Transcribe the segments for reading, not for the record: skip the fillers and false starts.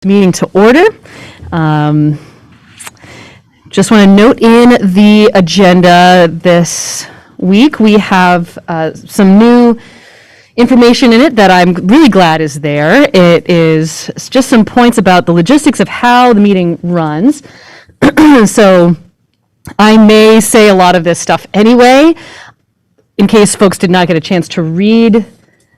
Meeting to order. Just want to note in the agenda this week, we have some new information in it that I'm really glad is there. It is just some points about the logistics of how the meeting runs. So I may say a lot of this stuff anyway, in case folks did not get a chance to read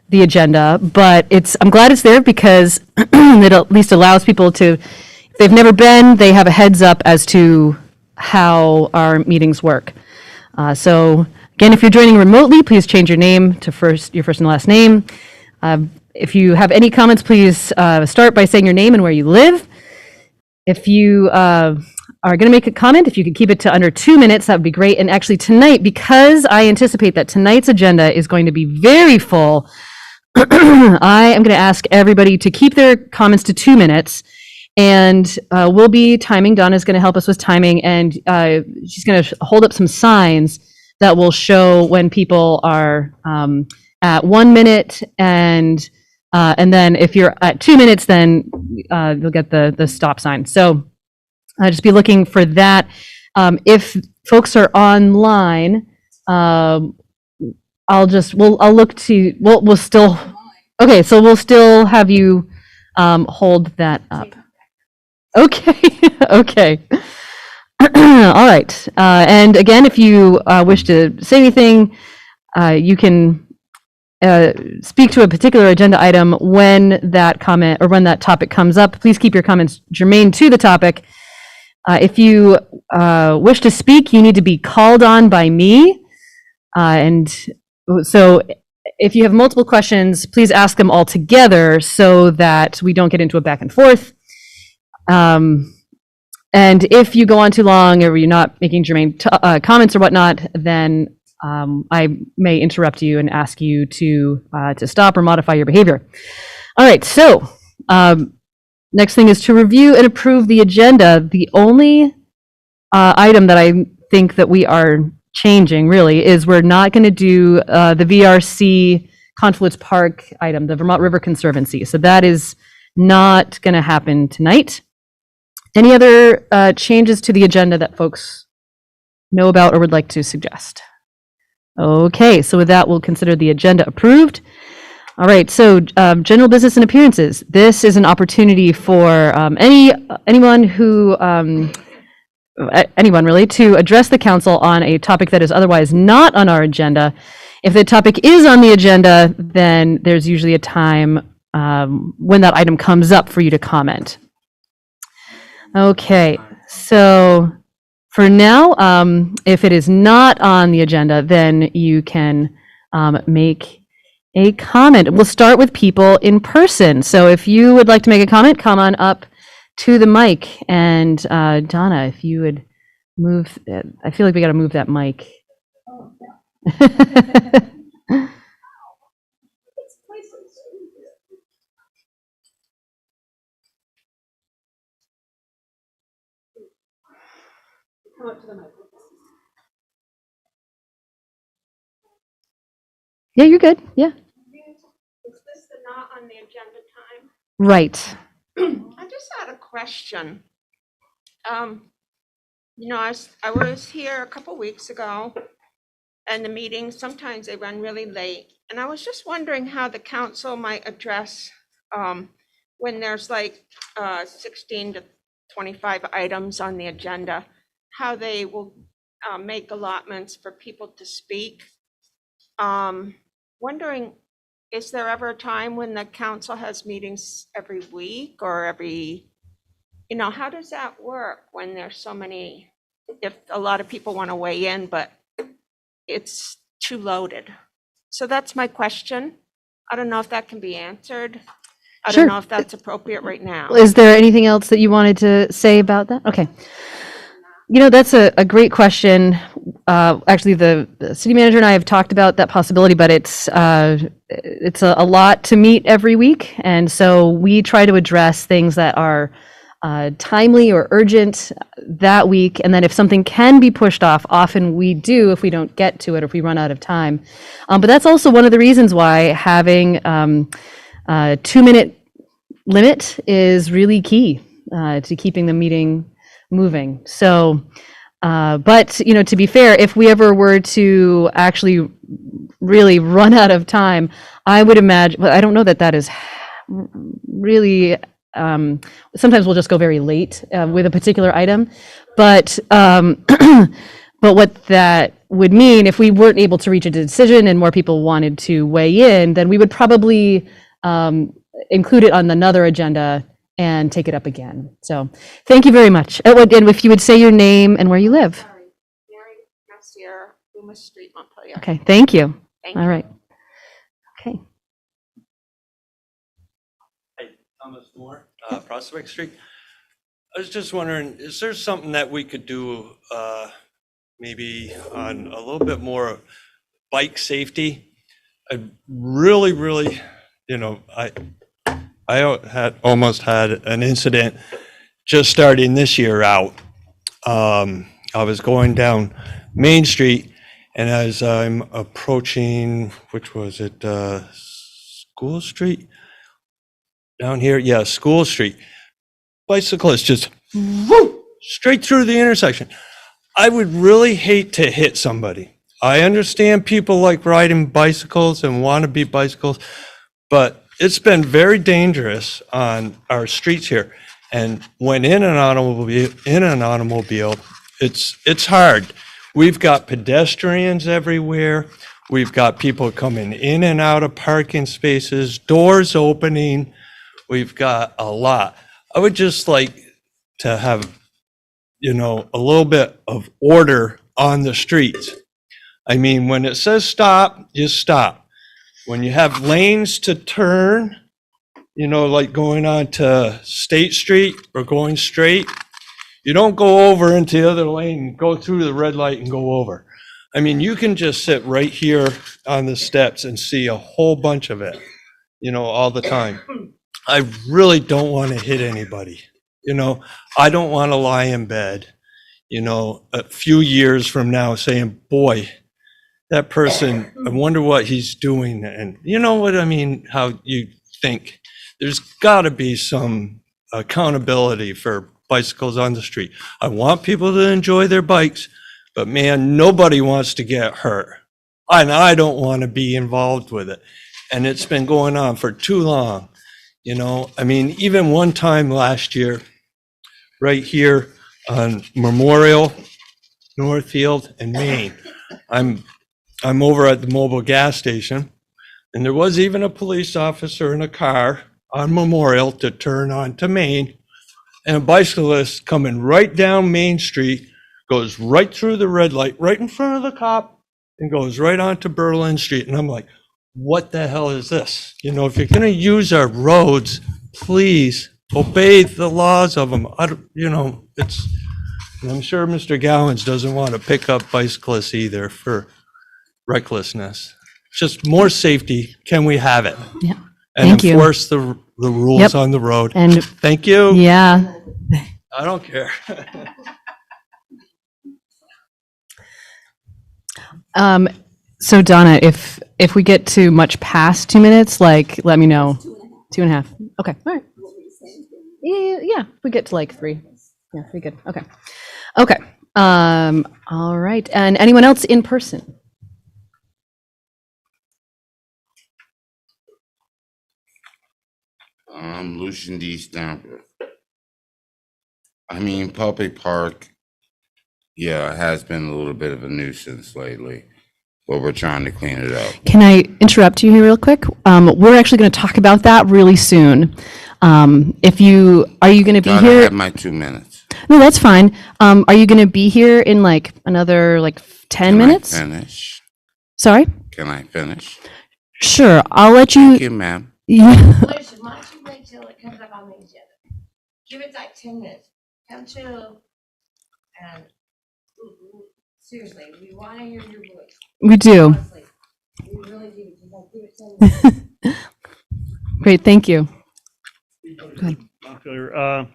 the agenda, but I'm glad it's there because it at least allows people to, if they've never been, they have a heads up as to how our meetings work. So again, if you're joining remotely, please change your name to your first and last name. If you have any comments, please start by saying your name and where you live. If you are going to make a comment, if you could keep it to under 2 minutes, that would be great. And actually tonight, because I anticipate that tonight's agenda is going to be very full, I am going to ask everybody to keep their comments to 2 minutes, and we'll be timing. Donna's going to help us with timing, and she's going to hold up some signs that will show when people are at 1 minute, and then if you're at 2 minutes, then you'll get the stop sign. So just be looking for that. If folks are online, we'll still, okay, so we'll still have you hold that up. Okay, okay. All right. And again, if you wish to say anything, you can speak to a particular agenda item when that comment or when that topic comes up. Please keep your comments germane to the topic. If you wish to speak, you need to be called on by me. And so if you have multiple questions, please ask them all together so that we don't get into a back and forth. And if you go on too long or you're not making germane comments or whatnot, then I may interrupt you and ask you to stop or modify your behavior. All right, so next thing is to review and approve the agenda. The only item that I think that we are changing really is we're not going to do the VRC Confluence Park item, the Vermont River Conservancy. So that is not going to happen tonight. Any other changes to the agenda that folks know about or would like to suggest? Okay, so with that, we'll consider the agenda approved. All right, so general business and appearances. This is an opportunity for anyone who anyone really, to address the council on a topic that is otherwise not on our agenda. If the topic is on the agenda, then there's usually a time when that item comes up for you to comment. Okay, so for now, if it is not on the agenda, then you can make a comment. We'll start with people in person. So if you would like to make a comment, come on up to the mic, and Donna, if you would move, I feel like we got to move that mic. Oh, yeah. Come up to the mic. Yeah, you're good. Yeah. Is this the not on the agenda time? Right. I just had a question. I was here a couple weeks ago, and the meetings, sometimes they run really late. And I was just wondering how the council might address when there's like 16 to 25 items on the agenda, how they will make allotments for people to speak. Wondering, is there ever a time when the council has meetings every week or how does that work when there's so many, if a lot of people want to weigh in, but it's too loaded? So that's my question. I don't know if that can be answered. I Sure. don't know if that's appropriate right now. Is there anything else that you wanted to say about that? Okay. That's a great question. Actually, the city manager and I have talked about that possibility, but it's a lot to meet every week. And so we try to address things that are timely or urgent that week. And then if something can be pushed off, often we do if we don't get to it, or if we run out of time. But that's also one of the reasons why having 2 minute limit is really key to keeping the meeting moving. So, but you know, to be fair, if we ever were to actually really run out of time, I would imagine. Well, I don't know that that is really. Sometimes we'll just go very late with a particular item, but but what that would mean if we weren't able to reach a decision and more people wanted to weigh in, then we would probably include it on another agenda and take it up again. So thank you very much. And if you would say your name and where you live. Sorry, Mary Messier, Loomis Street, Montpelier. Okay, thank you. Thank All you. right. Okay. Hi, Thomas Moore, Prospect Street. I was just wondering, is there something that we could do maybe on a little bit more bike safety? I really, you know, I almost had an incident just starting this year out. I was going down Main Street, and as I'm approaching, which was it, School Street? Down here, yeah, School Street. Bicyclist just whoo, straight through the intersection. I would really hate to hit somebody. I understand people like riding bicycles and want to be bicycles, but it's been very dangerous on our streets here. And when in an automobile, it's hard. We've got pedestrians everywhere. We've got people coming in and out of parking spaces, doors opening. We've got a lot. I would just like to have, you know, a little bit of order on the streets. I mean, when it says stop, you stop. When you have lanes to turn, you know, like going on to State Street or going straight, you don't go over into the other lane and go through the red light and go over. I mean, you can just sit right here on the steps and see a whole bunch of it, you know, all the time. I really don't want to hit anybody. You know, I don't want to lie in bed, you know, a few years from now saying, boy, that person, I wonder what he's doing. And you know what I mean, how you think. There's got to be some accountability for bicycles on the street. I want people to enjoy their bikes, but man, nobody wants to get hurt. And I don't want to be involved with it. And it's been going on for too long. You know, I mean, even one time last year, right here on Memorial, Northfield, and Main, I'm over at the mobile gas station, and there was even a police officer in a car on Memorial to turn onto Main, and a bicyclist coming right down Main Street goes right through the red light, right in front of the cop, and goes right onto Berlin Street. And I'm like, what the hell is this? You know, if you're going to use our roads, please obey the laws of them. You know, it's, and I'm sure Mr. Gowans doesn't want to pick up bicyclists either for recklessness. Just more safety. Can we have it? Yeah. And Thank you. enforce the rules Yep. on the road. And Thank you. yeah. I don't care. So Donna, if we get to much past 2 minutes, like, let me know. 2.5. Okay, all right. Yeah, if we get to like 3. Yeah, pretty good. Okay. Okay. All right. And anyone else in person? Lucian D. Stamper. I mean, public park, yeah, has been a little bit of a nuisance lately, but we're trying to clean it up. Can I interrupt you here real quick? We're actually going to talk about that really soon. Are you going to be Gotta here? have my 2 minutes. No, that's fine. Are you going to be here in like another like 10 minutes? Can I finish? Sorry? Can I finish? Sure. I'll let Thank you. you, ma'am. Yeah. Listen, why don't you wait till it comes up on the agenda? Give it like 10 minutes. Come to, and seriously, we want to hear your voice. We do. Honestly, we really do. Just like, give it 10 minutes. Great. Thank you.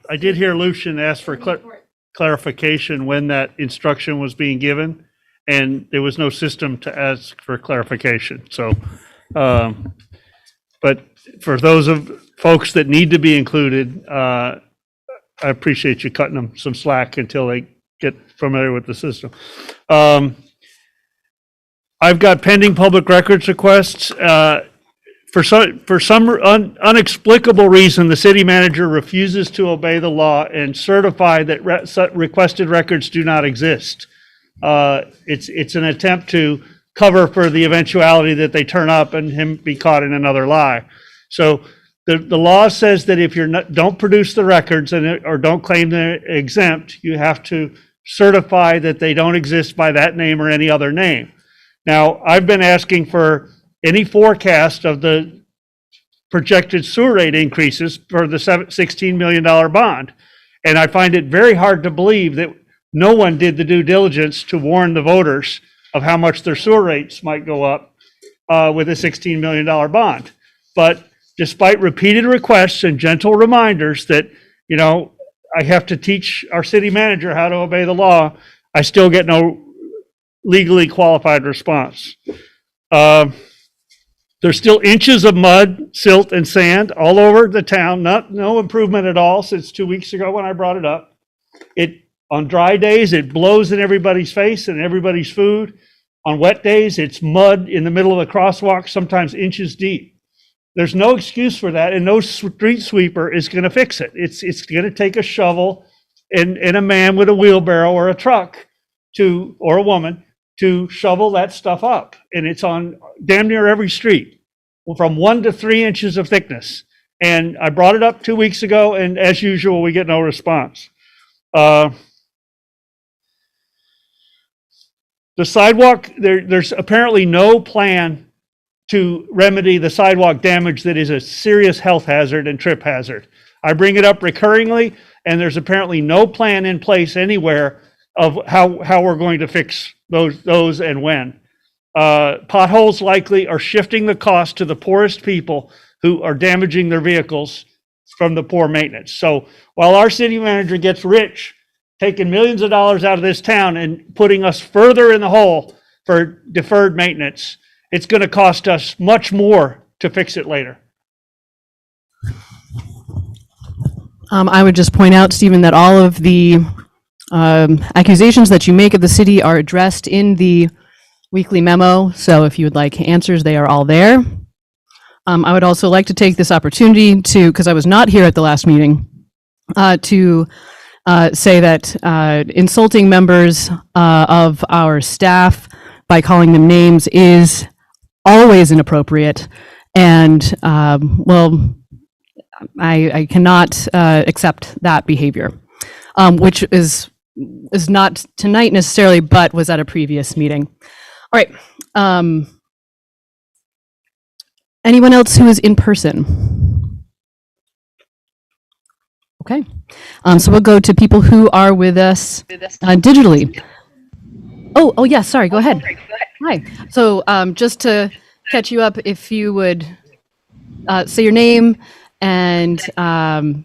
I did hear Lucian ask for clarification when that instruction was being given, and there was no system to ask for clarification. So, but But for those of folks that need to be included, I appreciate you cutting them some slack until they get familiar with the system. I've got pending public records requests. For some unexplicable reason, the city manager refuses to obey the law and certify that requested records do not exist. It's an attempt to cover for the eventuality that they turn up and him be caught in another lie. So the law says that if don't produce the records or don't claim they're exempt, you have to certify that they don't exist by that name or any other name. Now, I've been asking for any forecast of the projected sewer rate increases for the $16 million bond. And I find it very hard to believe that no one did the due diligence to warn the voters of how much their sewer rates might go up with a $16 million bond. But despite repeated requests and gentle reminders that, you know, I have to teach our city manager how to obey the law, I still get no legally qualified response. There's still inches of mud, silt, and sand all over the town. No improvement at all since 2 weeks ago when I brought it up. On dry days, it blows in everybody's face and everybody's food. On wet days, it's mud in the middle of the crosswalk, sometimes inches deep. There's no excuse for that, and no street sweeper is going to fix it. It's going to take a shovel and a man with a wheelbarrow or a truck or a woman to shovel that stuff up. And it's on damn near every street from 1 to 3 inches of thickness. And I brought it up 2 weeks ago, and as usual, we get no response. The sidewalk, there's apparently no plan to remedy the sidewalk damage that is a serious health hazard and trip hazard. I bring it up recurringly, and there's apparently no plan in place anywhere of how we're going to fix those and when. Potholes likely are shifting the cost to the poorest people who are damaging their vehicles from the poor maintenance. So while our city manager gets rich, taking millions of dollars out of this town and putting us further in the hole for deferred maintenance, it's going to cost us much more to fix it later. I would just point out, Stephen, that all of the accusations that you make of the city are addressed in the weekly memo. So if you would like answers, they are all there. I would also like to take this opportunity to, because I was not here at the last meeting, to say that insulting members of our staff by calling them names is always inappropriate. And well, I cannot accept that behavior, which is not tonight necessarily, but was at a previous meeting. All right. Anyone else who is in person? Okay. So we'll go to people who are with us digitally. Oh, yeah, sorry, go ahead. Hi. So just to catch you up, if you would say your name and try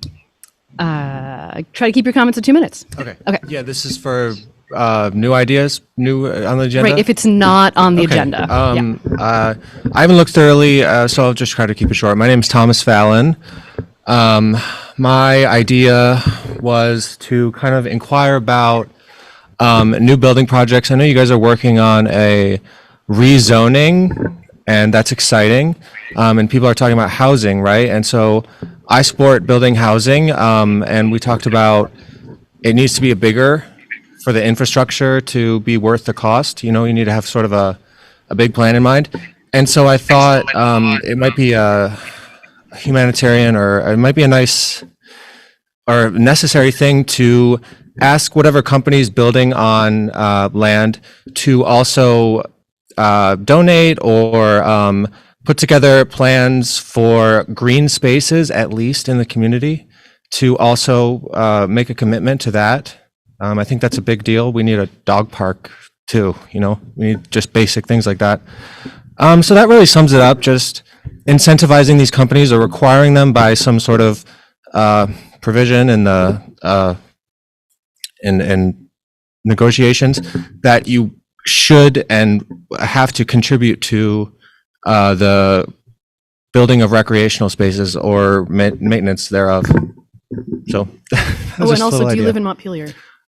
to keep your comments to 2 minutes. Okay. Okay. Yeah, this is for new ideas, new on the agenda. Right, if it's not on the agenda. I haven't looked thoroughly, so I'll just try to keep it short. My name is Thomas Fallon. My idea was to kind of inquire about new building projects. I know you guys are working on a rezoning, and that's exciting. And people are talking about housing, right? And so I support building housing, and we talked about it needs to be bigger for the infrastructure to be worth the cost. You know, you need to have sort of a big plan in mind. And so I thought it might be a humanitarian, or it might be a nice or necessary thing to ask whatever company's building on land to also donate or put together plans for green spaces, at least in the community, to also make a commitment to that. I think that's a big deal. We need a dog park too, you know, we need just basic things like that. So that really sums it up, just incentivizing these companies or requiring them by some sort of provision in the in negotiations that you should and have to contribute to the building of recreational spaces or maintenance thereof. So. Oh, and also, do you live in Montpelier?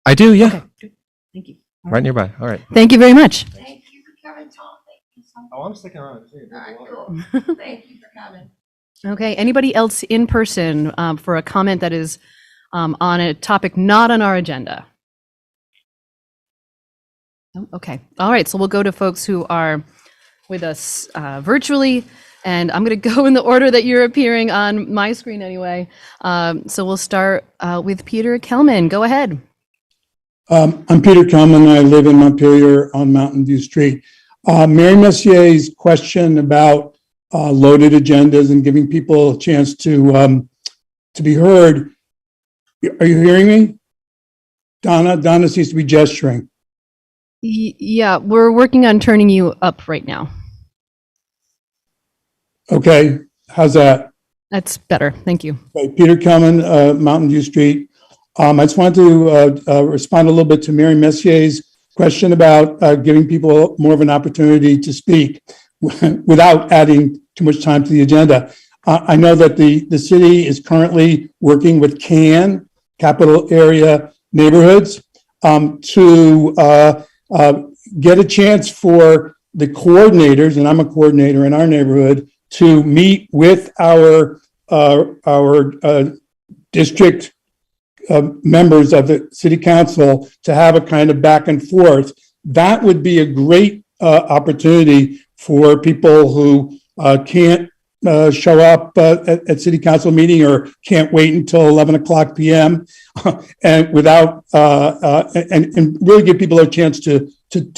I do, yeah. Okay, good. Thank you. Right nearby. All right. Thank you very much. Thank you for coming, Tom. Thank you so much. Oh, I'm sticking around. All right, cool. Thank you for coming. Okay, anybody else in person for a comment that is on a topic not on our agenda? No? Okay, all right, so we'll go to folks who are with us virtually, and I'm going to go in the order that you're appearing on my screen anyway. So we'll start with Peter Kelman. Go ahead. I'm Peter Kelman. I live in Montpelier on Mountain View Street. Mary Messier's question about loaded agendas and giving people a chance to be heard. Are you hearing me? Donna seems to be gesturing. Yeah, we're working on turning you up right now. Okay, how's that? That's better. Thank you. Okay, Peter Kelman, Mountain View Street. I just wanted to respond a little bit to Mary Messier's question about giving people more of an opportunity to speak without adding too much time to the agenda. I know that the city is currently working with CAN, Capital Area Neighborhoods, to get a chance for the coordinators, and I'm a coordinator in our neighborhood, to meet with our district members of the city council to have a kind of back and forth. That would be a great opportunity for people who can't show up at city council meeting or can't wait until 11 o'clock p.m. and without and really give people a chance to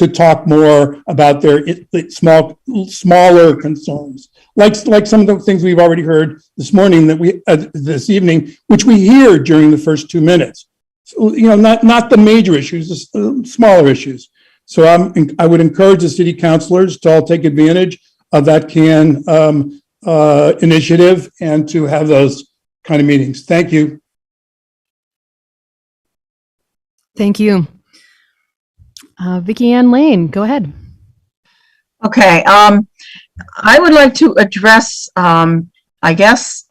talk more about their smaller concerns, like some of the things we've already heard this morning this evening, which we hear during the first 2 minutes. So, not the major issues, the smaller issues. So I would encourage the city councilors to all take advantage of that CAN initiative and to have those kind of meetings. Thank you. Thank you. Vicki Ann Lane, go ahead. Okay, I would like to address, I guess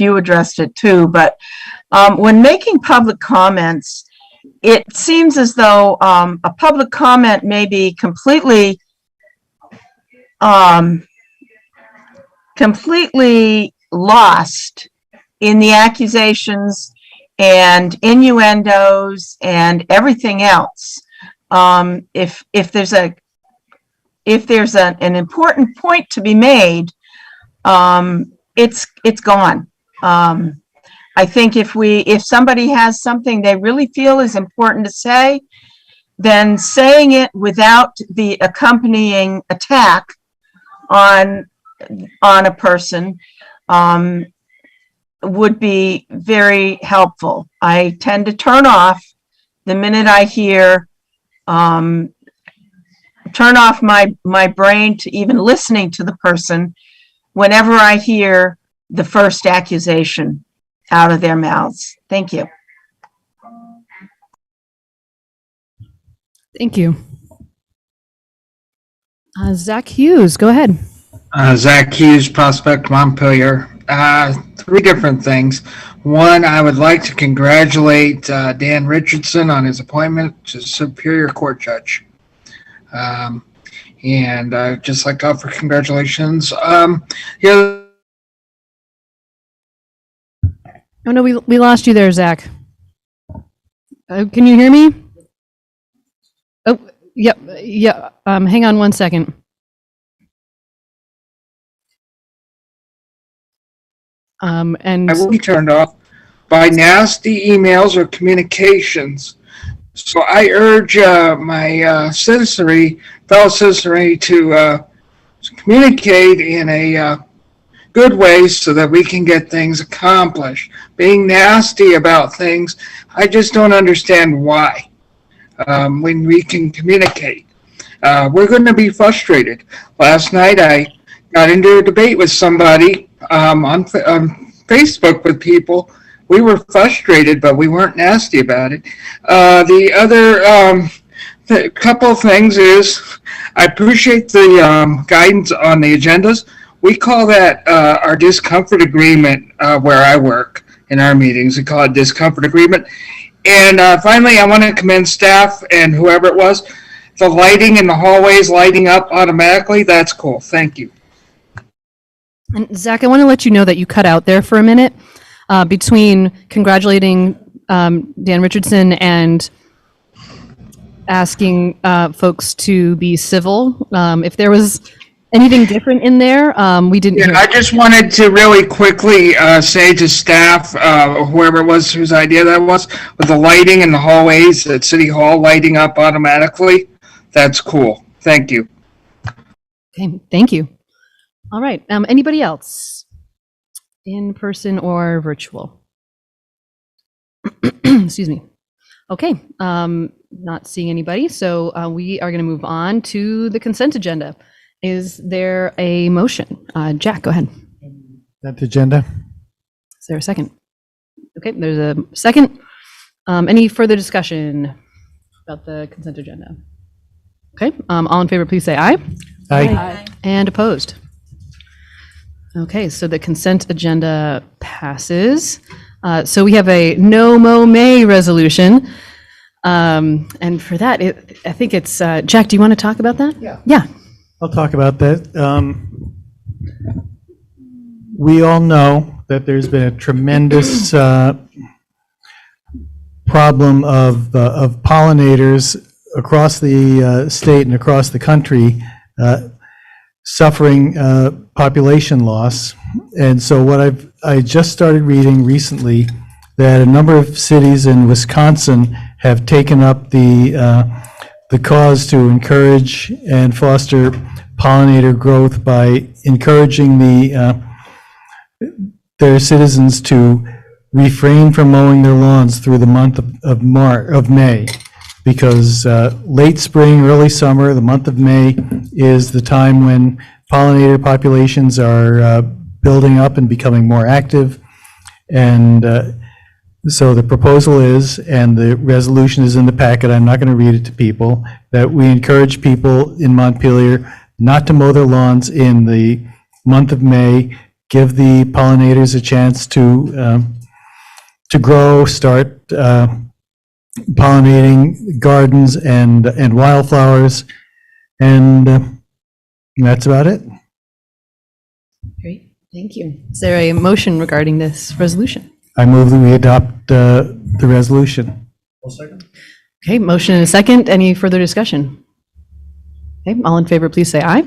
you addressed it too, but when making public comments, it seems as though a public comment may be completely lost in the accusations and innuendos and everything else. If there's an important point to be made, it's gone. I think if somebody has something they really feel is important to say, then saying it without the accompanying attack on a person would be very helpful. I tend to turn off the minute I hear, turn off my brain to even listening to the person whenever I hear the first accusation out of their mouths. Thank you. Thank you. Zach Hughes, go ahead. Zach Hughes, Prospect, Montpelier. 3 different things. One, I would like to congratulate Dan Richardson on his appointment to Superior Court Judge. And I'd just like to offer congratulations. Oh no, we lost you there, Zach. Can you hear me? Oh, yep, yeah. Hang on one second. And I will be turned off by nasty emails or communications. So I urge my fellow citizenry to communicate in a good way so that we can get things accomplished. Being nasty about things, I just don't understand why. When we can communicate, we're going to be frustrated. Last night I got into a debate with somebody on Facebook with people. We were frustrated, but we weren't nasty about it. The other couple of things is I appreciate the guidance on the agendas. We call that our discomfort agreement where I work in our meetings. We call it discomfort agreement. And finally, I want to commend staff and whoever it was. The lighting in the hallways lighting up automatically, that's cool. Thank you. And Zach, I want to let you know that you cut out there for a minute between congratulating Dan Richardson and asking folks to be civil. If there was anything different in there, we didn't hear. Yeah, I just wanted to really quickly say to staff, whoever it was whose idea that was, with the lighting in the hallways at City Hall lighting up automatically, that's cool. Thank you. Okay, thank you. All right, anybody else? In person or virtual? Excuse me. Okay, not seeing anybody, so we are going to move on to the consent agenda. Is there a motion? Jack, go ahead. That agenda? Is there a second? Okay, there's a second. Any further discussion about the consent agenda? Okay, all in favor, please say aye. Aye. And opposed? Okay, so the consent agenda passes. So we have a no mow May resolution. And for that, I think it's, Jack, do you want to talk about that? Yeah. I'll talk about that. We all know that there's been a tremendous problem of pollinators across the state and across the country suffering population loss. And so what I just started reading recently that a number of cities in Wisconsin have taken up the cause to encourage and foster pollinator growth by encouraging their citizens to refrain from mowing their lawns through the month of May, because late spring, early summer, the month of May is the time when pollinator populations are building up and becoming more active. And so the proposal is, and the resolution is in the packet, I'm not going to read it to people, that we encourage people in Montpelier not to mow their lawns in the month of May, give the pollinators a chance to grow, start pollinating gardens and wildflowers, and that's about it. Great, thank you. Is there a motion regarding this resolution? I move that we adopt the resolution. Okay, motion and a second. Any further discussion? Okay, all in favor, please say aye.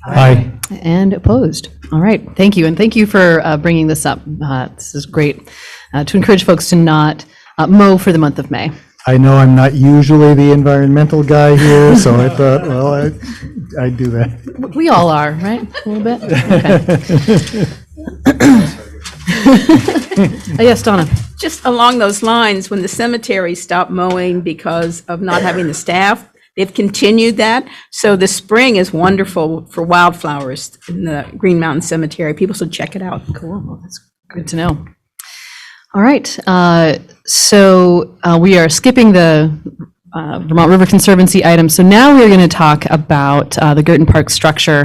Aye. And opposed? All right, thank you. And thank you for bringing this up. This is great to encourage folks to not mow for the month of May. I know I'm not usually the environmental guy here, so I thought, well, I'd do that. We all are, right? A little bit? Okay. Yes, Donna. Just along those lines, when the cemetery stopped mowing because of not having the staff, they've continued that. So the spring is wonderful for wildflowers in the Green Mountain Cemetery. People should check it out. Cool, well, that's good to know. All right, so we are skipping the Vermont River Conservancy item. So now we're going to talk about the Girton Park structure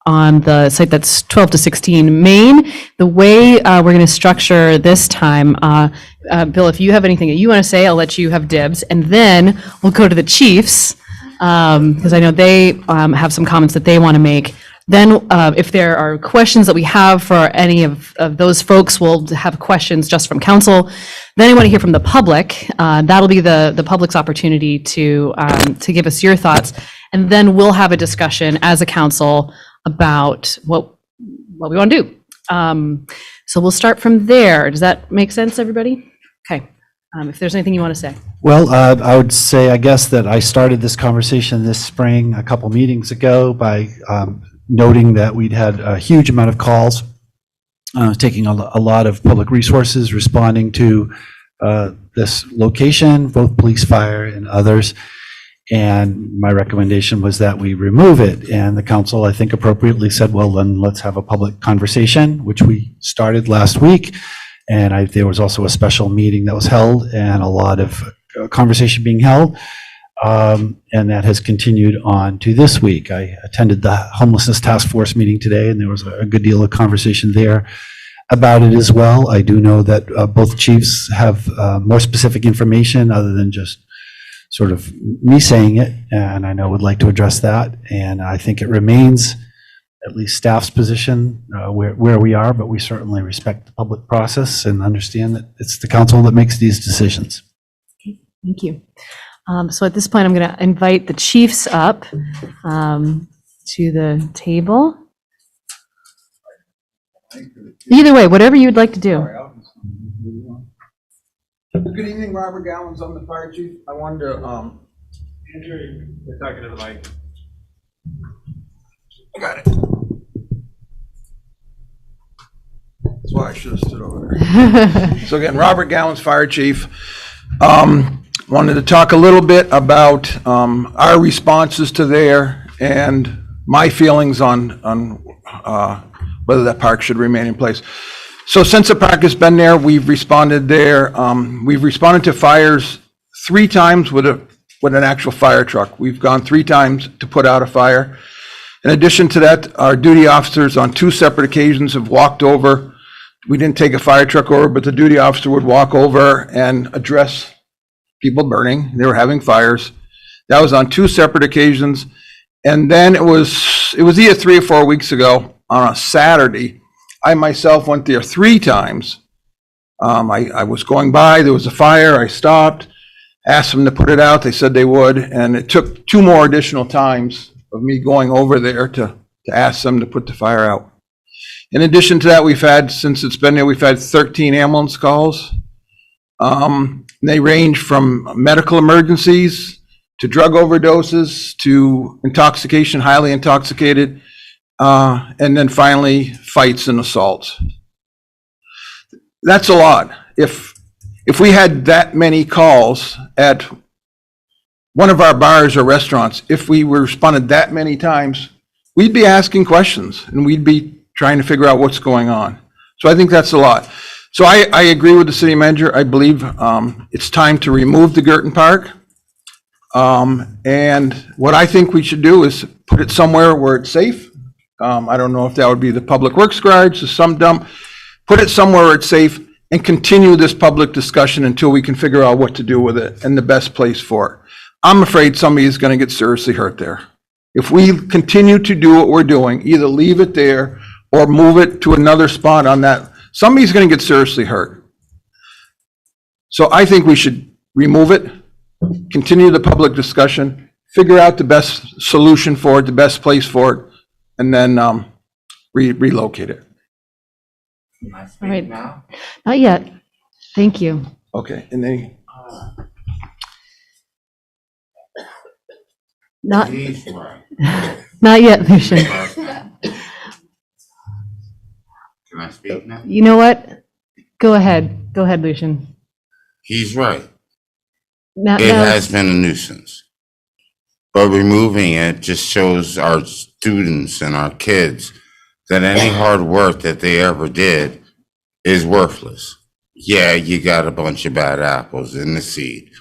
on the site that's 12 to 16 Main. The way we're going to structure this time, Bill, if you have anything that you want to say, I'll let you have dibs, and then we'll go to the chiefs, because I know they have some comments that they want to make. Then if there are questions that we have for any of those folks, we'll have questions just from council. Then I want to hear from the public. That'll be the public's opportunity to give us your thoughts. And then we'll have a discussion as a council about what we want to do. So we'll start from there. Does that make sense, everybody? Okay. If there's anything you want to say. Well, I would say, I guess, that I started this conversation this spring a couple meetings ago by noting that we'd had a huge amount of calls, taking a lot of public resources, responding to this location, both police, fire, and others. And my recommendation was that we remove it. And the council, I think, appropriately said, well, then let's have a public conversation, which we started last week. And there was also a special meeting that was held and a lot of conversation being held. And that has continued on to this week. I attended the homelessness task force meeting today, and there was a good deal of conversation there about it as well. I do know that both chiefs have more specific information other than just sort of me saying it, and I know would like to address that. And I think it remains at least staff's position where we are, but we certainly respect the public process and understand that it's the council that makes these decisions. Thank you. So at this point, I'm going to invite the chiefs up to the table. Either way, whatever you'd like to do. Good evening, Robert Gallons. I'm the fire chief. I wanted to, Andrew, you're talking to the mic. I got it. That's why I should have stood over there. So again, Robert Gallons, fire chief. Wanted to talk a little bit about our responses to there and my feelings on whether that park should remain in place. So since the park has been there, we've responded there. We've responded to fires 3 times with an actual fire truck. We've gone 3 times to put out a fire. In addition to that, our duty officers on 2 separate occasions have walked over. We didn't take a fire truck over, but the duty officer would walk over and address people burning. They were having fires. That was on 2 separate occasions. And then it was either 3 or 4 weeks ago on a Saturday. I myself went there 3 times. I was going by, there was a fire, I stopped, asked them to put it out, they said they would, and it took 2 more additional times of me going over there to ask them to put the fire out. In addition to that, we've had, since it's been there, we've had 13 ambulance calls. They range from medical emergencies to drug overdoses to intoxication, highly intoxicated, and then finally fights and assaults. That's a lot. If we had that many calls at one of our bars or restaurants, if we were responded that many times, we'd be asking questions and we'd be trying to figure out what's going on. So I think that's a lot. So I agree with the city manager. I believe it's time to remove the Girton Park. And what I think we should do is put it somewhere where it's safe. I don't know if that would be the public works garage, the sump dump. Put it somewhere where it's safe and continue this public discussion until we can figure out what to do with it and the best place for it. I'm afraid somebody is going to get seriously hurt there. If we continue to do what we're doing, either leave it there or move it to another spot on that, somebody's going to get seriously hurt. So I think we should remove it, continue the public discussion, figure out the best solution for it, the best place for it, and then relocate it. All right. Not yet. Thank you. Okay, and then Not, He's right. not yet, Lucian. Can I speak now? You know what? Go ahead. Go ahead, Lucian. He's right. Now, It has been a nuisance. But removing it just shows our students and our kids that any hard work that they ever did is worthless. Yeah, you got a bunch of bad apples in the seed.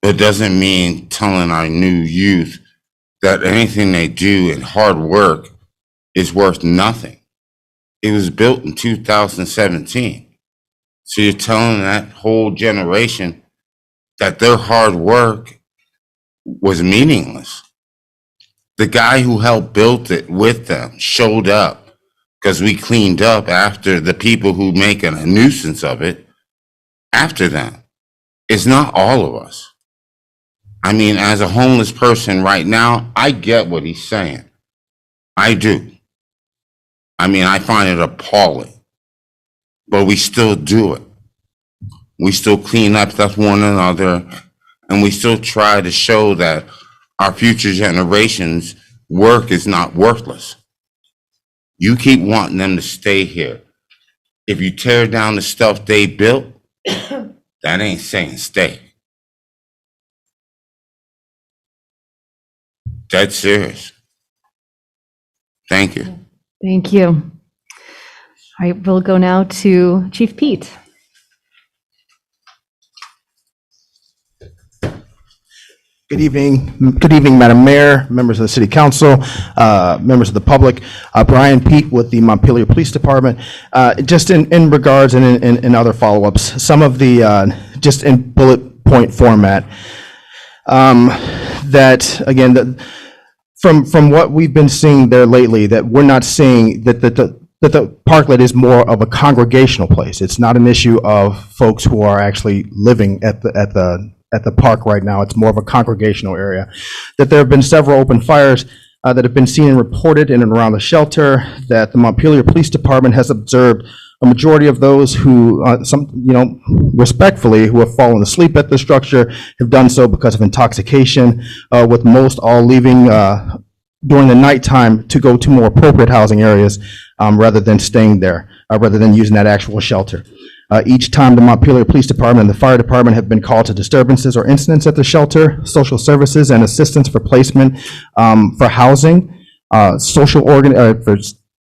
But it doesn't mean telling our new youth that anything they do in hard work is worth nothing. It was built in 2017. So you're telling that whole generation that their hard work was meaningless. The guy who helped build it with them showed up because we cleaned up after the people who make a nuisance of it after them. It's not all of us. I mean, as a homeless person right now, I get what he's saying. I do. I mean, I find it appalling, but we still do it. We still clean up stuff one another, and we still try to show that our future generations' work is not worthless. You keep wanting them to stay here. If you tear down the stuff they built, that ain't saying stay. Dead serious. Thank you. Thank you. All right, we'll go now to Chief Pete. Good evening, Madam Mayor, members of the City Council, members of the public. Brian Pete with the Montpelier Police Department. Just in regards and in other follow-ups, some of the, just in bullet point format, that, again, from what we've been seeing there lately, that we're not seeing that the parklet is more of a congregational place. It's not an issue of folks who are actually living at the park right now. It's more of a congregational area. That there have been several open fires that have been seen and reported in and around the shelter, that the Montpelier Police Department has observed a majority of those who, respectfully, who have fallen asleep at the structure have done so because of intoxication, with most all leaving during the nighttime to go to more appropriate housing areas rather than staying there, rather than using that actual shelter. Each time the Montpelier Police Department and the Fire Department have been called to disturbances or incidents at the shelter, social services and assistance for placement for housing,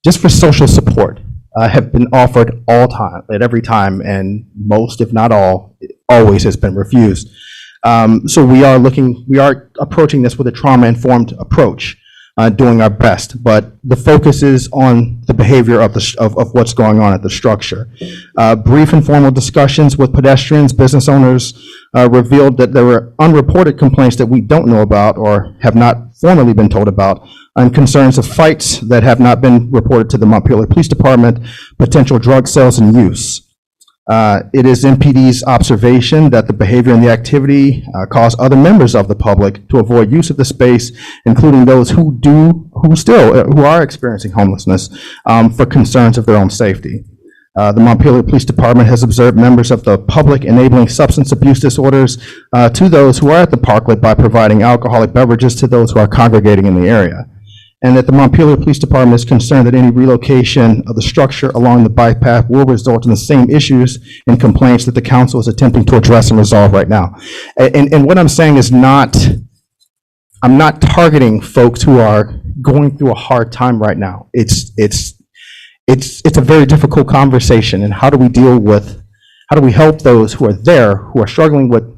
just for social support have been offered at every time, and most, if not all, always has been refused. So we are approaching this with a trauma-informed approach. Doing our best, but the focus is on the behavior of what's going on at the structure. Brief informal discussions with pedestrians, business owners revealed that there were unreported complaints that we don't know about or have not formally been told about, and concerns of fights that have not been reported to the Montpelier Police Department, potential drug sales and use. It is MPD's observation that the behavior and the activity cause other members of the public to avoid use of the space, including those who are experiencing homelessness, for concerns of their own safety. The Montpelier Police Department has observed members of the public enabling substance abuse disorders to those who are at the parklet by providing alcoholic beverages to those who are congregating in the area. And that the Montpelier Police Department is concerned that any relocation of the structure along the bike path will result in the same issues and complaints that the council is attempting to address and resolve right now. And what I'm saying is I'm not targeting folks who are going through a hard time right now. It's a very difficult conversation, and how do we help those who are there, who are struggling with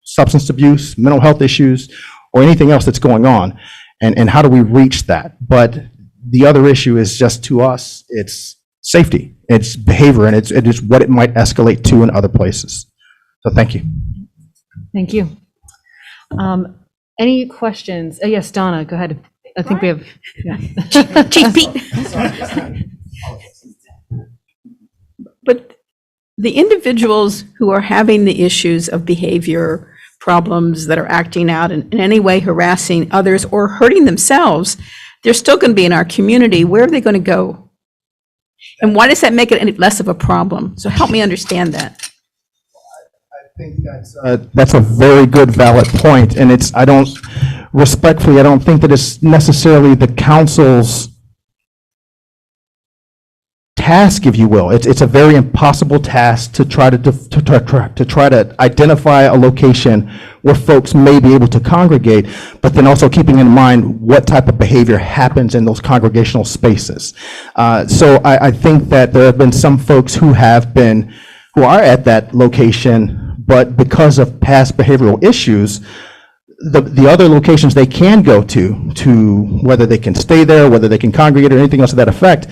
substance abuse, mental health issues, or anything else that's going on? And how do we reach that? But the other issue is just, to us, it's safety, it's behavior, and it is what it might escalate to in other places. So thank you. Thank you. Any questions? Yes, Donna, go ahead. I think we have. Yeah. Chief Pete. But the individuals who are having the issues of behavior problems, that are acting out in any way harassing others or hurting themselves, they're still going to be in our community. Where are they going to go? And why does that make it any less of a problem? So help me understand that. I think that's a very good, valid point, and I don't think that it's necessarily the council's task, if you will. It's a very impossible task to try to identify a location where folks may be able to congregate, but then also keeping in mind what type of behavior happens in those congregational spaces. So I think that there have been some folks who are at that location, but because of past behavioral issues, the other locations they can go to whether they can stay there, whether they can congregate, or anything else to that effect,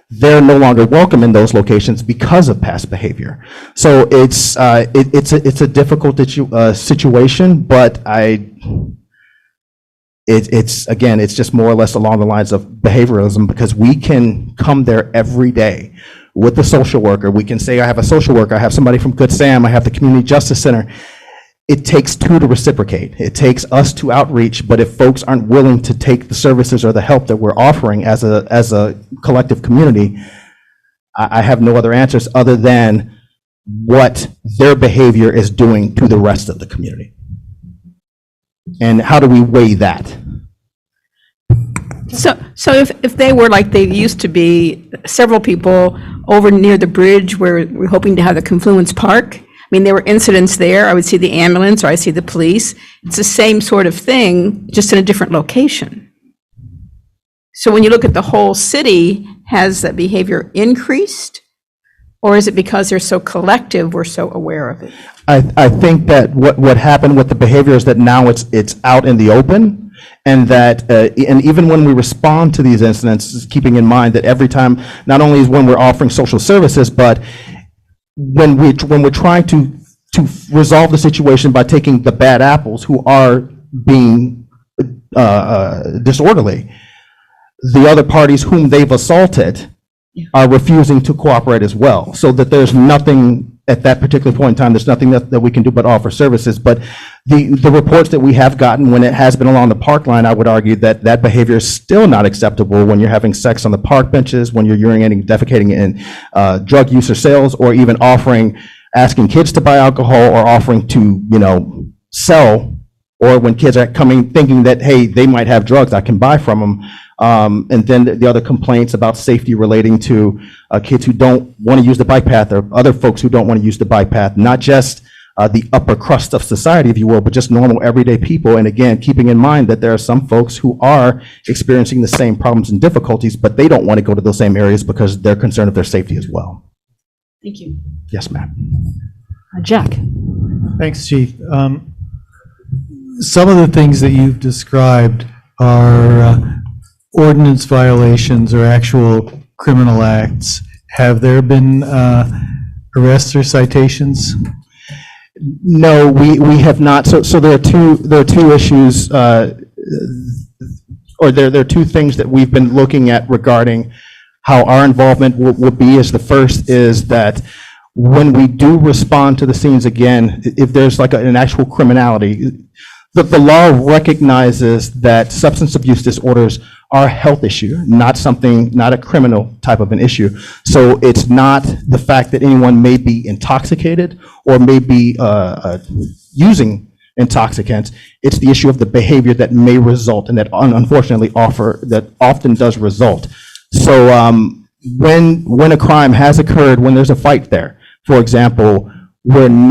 they're no longer welcome in those locations because of past behavior. So it's a difficult situation, but it's just more or less along the lines of behavioralism, because we can come there every day with the social worker. We can say, I have a social worker, I have somebody from Good Sam, I have the Community Justice Center. It takes two to reciprocate. It takes us to outreach, but if folks aren't willing to take the services or the help that we're offering as a collective community, I have no other answers other than what their behavior is doing to the rest of the community. And how do we weigh that? So if they were like they used to be, several people over near the bridge where we're hoping to have the Confluence Park, I mean, there were incidents there. I would see the ambulance or I see the police. It's the same sort of thing, just in a different location. So when you look at the whole city, has that behavior increased? Or is it because they're so collective, we're so aware of it? I think that what happened with the behavior is that now it's out in the open, and that, and even when we respond to these incidents, keeping in mind that every time, not only is when we're offering social services, but when we're trying to resolve the situation by taking the bad apples who are being disorderly, the other parties whom they've assaulted are refusing to cooperate as well. So that there's nothing at that particular point in time, there's nothing that we can do but offer services. But the reports that we have gotten when it has been along the park line, I would argue that that behavior is still not acceptable when you're having sex on the park benches, when you're urinating, defecating in drug use or sales, or even asking kids to buy alcohol, or offering to, sell, or when kids are coming thinking that, hey, they might have drugs, I can buy from them. And then the other complaints about safety relating to kids who don't want to use the bike path, or other folks who don't want to use the bike path, not just the upper crust of society, if you will, but just normal everyday people. And again, keeping in mind that there are some folks who are experiencing the same problems and difficulties, but they don't want to go to those same areas because they're concerned of their safety as well. Thank you. Yes, ma'am. Jack. Thanks, Chief. Some of the things that you've described are ordinance violations or actual criminal acts. Have there been arrests or citations? No, we have not. So there are two issues, or there are two things that we've been looking at regarding how our involvement will be. Is the first is that when we do respond to the scenes again, if there's like an actual criminality, the law recognizes that substance abuse disorders are a health issue, not a criminal type of an issue. So it's not the fact that anyone may be intoxicated or may be using intoxicants. It's the issue of the behavior that may result, and that unfortunately that often does result. So when a crime has occurred, when there's a fight there, for example, when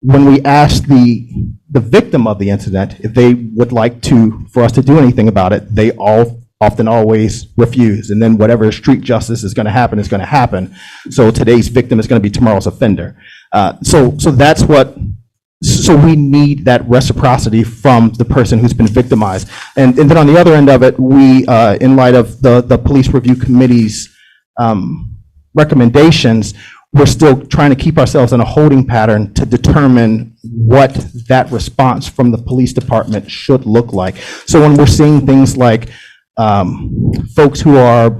we ask the victim of the incident if they would like for us to do anything about it, they often always refuse. And then whatever street justice is going to happen is going to happen. So today's victim is going to be tomorrow's offender. So we need that reciprocity from the person who's been victimized. And then on the other end of it, we, in light of the Police Review Committee's recommendations, we're still trying to keep ourselves in a holding pattern to determine what that response from the police department should look like. So when we're seeing things like folks who are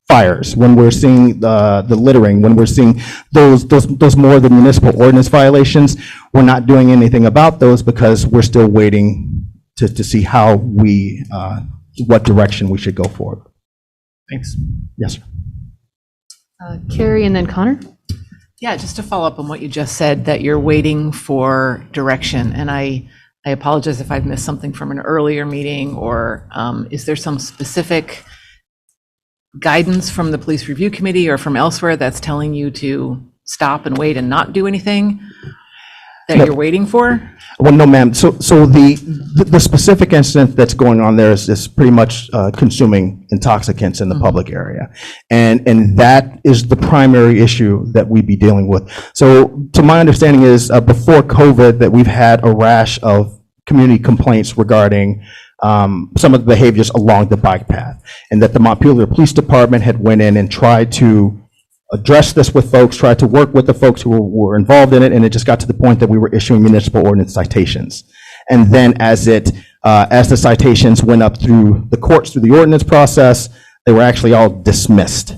fires, when we're seeing the littering, when we're seeing those more of the municipal ordinance violations, we're not doing anything about those because we're still waiting to see how what direction we should go forward. Thanks. Yes, sir. Carrie and then Connor. Yeah, just to follow up on what you just said, that you're waiting for direction. And I apologize if I've missed something from an earlier meeting, or is there some specific guidance from the Police Review Committee or from elsewhere that's telling you to stop and wait and not do anything that you're waiting for? Well, no, ma'am. So the specific incident that's going on there is pretty much consuming intoxicants in the public area. And that is the primary issue that we'd be dealing with. So to my understanding is before COVID that we've had a rash of community complaints regarding some of the behaviors along the bike path, and that the Montpelier Police Department had went in and tried to address this with folks, tried to work with the folks who were involved in it, and it just got to the point that we were issuing municipal ordinance citations. And then as the citations went up through the courts, through the ordinance process, they were actually all dismissed.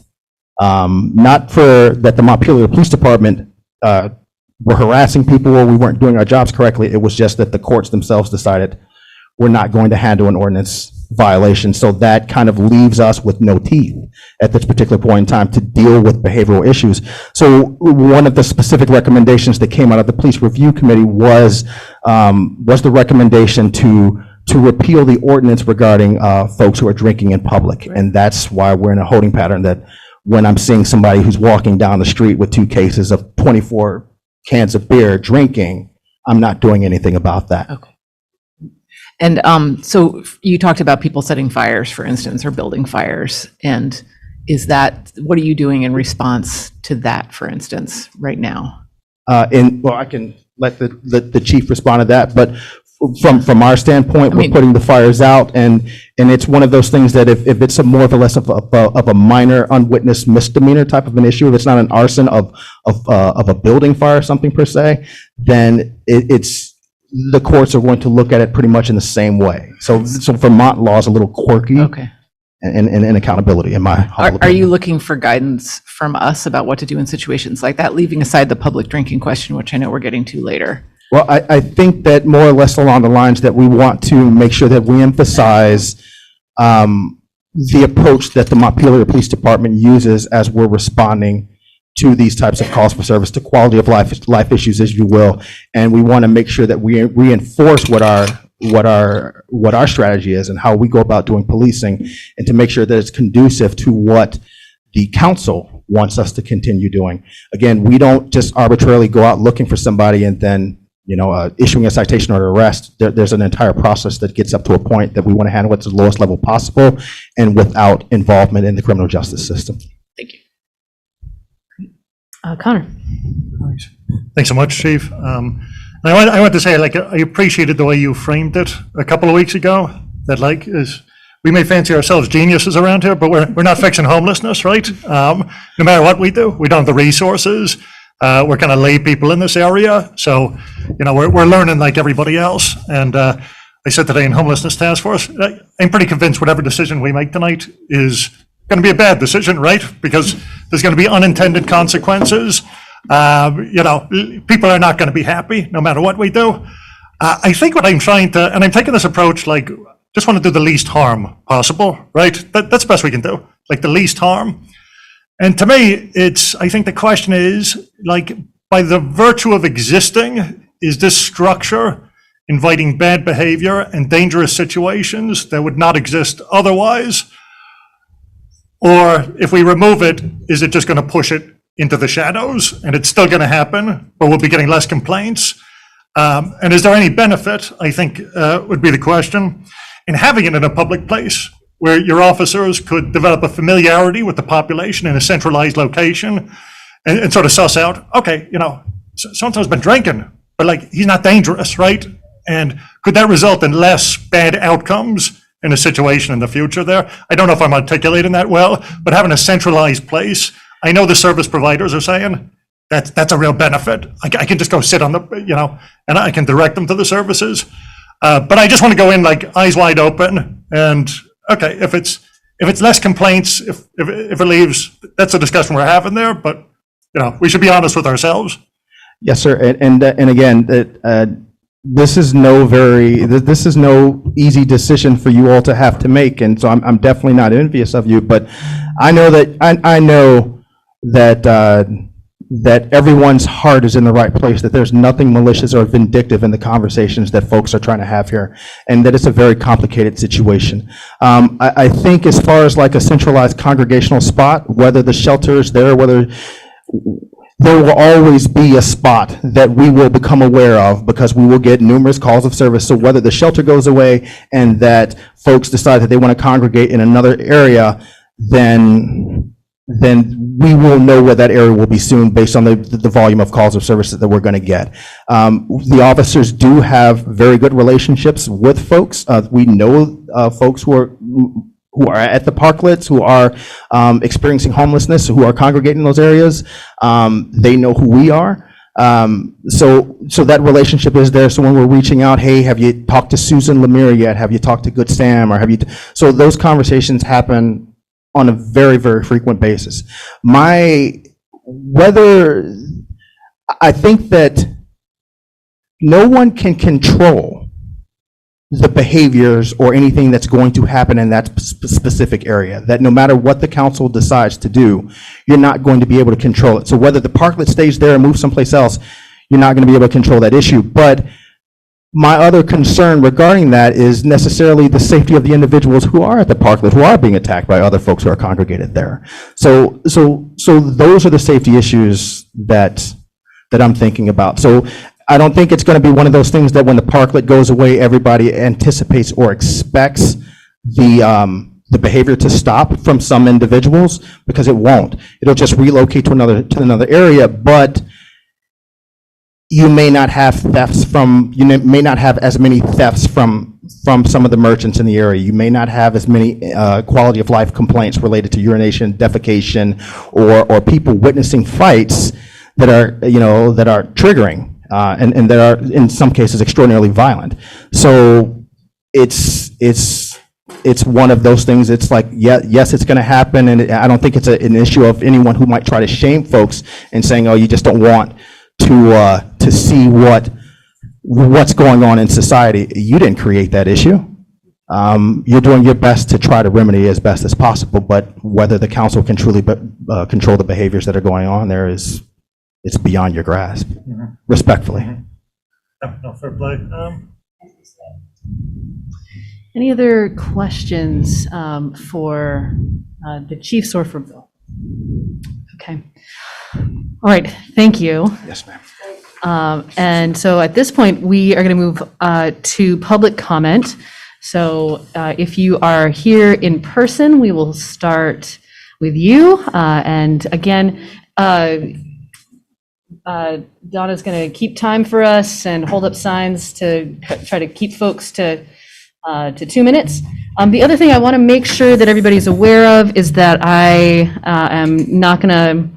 Not for that the Montpelier Police Department were harassing people or we weren't doing our jobs correctly, it was just that the courts themselves decided we're not going to handle an ordinance violation. So that kind of leaves us with no teeth at this particular point in time to deal with behavioral issues. So one of the specific recommendations that came out of the Police Review Committee was the recommendation to repeal the ordinance regarding folks who are drinking in public. And that's why we're in a holding pattern, that when I'm seeing somebody who's walking down the street with 2 cases of 24 cans of beer drinking, I'm not doing anything about that. Okay. And so you talked about people setting fires, for instance, or building fires. And what are you doing in response to that, for instance, right now? Well, I can let the chief respond to that, but from our standpoint, we're putting the fires out, and it's one of those things that if it's more or less of a minor unwitnessed misdemeanor type of an issue, if it's not an arson of a building fire or something per se, then it's the courts are going to look at it pretty much in the same way. So Vermont law is a little quirky. Okay. And accountability in my humble Are you opinion. looking for guidance from us about what to do in situations like that, leaving aside the public drinking question, which I know we're getting to later? Well, I think that more or less along the lines that we want to make sure that we emphasize the approach that the Montpelier Police Department uses as we're responding to these types of calls for service, to quality of life issues, as you will. And we want to make sure that we reinforce what our strategy is and how we go about doing policing, and to make sure that it's conducive to what the council wants us to continue doing. Again, we don't just arbitrarily go out looking for somebody and then, issuing a citation or arrest. There's an entire process that gets up to a point that we want to handle it to the lowest level possible and without involvement in the criminal justice system. Thank you. Connor. Thanks so much, Chief. I want to say, I appreciated the way you framed it a couple of weeks ago, that we may fancy ourselves geniuses around here, but we're not fixing homelessness, right? No matter what we do, we don't have the resources. We're kind of lay people in this area, so we're learning like everybody else. And I said today in homelessness task force, I'm pretty convinced whatever decision we make tonight is going to be a bad decision, right? Because there's going to be unintended consequences. People are not going to be happy no matter what we do. I think what I'm trying to, and I'm taking this approach, just want to do the least harm possible, right? That's the best we can do, the least harm. And to me, I think the question is, by the virtue of existing, is this structure inviting bad behavior and dangerous situations that would not exist otherwise? Or if we remove it, is it just going to push it into the shadows, and it's still going to happen, but we'll be getting less complaints? And is there any benefit, I think would be the question, in having it in a public place where your officers could develop a familiarity with the population in a centralized location and sort of suss out, okay, so-and-so's been drinking, but he's not dangerous, right? And could that result in less bad outcomes in a situation in the future there? I don't know if I'm articulating that well, but having a centralized place, I know the service providers are saying that's a real benefit. I can just go sit on and I can direct them to the services. But I just want to go in eyes wide open, and okay, if it's less complaints, if it leaves, that's a discussion we're having there. But we should be honest with ourselves. Yes, sir. And again, this is no easy decision for you all to have to make, and so I'm definitely not envious of you. But I know that everyone's heart is in the right place, that there's nothing malicious or vindictive in the conversations that folks are trying to have here, and that it's a very complicated situation. I think as far as a centralized congregational spot, whether the shelter is there, whether there will always be a spot that we will become aware of, because we will get numerous calls of service. So whether the shelter goes away and that folks decide that they want to congregate in another area, then we will know where that area will be soon based on the volume of calls of service that we're going to get. The officers do have very good relationships with folks. We know folks who are at the parklets, who are experiencing homelessness, who are congregating in those areas. They know who we are. So that relationship is there. So when we're reaching out, hey, have you talked to Susan Lemire yet? Have you talked to Good Sam? Or so those conversations happen on a very, very frequent basis. I think that no one can control the behaviors or anything that's going to happen in that specific area, that no matter what the council decides to do, you're not going to be able to control it. So whether the parklet stays there and moves someplace else, you're not going to be able to control that issue. But my other concern regarding that is necessarily the safety of the individuals who are at the parklet, who are being attacked by other folks who are congregated there. So those are the safety issues that I'm thinking about. So I don't think it's going to be one of those things that when the parklet goes away, everybody anticipates or expects the the behavior to stop from some individuals, because it won't. It'll just relocate to another area, but you may not have thefts from, you may not have as many thefts from some of the merchants in the area. You may not have as many quality of life complaints related to urination, defecation, or people witnessing fights that are, that are triggering, and that are in some cases extraordinarily violent. So it's one of those things. It's like, yes, it's going to happen, and I don't think it's an issue of anyone who might try to shame folks and saying, oh, you just don't want to see what's going on in society. You didn't create that issue. You're doing your best to try to remedy as best as possible, but whether the council can truly control the behaviors that are going on there it's beyond your grasp, respectfully. No, fair play. Any other questions for the chiefs or for Bill? Okay. All right, thank you. Yes, ma'am. And so at this point, we are going to move to public comment. So if you are here in person, we will start with you. And again, Donna's going to keep time for us and hold up signs to try to keep folks to 2 minutes. The other thing I want to make sure that everybody's aware of is that I am not going to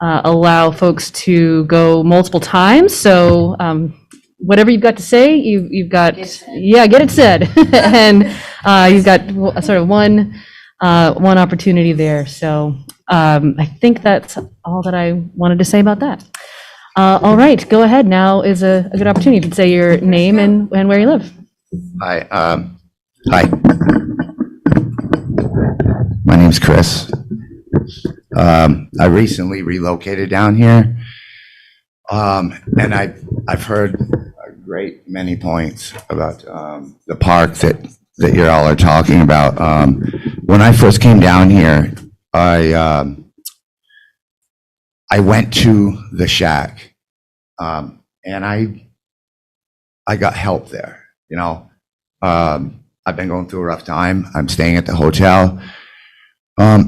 allow folks to go multiple times. So whatever you've got to say, you've got, get it said. And you've got sort of one opportunity there. So I think that's all that I wanted to say about that. All right, go ahead. Now is a good opportunity. You can say your name and where you live. Hi. Hi. My name's Chris. I recently relocated down here, and I've heard a great many points about the park that you all are talking about. When I first came down here, I went to the shack, and I got help there. I've been going through a rough time. I'm staying at the hotel.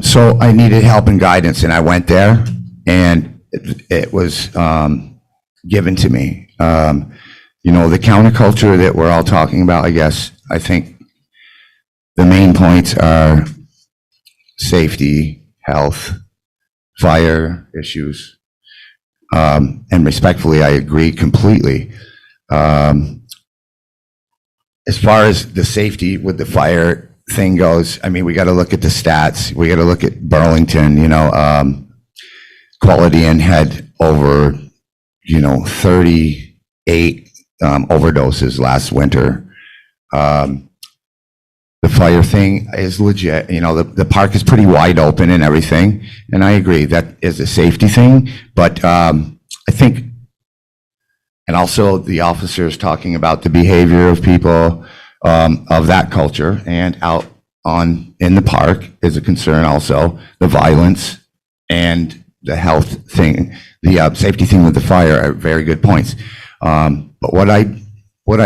So I needed help and guidance, and I went there, and it was given to me. The counterculture that we're all talking about, I think the main points are safety, health, fire issues, and respectfully, I agree completely. As far as the safety with the fire thing goes, I mean, we got to look at the stats. We got to look at Burlington. Quality Inn had over 38 overdoses last winter. The fire thing is legit. The park is pretty wide open and everything, and I agree that is a safety thing. But I think, and also the officers talking about the behavior of people of that culture and out in the park is a concern also. The violence and the health thing, the safety thing with the fire are very good points. But what I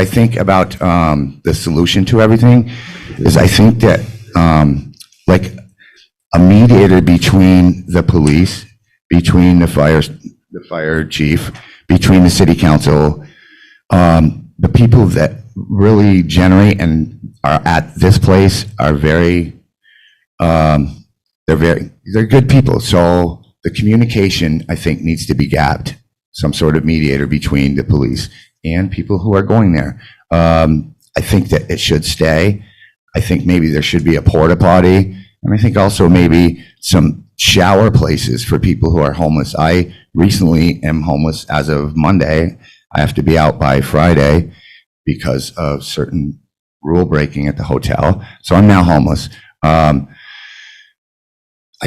think about the solution to everything is I think that like a mediator between the police, between the fire chief, between the city council, the people that really generate and are at this place are they're good people. So the communication, I think, needs to be gapped, some sort of mediator between the police and people who are going there. I think that it should stay. I think maybe there should be a porta potty, and I think also maybe some shower places for people who are homeless. I recently am homeless as of Monday. I have to be out by Friday because of certain rule breaking at the hotel. So I'm now homeless. I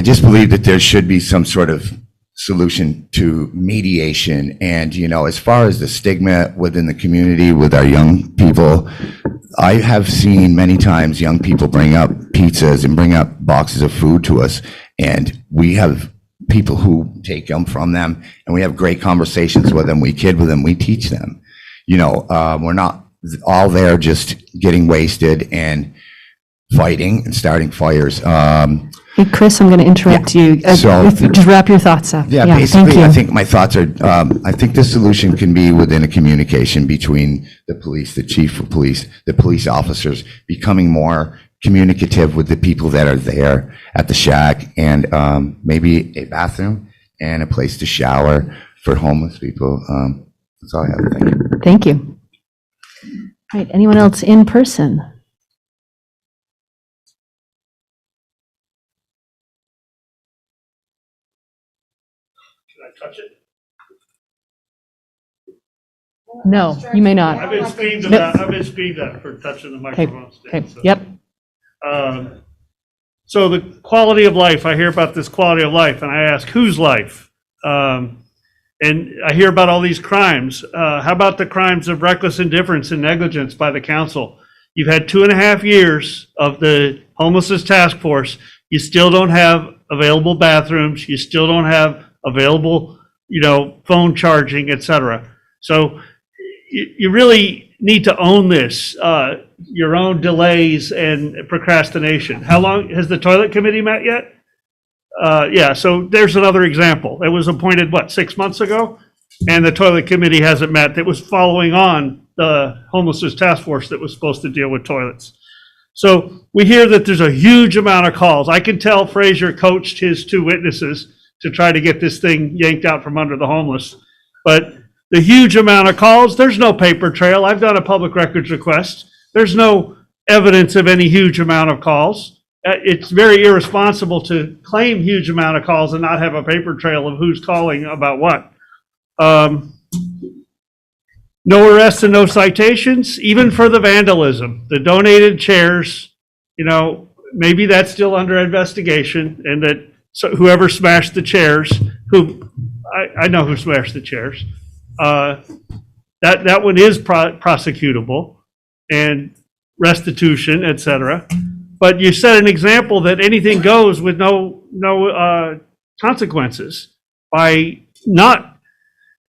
just believe that there should be some sort of solution to mediation. And, as far as the stigma within the community with our young people, I have seen many times young people bring up pizzas and bring up boxes of food to us. And we have people who take them from them, and we have great conversations with them. We kid with them. We teach them. We're not all there just getting wasted and fighting and starting fires. Hey, Chris, I'm going to interrupt you. So- Just wrap your thoughts up. Yeah, thank basically, you. I think my thoughts are, I think the solution can be within a communication between the police, the chief of police, the police officers, becoming more communicative with the people that are there at the shack, and maybe a bathroom and a place to shower for homeless people. That's all I have. Thank you. Thank you. All right, anyone else in person? Touch it? No, you may not. I've been screamed No. about, I've been screamed at for touching the microphone stand. Okay, yep. So the quality of life, I hear about this quality of life, and I ask, whose life? And I hear about all these crimes. How about the crimes of reckless indifference and negligence by the council? You've had 2.5 years of the homelessness task force. You still don't have available bathrooms. You still don't have available, phone charging, et cetera. So you really need to own this, your own delays and procrastination. How long has the toilet committee met yet? Yeah, so there's another example. It was appointed, 6 months ago? And the toilet committee hasn't met. That was following on the homelessness task force that was supposed to deal with toilets. So we hear that there's a huge amount of calls. I can tell Frazier coached his 2 witnesses to try to get this thing yanked out from under the homeless. But the huge amount of calls, there's no paper trail. I've done a public records request. There's no evidence of any huge amount of calls. It's very irresponsible to claim huge amount of calls and not have a paper trail of who's calling about what. No arrests and no citations, even for the vandalism. The donated chairs, maybe that's still under investigation, and that whoever smashed the chairs, I know who smashed the chairs, that one is prosecutable, and restitution, et cetera. But you set an example that anything goes with no consequences by not.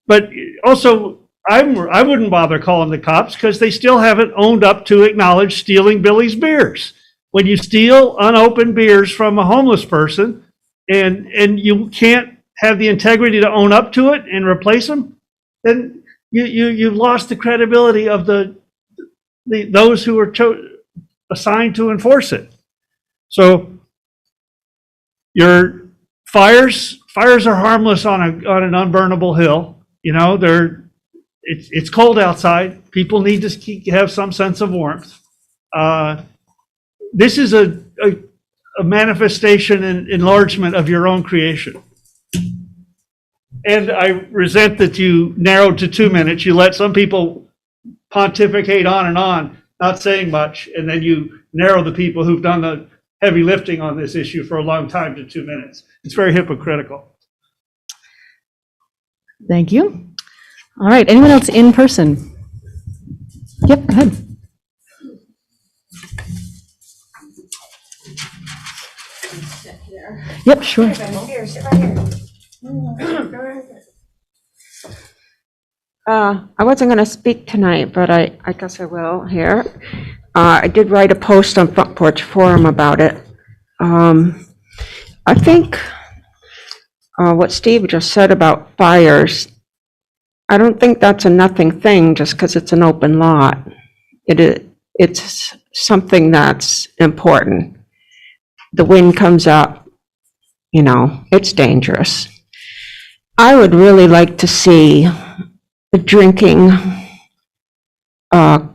But also, I wouldn't bother calling the cops because they still haven't owned up to acknowledge stealing Billy's beers. When you steal unopened beers from a homeless person and you can't have the integrity to own up to it and replace them, then you've lost the credibility of those who are assigned to enforce it. So your fires are harmless on an unburnable hill. It's cold outside. People need to have some sense of warmth. This is a manifestation and enlargement of your own creation. And I resent that you narrowed to 2 minutes. You let some people pontificate on and on, not saying much, and then you narrow the people who've done the heavy lifting on this issue for a long time to 2 minutes. It's very hypocritical. Thank you. All right, anyone else in person? Yep, go ahead. Yep, sure. Here, sit right here. I wasn't going to speak tonight, but I guess I will here. I did write a post on Front Porch Forum about it. I think what Steve just said about fires, I don't think that's a nothing thing just because it's an open lot. It's something that's important. The wind comes up, it's dangerous. I would really like to see the drinking, I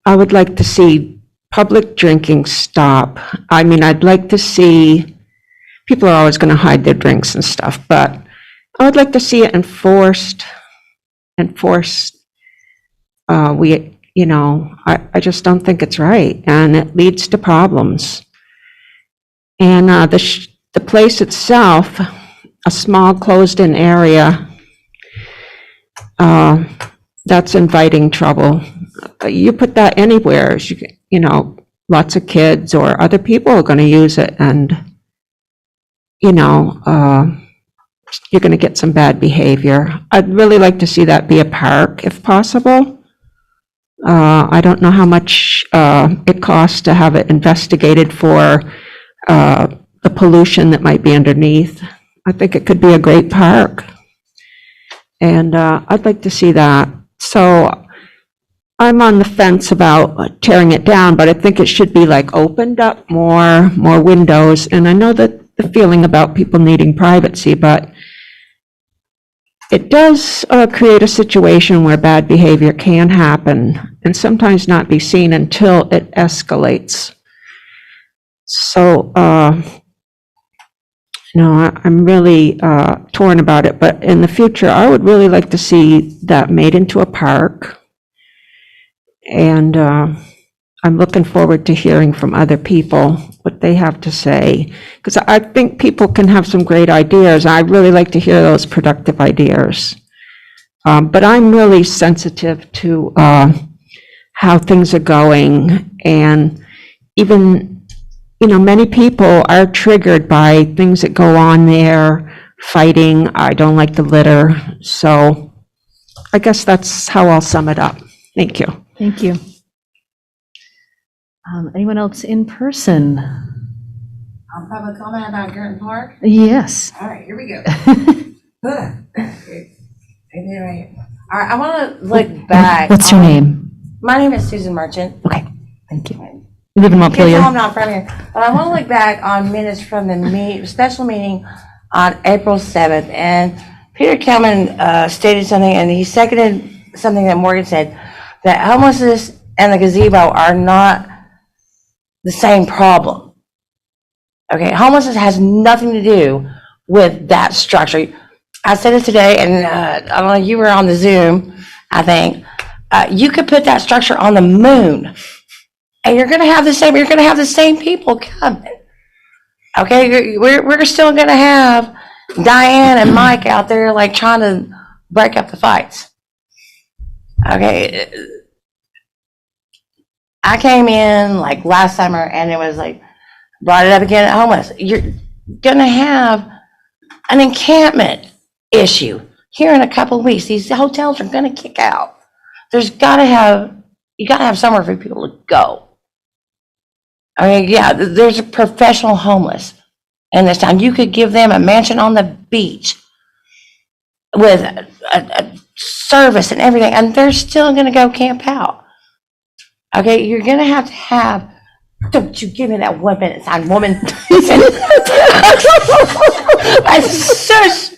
would like to see public drinking stop. I mean, I'd like to see, people are always going to hide their drinks and stuff, but I would like to see it enforced. I just don't think it's right, and it leads to problems. And the place itself, a small closed-in area, that's inviting trouble. You put that anywhere, lots of kids or other people are going to use it, and you're going to get some bad behavior. I'd really like to see that be a park if possible. I don't know how much it costs to have it investigated for the pollution that might be underneath. I think it could be a great park. And I'd like to see that. So I'm on the fence about tearing it down, but I think it should be like opened up more windows. And I know that the feeling about people needing privacy, but it does create a situation where bad behavior can happen and sometimes not be seen until it escalates. So, I'm really torn about it, but in the future, I would really like to see that made into a park. And I'm looking forward to hearing from other people what they have to say, because I think people can have some great ideas. I'd really like to hear those productive ideas. But I'm really sensitive to how things are going, and even, many people are triggered by things that go on there, fighting. I don't like the litter. So I guess that's how I'll sum it up. Thank you. Thank you. Anyone else in person? Public comment about Gerton Park? Yes. All right, here we go. All right, I want to look back. What's your name? My name is Susan Merchant. Okay, thank you. You live in You can't Montpelier? tell I'm not from here, but I want to look back on minutes from the special meeting on April 7th, and Peter Kelman stated something, and he seconded something that Morgan said, that homelessness and the gazebo are not the same problem. Okay, homelessness has nothing to do with that structure. I said it today, and I don't know, you were on the Zoom, I think. You could put that structure on the moon, and you're going to have the same people coming. Okay, we're still going to have Diane and Mike out there like trying to break up the fights. Okay, I came in like last summer, and it was like, brought it up again at homeless. You're going to have an encampment issue here in a couple of weeks. These hotels are going to kick out. You got to have somewhere for people to go. I mean, yeah, there's a professional homeless in this town. You could give them a mansion on the beach with a service and everything, and they're still going to go camp out. Okay, you're going to have, don't you give me that 1 minute sign, woman. I shush.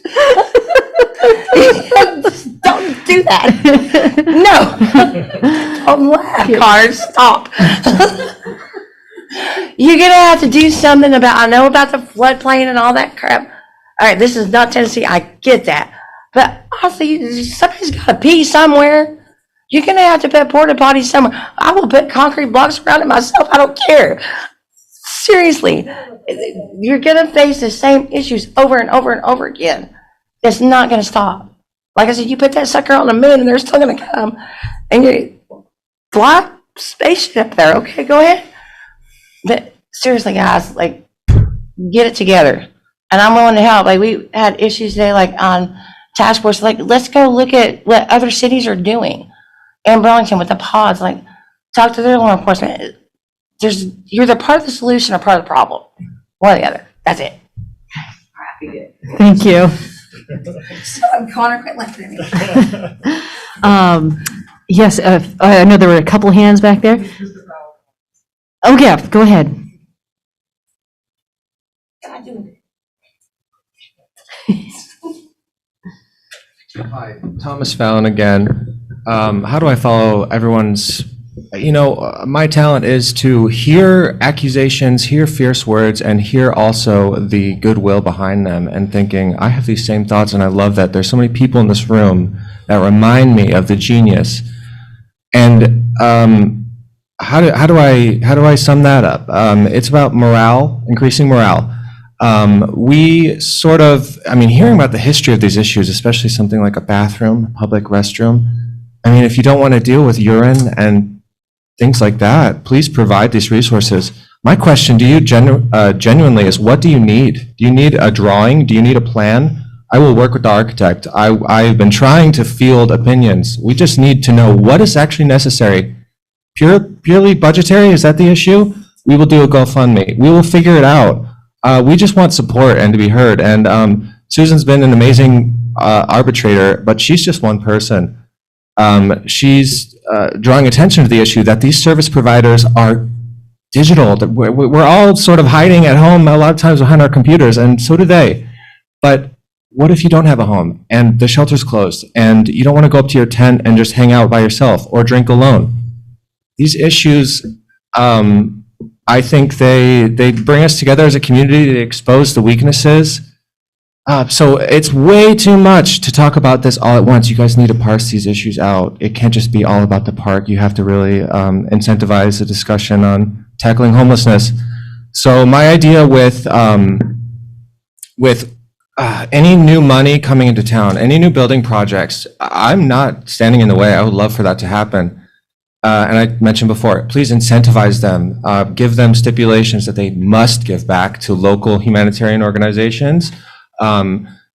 Don't do that. No. Don't laugh, Cars. Stop. You're going to have to do something about, I know about the floodplain and all that crap. All right, this is not Tennessee. I get that. But also, somebody's got to pee somewhere. You're going to have to put porta potties somewhere. I will put concrete blocks around it myself. I don't care. Seriously. You're going to face the same issues over and over and over again. It's not going to stop. Like I said, you put that sucker on the moon and they're still going to come. And you fly spaceship up there. Okay, go ahead. But seriously, guys, like, get it together. And I'm willing to help. Like, we had issues today, like on task force. Like, let's go look at what other cities are doing in Burlington with the pods. Like, talk to their law enforcement. You're the part of the solution or part of the problem. One or the other. That's it. Thank you. Connor, quit laughing at me. Yes, I know there were a couple hands back there. Oh, yeah, go ahead. Hi, Thomas Fallon again. How do I follow everyone's, my talent is to hear accusations, hear fierce words, and hear also the goodwill behind them, and thinking, I have these same thoughts, and I love that there's so many people in this room that remind me of the genius. And how do I sum that up? It's about morale, increasing morale. We sort of, hearing about the history of these issues, especially something like a bathroom, a public restroom. If you don't want to deal with urine and things like that, please provide these resources. My question to you genuinely is, what do you need? Do you need a drawing? Do you need a plan? I will work with the architect. I've been trying to field opinions. We just need to know what is actually necessary. Purely budgetary, is that the issue? We will do a GoFundMe. We will figure it out. We just want support and to be heard. And Susan's been an amazing arbitrator, but she's just one person. She's drawing attention to the issue that these service providers are digital. That we're all sort of hiding at home a lot of times behind our computers, and so do they. But what if you don't have a home and the shelter's closed and you don't want to go up to your tent and just hang out by yourself or drink alone? These issues, I think they bring us together as a community to expose the weaknesses. So it's way too much to talk about this all at once. You guys need to parse these issues out. It can't just be all about the park. You have to really incentivize a discussion on tackling homelessness. So my idea with any new money coming into town, any new building projects, I'm not standing in the way. I would love for that to happen. And I mentioned before, please incentivize them, give them stipulations that they must give back to local humanitarian organizations,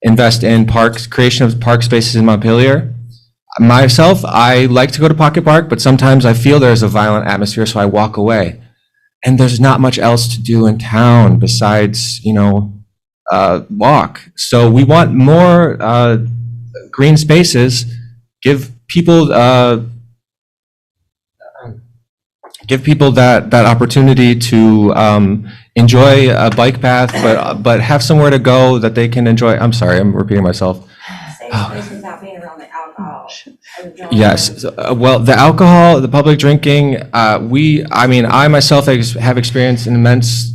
invest in parks, creation of park spaces in Montpelier. Myself, I like to go to Pocket Park, but sometimes I feel there's a violent atmosphere, so I walk away. And there's not much else to do in town besides, walk. So we want more green spaces, give people that opportunity to enjoy a bike path, but have somewhere to go that they can enjoy. I'm sorry, I'm repeating myself. Yes, well, the alcohol, the public drinking, I myself have experienced an immense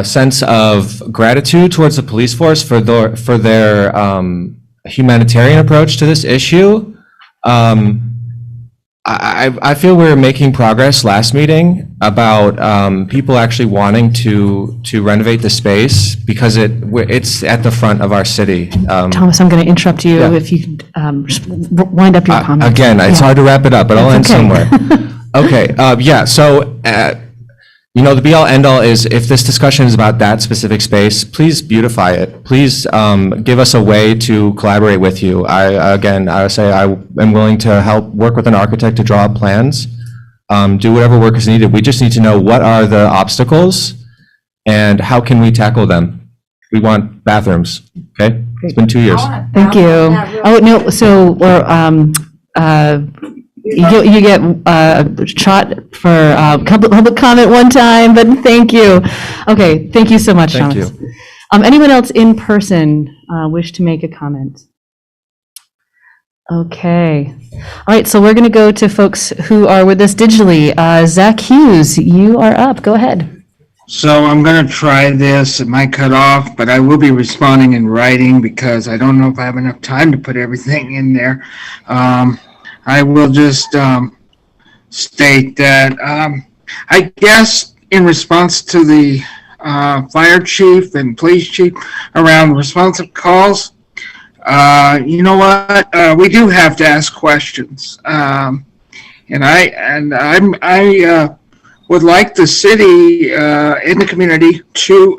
sense of gratitude towards the police force for their humanitarian approach to this issue. I feel we were making progress last meeting about people actually wanting to renovate the space because it's at the front of our city. Thomas, I'm going to interrupt you if you can just wind up your comment. Again, it's hard to wrap it up, but I'll end somewhere. Okay, so the be all end all is if this discussion is about that specific space, please beautify it. Please give us a way to collaborate with you. I would say I am willing to help work with an architect to draw up plans, do whatever work is needed. We just need to know what are the obstacles and how can we tackle them. We want bathrooms, okay? It's been 2 years. Thank you. Oh, no, so you get shot for public comment one time, but thank you. Okay, thank you so much, Thank Thomas. you. Anyone else in person wish to make a comment? Okay. All right, so we're going to go to folks who are with us digitally. Zach Hughes, you are up. Go ahead. So I'm going to try this. It might cut off, but I will be responding in writing because I don't know if I have enough time to put everything in there. I will just state that I guess in response to the fire chief and police chief around responsive calls, you know what? We do have to ask questions, and I would like the city and the community to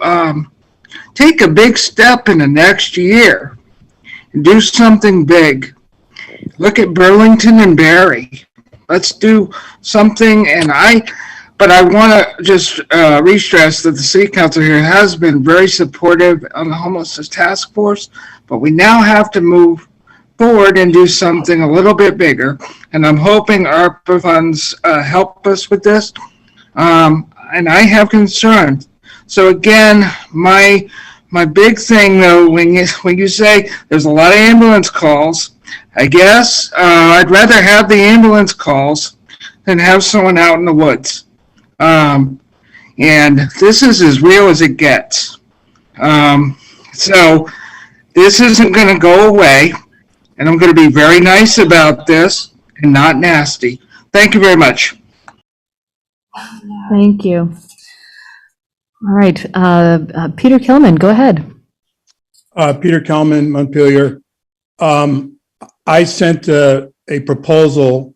take a big step in the next year and do something big. Look at Burlington and Barry. Let's do something. But I want to just re-stress that the city council here has been very supportive on the homelessness task force, but we now have to move forward and do something a little bit bigger. And I'm hoping ARPA funds help us with this. And I have concerns. So again, my big thing though, when you say there's a lot of ambulance calls, I guess I'd rather have the ambulance calls than have someone out in the woods. And this is as real as it gets. So this isn't going to go away, and I'm going to be very nice about this and not nasty. Thank you very much. Thank you. All right, Peter Kelman, go ahead. Peter Kelman, Montpelier. I sent a proposal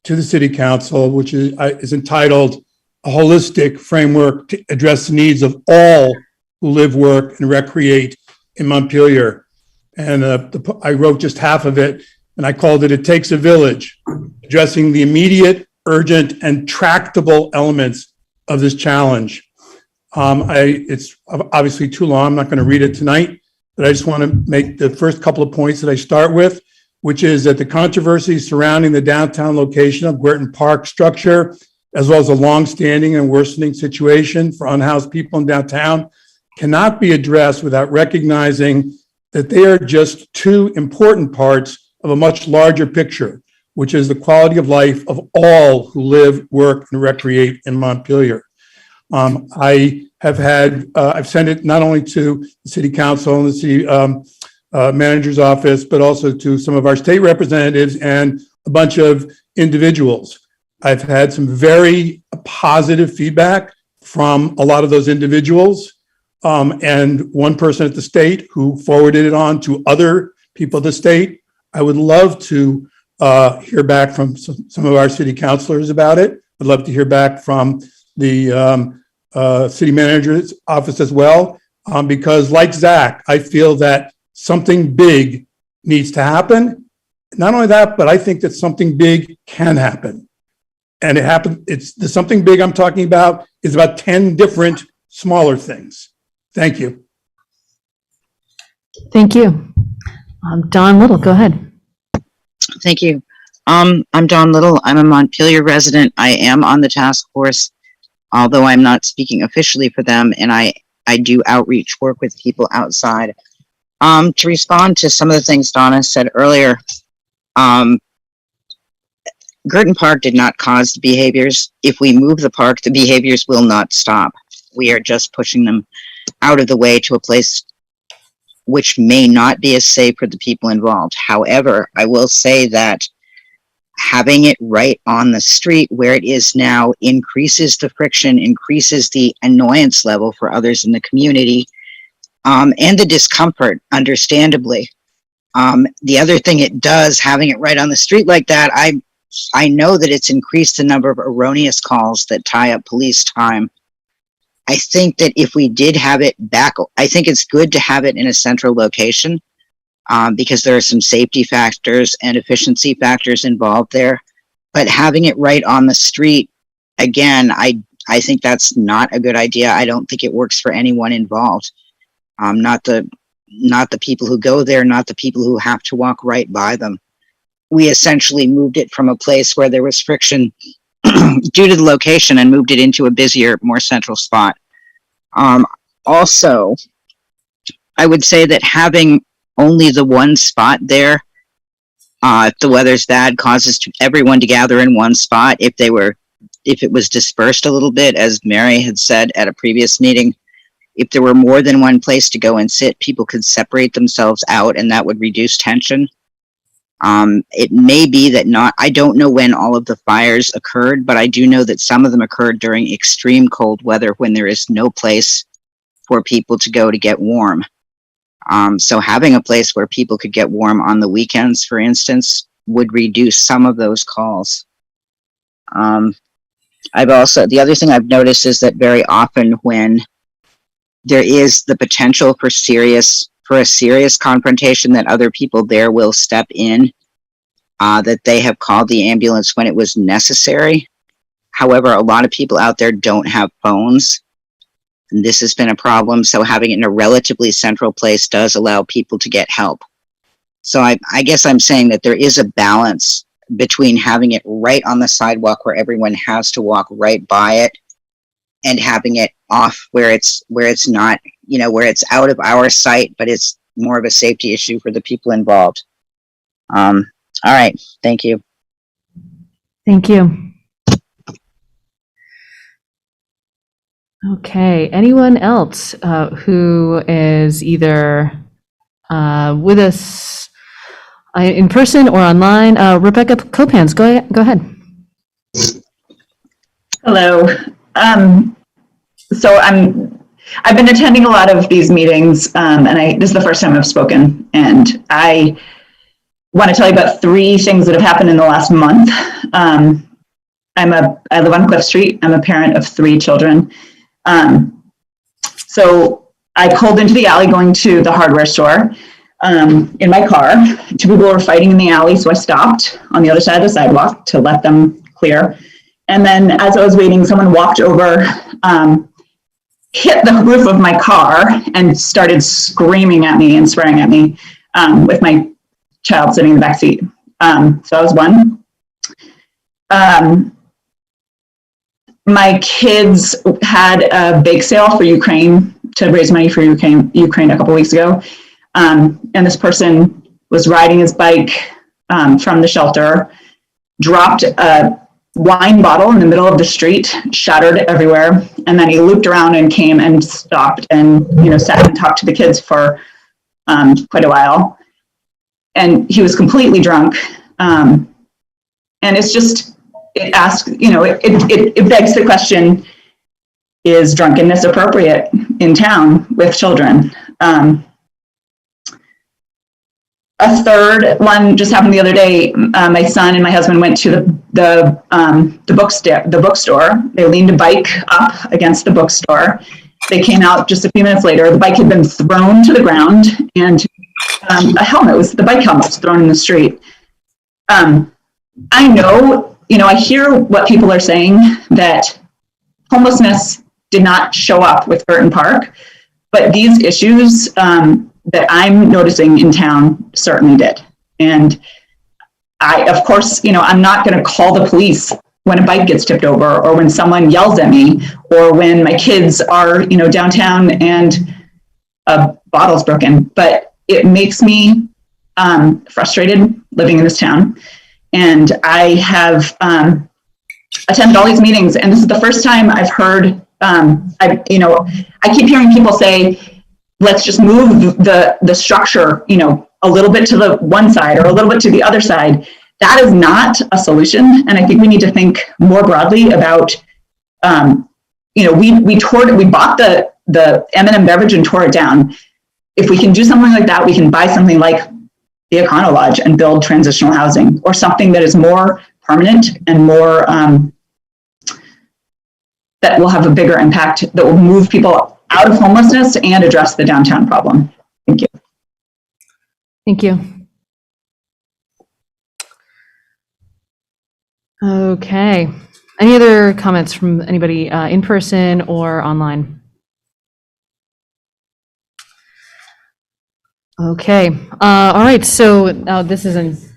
to the city council, which is entitled "A Holistic Framework to Address the Needs of All Who Live, Work, and Recreate in Montpelier. And I wrote just half of it, and I called it Takes a Village, addressing the immediate, urgent, and tractable elements of this challenge. It's obviously too long. I'm not going to read it tonight, but I just want to make the first couple of points that I start with, which is that the controversy surrounding the downtown location of Guertin Park structure, as well as a longstanding and worsening situation for unhoused people in downtown, cannot be addressed without recognizing that they are just two important parts of a much larger picture, which is the quality of life of all who live, work, and recreate in Montpelier. I've sent it not only to the city council and the city manager's office, but also to some of our state representatives and a bunch of individuals. I've had some very positive feedback from a lot of those individuals, and one person at the state who forwarded it on to other people at the state. I would love to hear back from some of our city councilors about it. I'd love to hear back from the city manager's office as well, because like Zach, I feel that something big needs to happen. Not only that, but I think that something big can happen. And it happened. It's the something big I'm talking about is about 10 different smaller things. Thank you. Thank you. Don Little, go ahead. Thank you. I'm Don Little. I'm a Montpelier resident. I am on the task force, although I'm not speaking officially for them, and I do outreach work with people outside. To respond to some of the things Donna said earlier, Guertin Park did not cause the behaviors. If we move the park, the behaviors will not stop. We are just pushing them out of the way to a place which may not be as safe for the people involved. However, I will say that having it right on the street where it is now increases the friction, increases the annoyance level for others in the community, and the discomfort, understandably. The other thing it does, having it right on the street like that, I know that it's increased the number of erroneous calls that tie up police time. I think that if we did have it back, I think it's good to have it in a central location, because there are some safety factors and efficiency factors involved there. But having it right on the street, again, I think that's not a good idea. I don't think it works for anyone involved. Not the people who go there, not the people who have to walk right by them. We essentially moved it from a place where there was friction due to the location and moved it into a busier, more central spot. Also, I would say that having only the one spot there, if the weather's bad, causes everyone to gather in one spot. If it was dispersed a little bit, as Mary had said at a previous meeting, if there were more than one place to go and sit, people could separate themselves out, and that would reduce tension. It may be that I don't know when all of the fires occurred, but I do know that some of them occurred during extreme cold weather when there is no place for people to go to get warm. So having a place where people could get warm on the weekends, for instance, would reduce some of those calls. The other thing I've noticed is that very often when there is the potential for a serious confrontation, that other people there will step in, that they have called the ambulance when it was necessary. However, a lot of people out there don't have phones, and this has been a problem. So having it in a relatively central place does allow people to get help. So I guess I'm saying that there is a balance between having it right on the sidewalk where everyone has to walk right by it, and having it off where it's not, where it's out of our sight, but it's more of a safety issue for the people involved. All right. Thank you. Thank you. Okay. Anyone else who is either with us in person or online? Rebecca Copans, go ahead. Hello. So I've been attending a lot of these meetings, and this is the first time I've spoken, and I want to tell you about 3 things that have happened in the last month. I live on Cliff Street. I'm a parent of 3 children. So I pulled into the alley going to the hardware store in my car. Two people were fighting in the alley, so I stopped on the other side of the sidewalk to let them clear. And then as I was waiting, someone walked over, hit the roof of my car and started screaming at me and swearing at me with my child sitting in the back seat. So I was one. My kids had a bake sale for Ukraine to raise money for Ukraine a couple weeks ago. And this person was riding his bike from the shelter, dropped a wine bottle in the middle of the street, shattered everywhere. And then he looped around and came and stopped and, sat and talked to the kids for quite a while. And he was completely drunk. And it's just, it asks, it begs the question, is drunkenness appropriate in town with children? A third one just happened the other day. My son and my husband went to the bookstore. They leaned a bike up against the bookstore. They came out just a few minutes later. The bike had been thrown to the ground, and the bike helmet was thrown in the street. I know, I hear what people are saying, that homelessness did not show up with Burton Park, but these issues that I'm noticing in town certainly did. And I, of course, I'm not going to call the police when a bike gets tipped over, or when someone yells at me, or when my kids are, downtown and a bottle's broken. But it makes me frustrated living in this town. And I have attended all these meetings, and this is the first time I've heard, I keep hearing people say, let's just move the structure, a little bit to the one side or a little bit to the other side. That is not a solution. And I think we need to think more broadly about, we bought the M&M beverage and tore it down. If we can do something like that, we can buy something like the Econo Lodge and build transitional housing, or something that is more permanent and more, that will have a bigger impact, that will move people out of homelessness and address the downtown problem. Thank you. Thank you. Okay. Any other comments from anybody in person or online? Okay. All right. So this is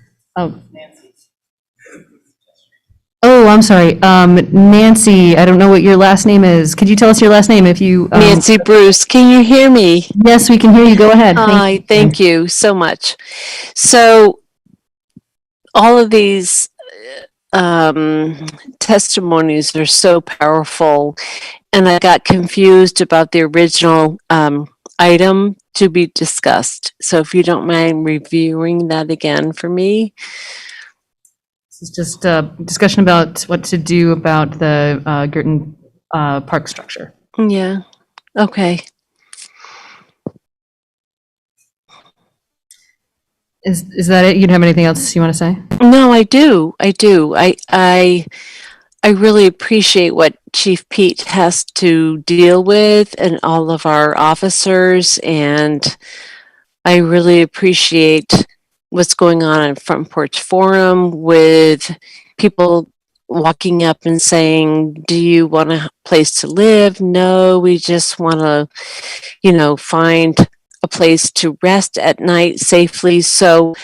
Oh, I'm sorry. Nancy, I don't know what your last name is. Could you tell us your last name if you... Nancy Bruce, can you hear me? Yes, we can hear you. Go ahead. Hi, thank you so much. So all of these testimonies are so powerful, and I got confused about the original item to be discussed. So if you don't mind reviewing that again for me. This is just a discussion about what to do about the Girton Park structure. Yeah, okay. Is that it? You don't have anything else you want to say? No, I do. I really appreciate what Chief Pete has to deal with, and all of our officers, and I really appreciate what's going on at Front Porch Forum with people walking up and saying, do you want a place to live? No, we just want to, find a place to rest at night safely. So,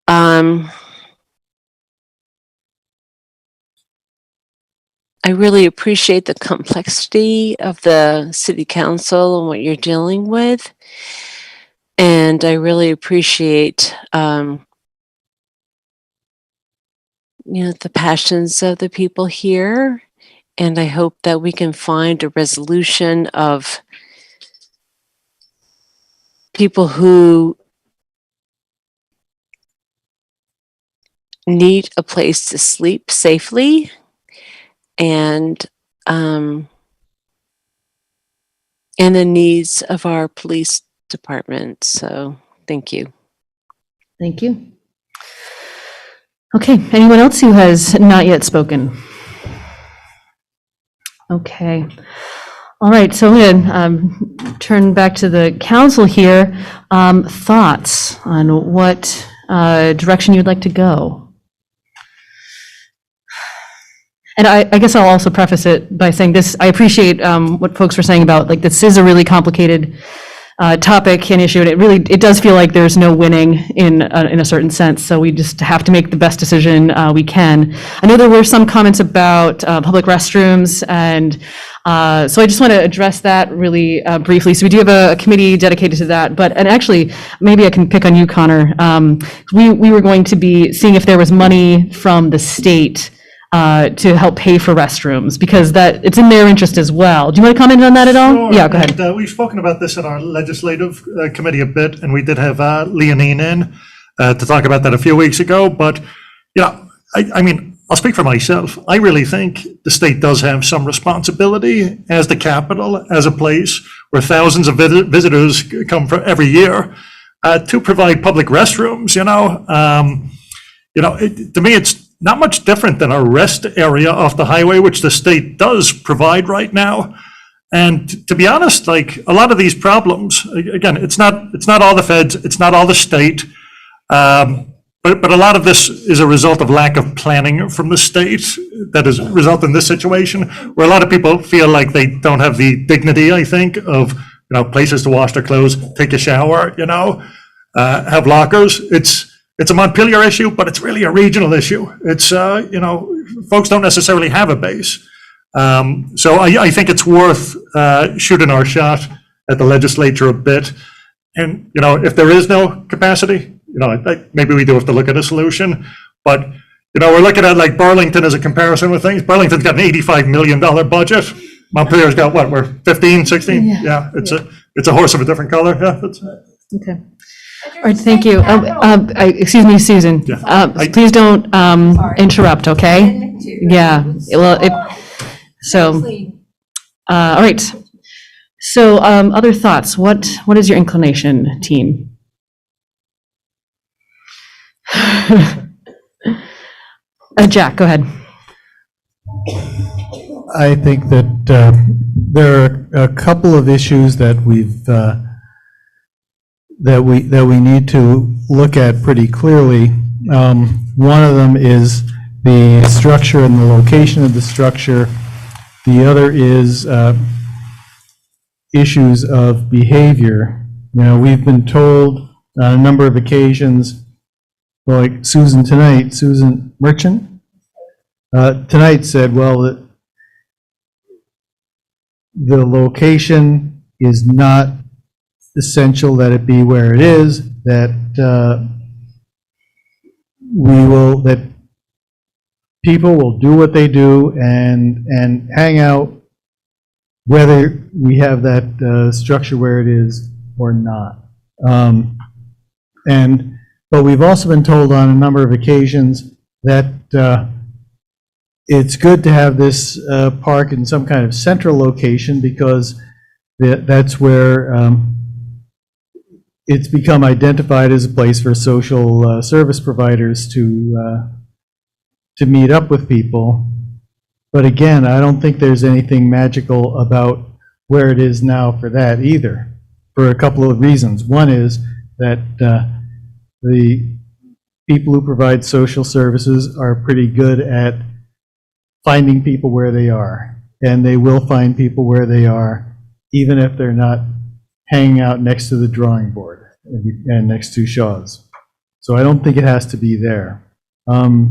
I really appreciate the complexity of the city council and what you're dealing with. And I really appreciate, the passions of the people here. And I hope that we can find a resolution of people who need a place to sleep safely, and the needs of our police department. So thank you. Thank you. Okay, anyone else who has not yet spoken? Okay. All right, so I'm going to turn back to the council here. Thoughts on what direction you'd like to go? And I guess I'll also preface it by saying this, I appreciate what folks were saying about, like, this is a really complicated topic and issue, and it does feel like there's no winning in a certain sense, so we just have to make the best decision we can. I know there were some comments about public restrooms, and so I just want to address that really briefly. So we do have a committee dedicated to that, and actually, maybe I can pick on you, Connor. We were going to be seeing if there was money from the state to help pay for restrooms, because it's in their interest as well. Do you want to comment on that at all? Sure. Yeah, go ahead. And, we've spoken about this in our legislative committee a bit, and we did have Leonine in to talk about that a few weeks ago. But, I mean, I'll speak for myself. I really think the state does have some responsibility as the capital, as a place where thousands of visitors come from every year, to provide public restrooms. To me, it's not much different than a rest area off the highway, which the state does provide right now. And to be honest, like, a lot of these problems, again, it's not all the feds, it's not all the state, but a lot of this is a result of lack of planning from the state that has resulted in this situation, where a lot of people feel like they don't have the dignity, I think, of places to wash their clothes, take a shower, have lockers. It's a Montpelier issue, but it's really a regional issue. It's, folks don't necessarily have a base. So I think it's worth shooting our shot at the legislature a bit. And, if there is no capacity, maybe we do have to look at a solution. But, we're looking at, like, Burlington as a comparison with things. Burlington's got an $85 million budget. Montpelier's got what, we're 15, 16? Yeah, it's a horse of a different color. Yeah, Okay. All right, thank you. Excuse me, Susan. Please don't interrupt, okay? Yeah, well, all right. So, other thoughts? What is your inclination, team? Jack, go ahead. I think that there are a couple of issues that we need to look at pretty clearly. One of them is the structure and the location of the structure. The other is issues of behavior. We've been told on a number of occasions, like Susan Merchant tonight said, well, the location is not essential that it be where it is, that that people will do what they do and hang out whether we have that structure where it is or not. But we've also been told on a number of occasions that it's good to have this park in some kind of central location, because that's where it's become identified as a place for social service providers to meet up with people. But again, I don't think there's anything magical about where it is now for that either, for a couple of reasons. One is that the people who provide social services are pretty good at finding people where they are, and they will find people where they are, even if they're not hanging out next to the drawing board and next to Shaw's. So I don't think it has to be there. The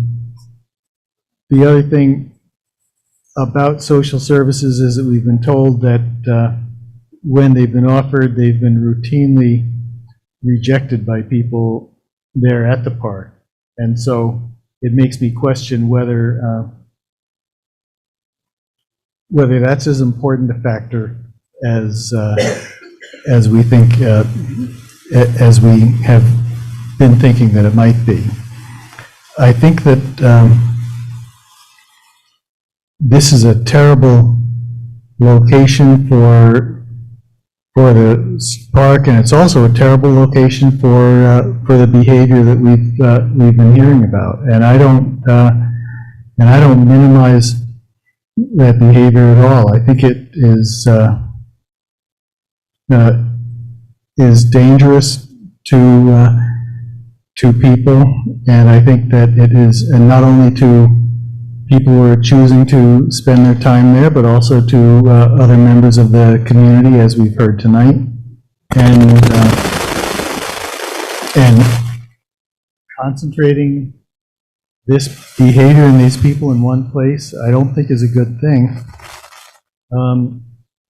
other thing about social services is that we've been told that when they've been offered, they've been routinely rejected by people there at the park. And so it makes me question whether that's as important a factor as we think, as we have been thinking that it might be. I think that this is a terrible location for the park, and it's also a terrible location for the behavior that we've been hearing about. And I don't minimize that behavior at all. I think it is dangerous to people, and I think that it is, and not only to people who are choosing to spend their time there, but also to other members of the community, as we've heard tonight. And concentrating this behavior in these people in one place, I don't think is a good thing.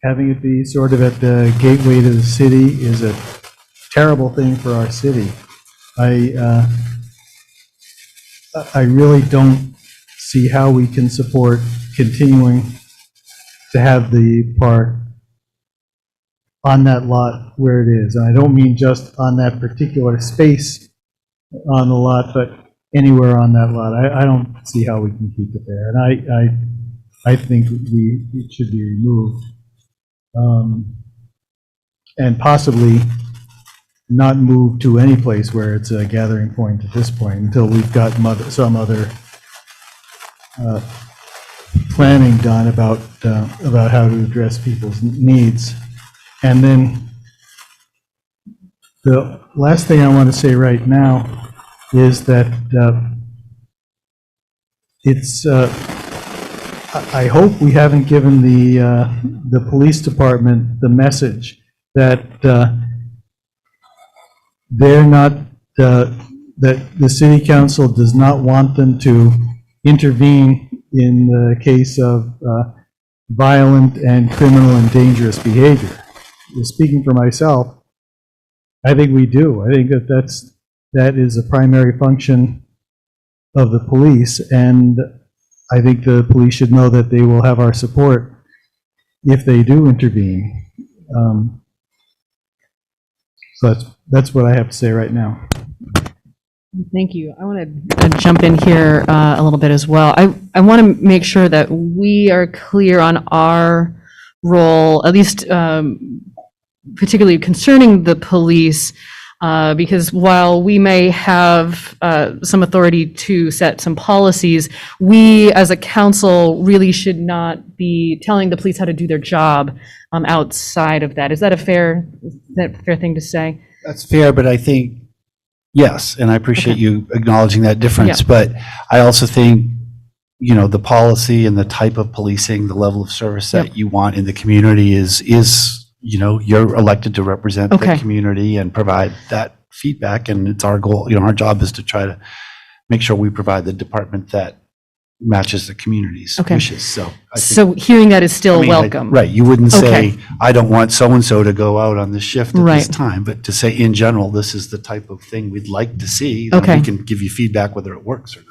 Having it be sort of at the gateway to the city is a terrible thing for our city. I really don't see how we can support continuing to have the park on that lot where it is. And I don't mean just on that particular space on the lot, but anywhere on that lot. I don't see how we can keep it there. And I think it should be removed. And possibly not move to any place where it's a gathering point at this point until we've got some other planning done about how to address people's needs. And then the last thing I want to say right now is that I hope we haven't given the police department the message that they're not, that the city council does not want them to intervene in the case of violent and criminal and dangerous behavior. Speaking for myself, I think we do. I think that is a primary function of the police, and I think the police should know that they will have our support if they do intervene. So that's what I have to say right now. Thank you. I want to jump in here a little bit as well. I want to make sure that we are clear on our role, at least particularly concerning the police, because while we may have some authority to set some policies, we as a council really should not be telling the police how to do their job outside of that. Is that a fair thing to say? That's fair, but I think, yes, and I appreciate you acknowledging that difference, Yeah. but I also think, the policy and the type of policing, the level of service that you want in the community is you're elected to represent the Okay. community and provide that feedback, and it's our goal, our job is to try to make sure we provide the department that matches the community's Okay. wishes, so. I think- So hearing that is still I mean, welcome. Right, you wouldn't say, Okay. I don't want so-and-so to go out on this shift at this Right. time, but to say, in general, this is the type of thing we'd like to see, then Okay. we can give you feedback whether it works or not.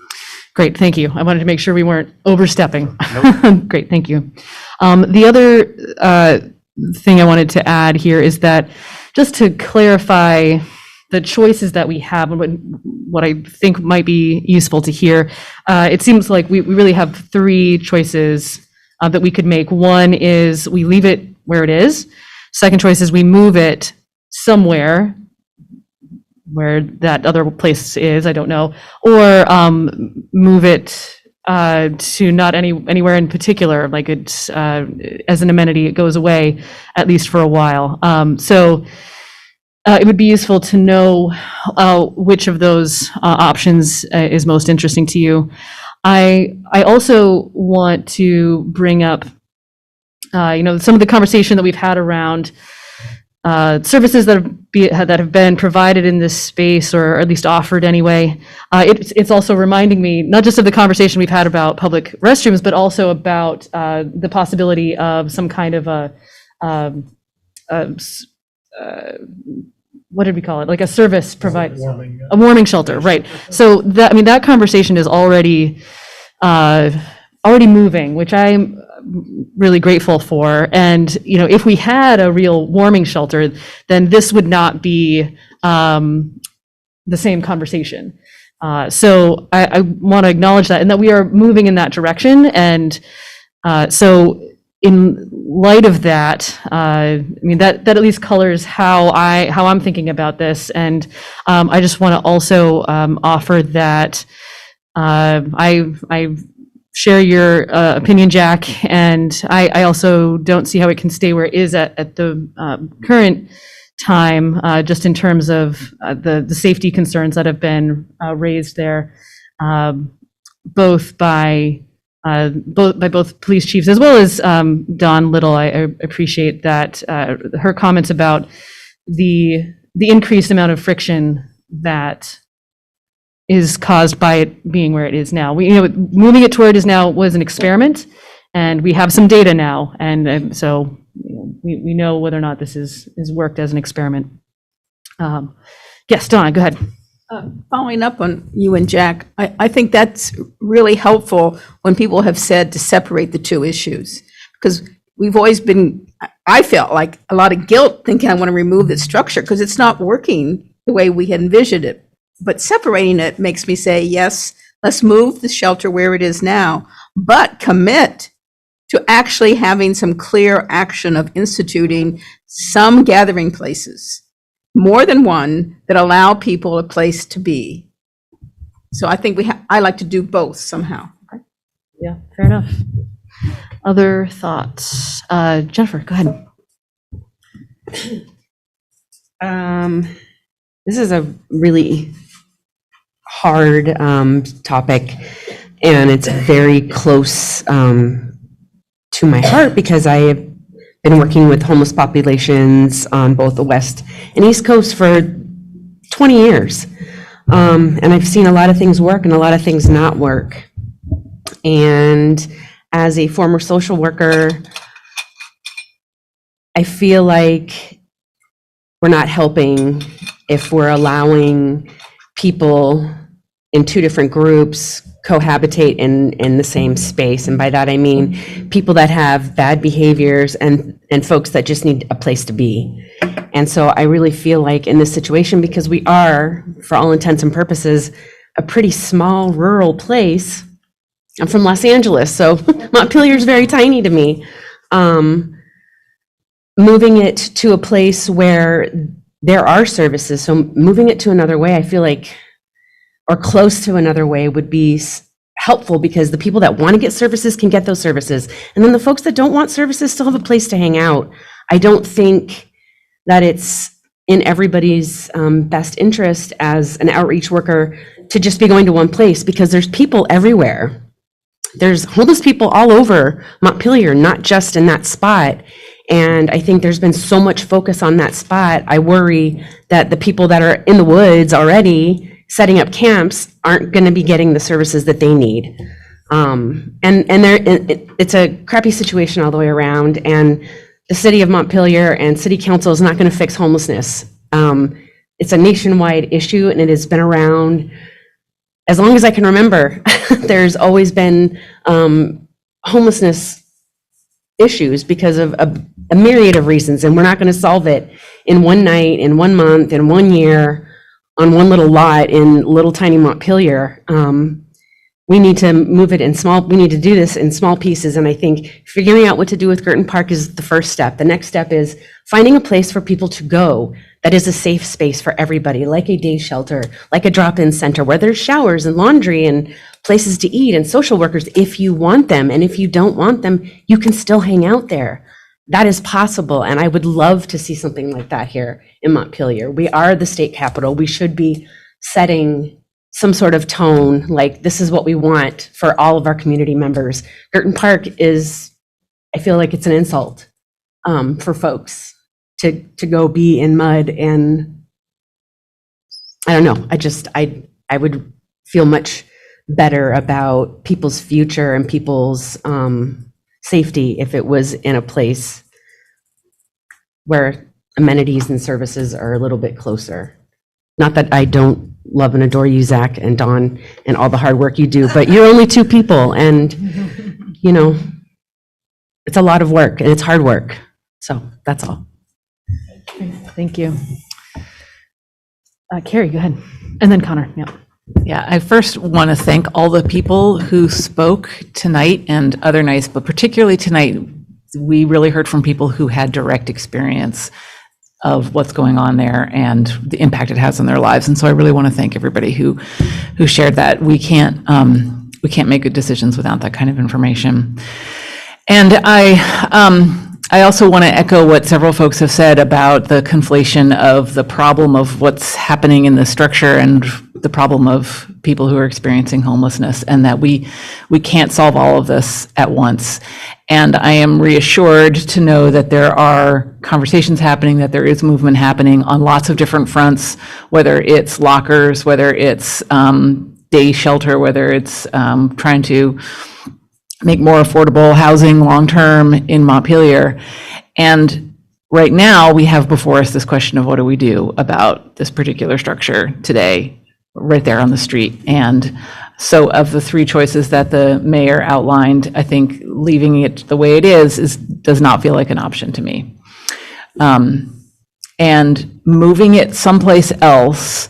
Great, thank you. I wanted to make sure we weren't overstepping. Great, thank you. The other thing I wanted to add here is that, just to clarify the choices that we have and what I think might be useful to hear, it seems like we really have three choices that we could make. One is we leave it where it is. Second choice is we move it somewhere where that other place is, I don't know, or move it to not anywhere in particular, like it's as an amenity, it goes away at least for a while. So it would be useful to know which of those options is most interesting to you. I also want to bring up, some of the conversation that we've had around services that have been provided in this space, or at least offered anyway. It's also reminding me not just of the conversation we've had about public restrooms, but also about the possibility of some kind of what did we call it? Like a service provider, a warming shelter, right? So that conversation is already moving, which I'm really grateful for. And if we had a real warming shelter, then this would not be the same conversation. So I want to acknowledge that, and that we are moving in that direction. And so in light of that, that at least colors how I'm thinking about this. And I just want to also offer that I share your opinion, Jack, and I also don't see how it can stay where it is at the current time, just in terms of the safety concerns that have been raised there, both by both police chiefs as well as Dawn Little. I appreciate that her comments about the increased amount of friction that is caused by it being where it is now. Moving it to where it is now was an experiment, and we have some data now, and so we know whether or not this is worked as an experiment. Yes, Dawn, go ahead. Following up on you and Jack, I think that's really helpful when people have said to separate the two issues, because we've always been, I felt like a lot of guilt thinking I want to remove the structure because it's not working the way we had envisioned it. But separating it makes me say, yes, let's move the shelter where it is now, but commit to actually having some clear action of instituting some gathering places, more than one, that allow people a place to be. So I think I like to do both somehow. Yeah, fair enough. Other thoughts? Jennifer, go ahead. This is a really hard topic, and it's very close to my heart because I have been working with homeless populations on both the West and East Coast for 20 years. And I've seen a lot of things work and a lot of things not work. And as a former social worker, I feel like we're not helping if we're allowing people in two different groups cohabitate in the same space. And by that, I mean people that have bad behaviors and folks that just need a place to be. And so I really feel like in this situation, because we are, for all intents and purposes, a pretty small rural place. I'm from Los Angeles, so Montpelier is very tiny to me. Moving it to a place where there are services, so moving it to another way, I feel like, or close to another way, would be helpful, because the people that want to get services can get those services. And then the folks that don't want services still have a place to hang out. I don't think that it's in everybody's best interest as an outreach worker to just be going to one place, because there's people everywhere. There's homeless people all over Montpelier, not just in that spot. And I think there's been so much focus on that spot. I worry that the people that are in the woods already setting up camps aren't going to be getting the services that they need. It's a crappy situation all the way around. And the city of Montpelier and city council is not going to fix homelessness. It's a nationwide issue, and it has been around as long as I can remember. There's always been homelessness issues because of a myriad of reasons, and we're not going to solve it in one night, in 1 month, in 1 year, on one little lot in little tiny Montpelier. We need to move it in we need to do this in small pieces, and I think figuring out what to do with Girton Park is the first step. The next step is finding a place for people to go that is a safe space for everybody, like a day shelter, like a drop-in center where there's showers and laundry and places to eat and social workers if you want them. And if you don't want them, you can still hang out there. That is possible, and I would love to see something like that here in Montpelier. We are the state capital. We should be setting some sort of tone, like this is what we want for all of our community members. Girton Park is, I feel like it's an insult for folks to go be in mud, and I don't know. I would feel much better about people's future and people's safety if it was in a place where amenities and services are a little bit closer. Not that I don't love and adore you, Zach and Dawn, and all the hard work you do, but you're only two people, and it's a lot of work and it's hard work. So that's all. Thank you. Carrie, go ahead. And then Connor. Yeah. Yeah, I first want to thank all the people who spoke tonight and other nights, but particularly tonight, we really heard from people who had direct experience of what's going on there and the impact it has on their lives. And so I really want to thank everybody who shared that. We can't we can't make good decisions without that kind of information. And I also want to echo what several folks have said about the conflation of the problem of what's happening in the structure and the problem of people who are experiencing homelessness, and that we can't solve all of this at once. And I am reassured to know that there are conversations happening, that there is movement happening on lots of different fronts, whether it's lockers, whether it's day shelter, whether it's trying to make more affordable housing long-term in Montpelier. And right now, we have before us this question of what do we do about this particular structure today, right there on the street. And so of the three choices that the mayor outlined, I think leaving it the way it is does not feel like an option to me. And moving it someplace else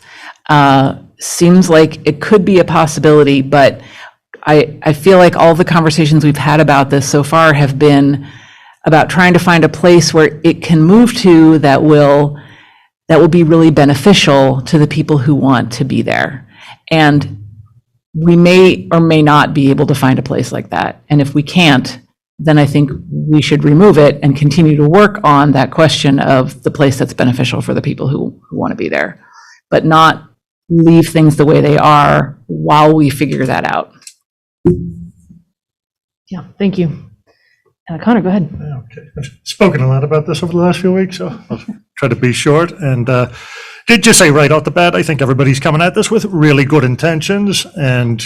seems like it could be a possibility, but I feel like all the conversations we've had about this so far have been about trying to find a place where it can move to that will be really beneficial to the people who want to be there. And we may or may not be able to find a place like that. And if we can't, then I think we should remove it and continue to work on that question of the place that's beneficial for the people who want to be there, but not leave things the way they are while we figure that out. Yeah, thank you. Connor, go ahead. Okay. I've spoken a lot about this over the last few weeks, so I'll try to be short. And did just say right off the bat, I think everybody's coming at this with really good intentions. And,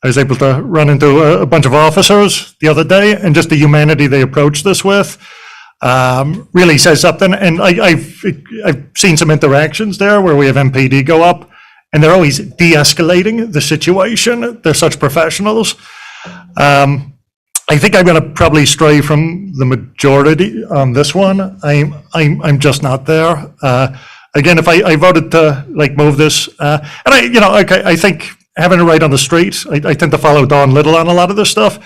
I was able to run into a bunch of officers the other day, and just the humanity they approach this with really says something. And I've seen some interactions there where we have MPD go up, and they're always de-escalating the situation. They're such professionals. I think I'm going to probably stray from the majority on this one. I'm just not there. Again, if I voted to move this, and I think having it right on the street, I tend to follow Don Little on a lot of this stuff,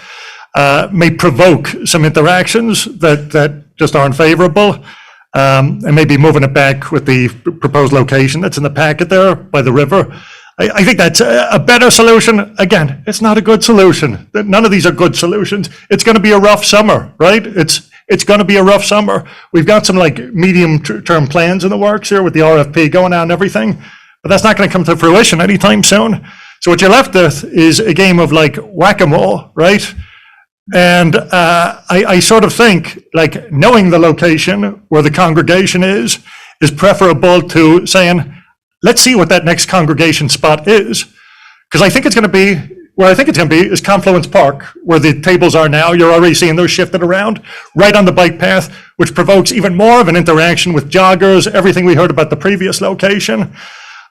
may provoke some interactions that just aren't favorable. And maybe moving it back with the proposed location that's in the packet there by the river. I think that's a better solution. Again, it's not a good solution. None of these are good solutions. It's going to be a rough summer, right? It's going to be a rough summer. We've got some medium-term plans in the works here with the RFP going on and everything, but that's not going to come to fruition anytime soon. So what you're left with is a game of whack-a-mole, right? And I sort of think knowing the location where the congregation is preferable to saying, let's see what that next congregation spot is. Because I think it's going to be, where I think it's going to be is Confluence Park, where the tables are now. You're already seeing those shifted around, right on the bike path, which provokes even more of an interaction with joggers, everything we heard about the previous location.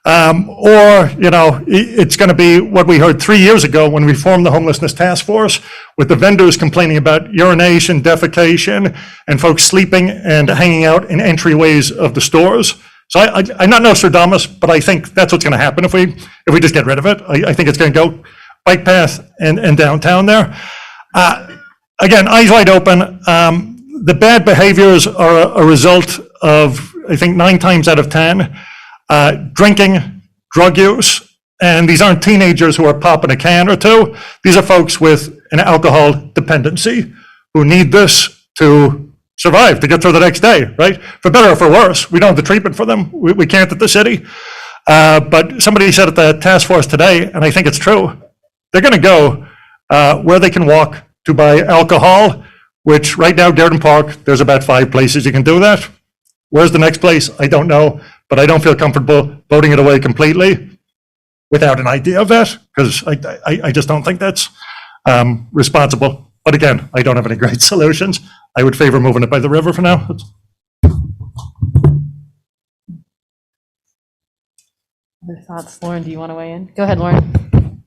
It's going to be what we heard 3 years ago when we formed the homelessness task force, with the vendors complaining about urination, defecation, and folks sleeping and hanging out in entryways of the stores. So I'm not Nostradamus, but I think that's what's going to happen if we just get rid of it. I think it's going to go bike path and downtown there. Again, eyes wide open. The bad behaviors are a result of, I think, 9 times out of 10, drinking, drug use. And these aren't teenagers who are popping a can or two. These are folks with an alcohol dependency who need this to survive, to get through the next day, right? For better or for worse, we don't have the treatment for them. We can't at the city. But somebody said at the task force today, and I think it's true, they're going to go where they can walk to buy alcohol, which right now, Garden Park, there's about 5 places you can do that. Where's the next place? I don't know, but I don't feel comfortable voting it away completely without an idea of that, because I just don't think that's responsible. But again, I don't have any great solutions. I would favor moving it by the river for now. Other thoughts? Lauren, do you want to weigh in? Go ahead, Lauren.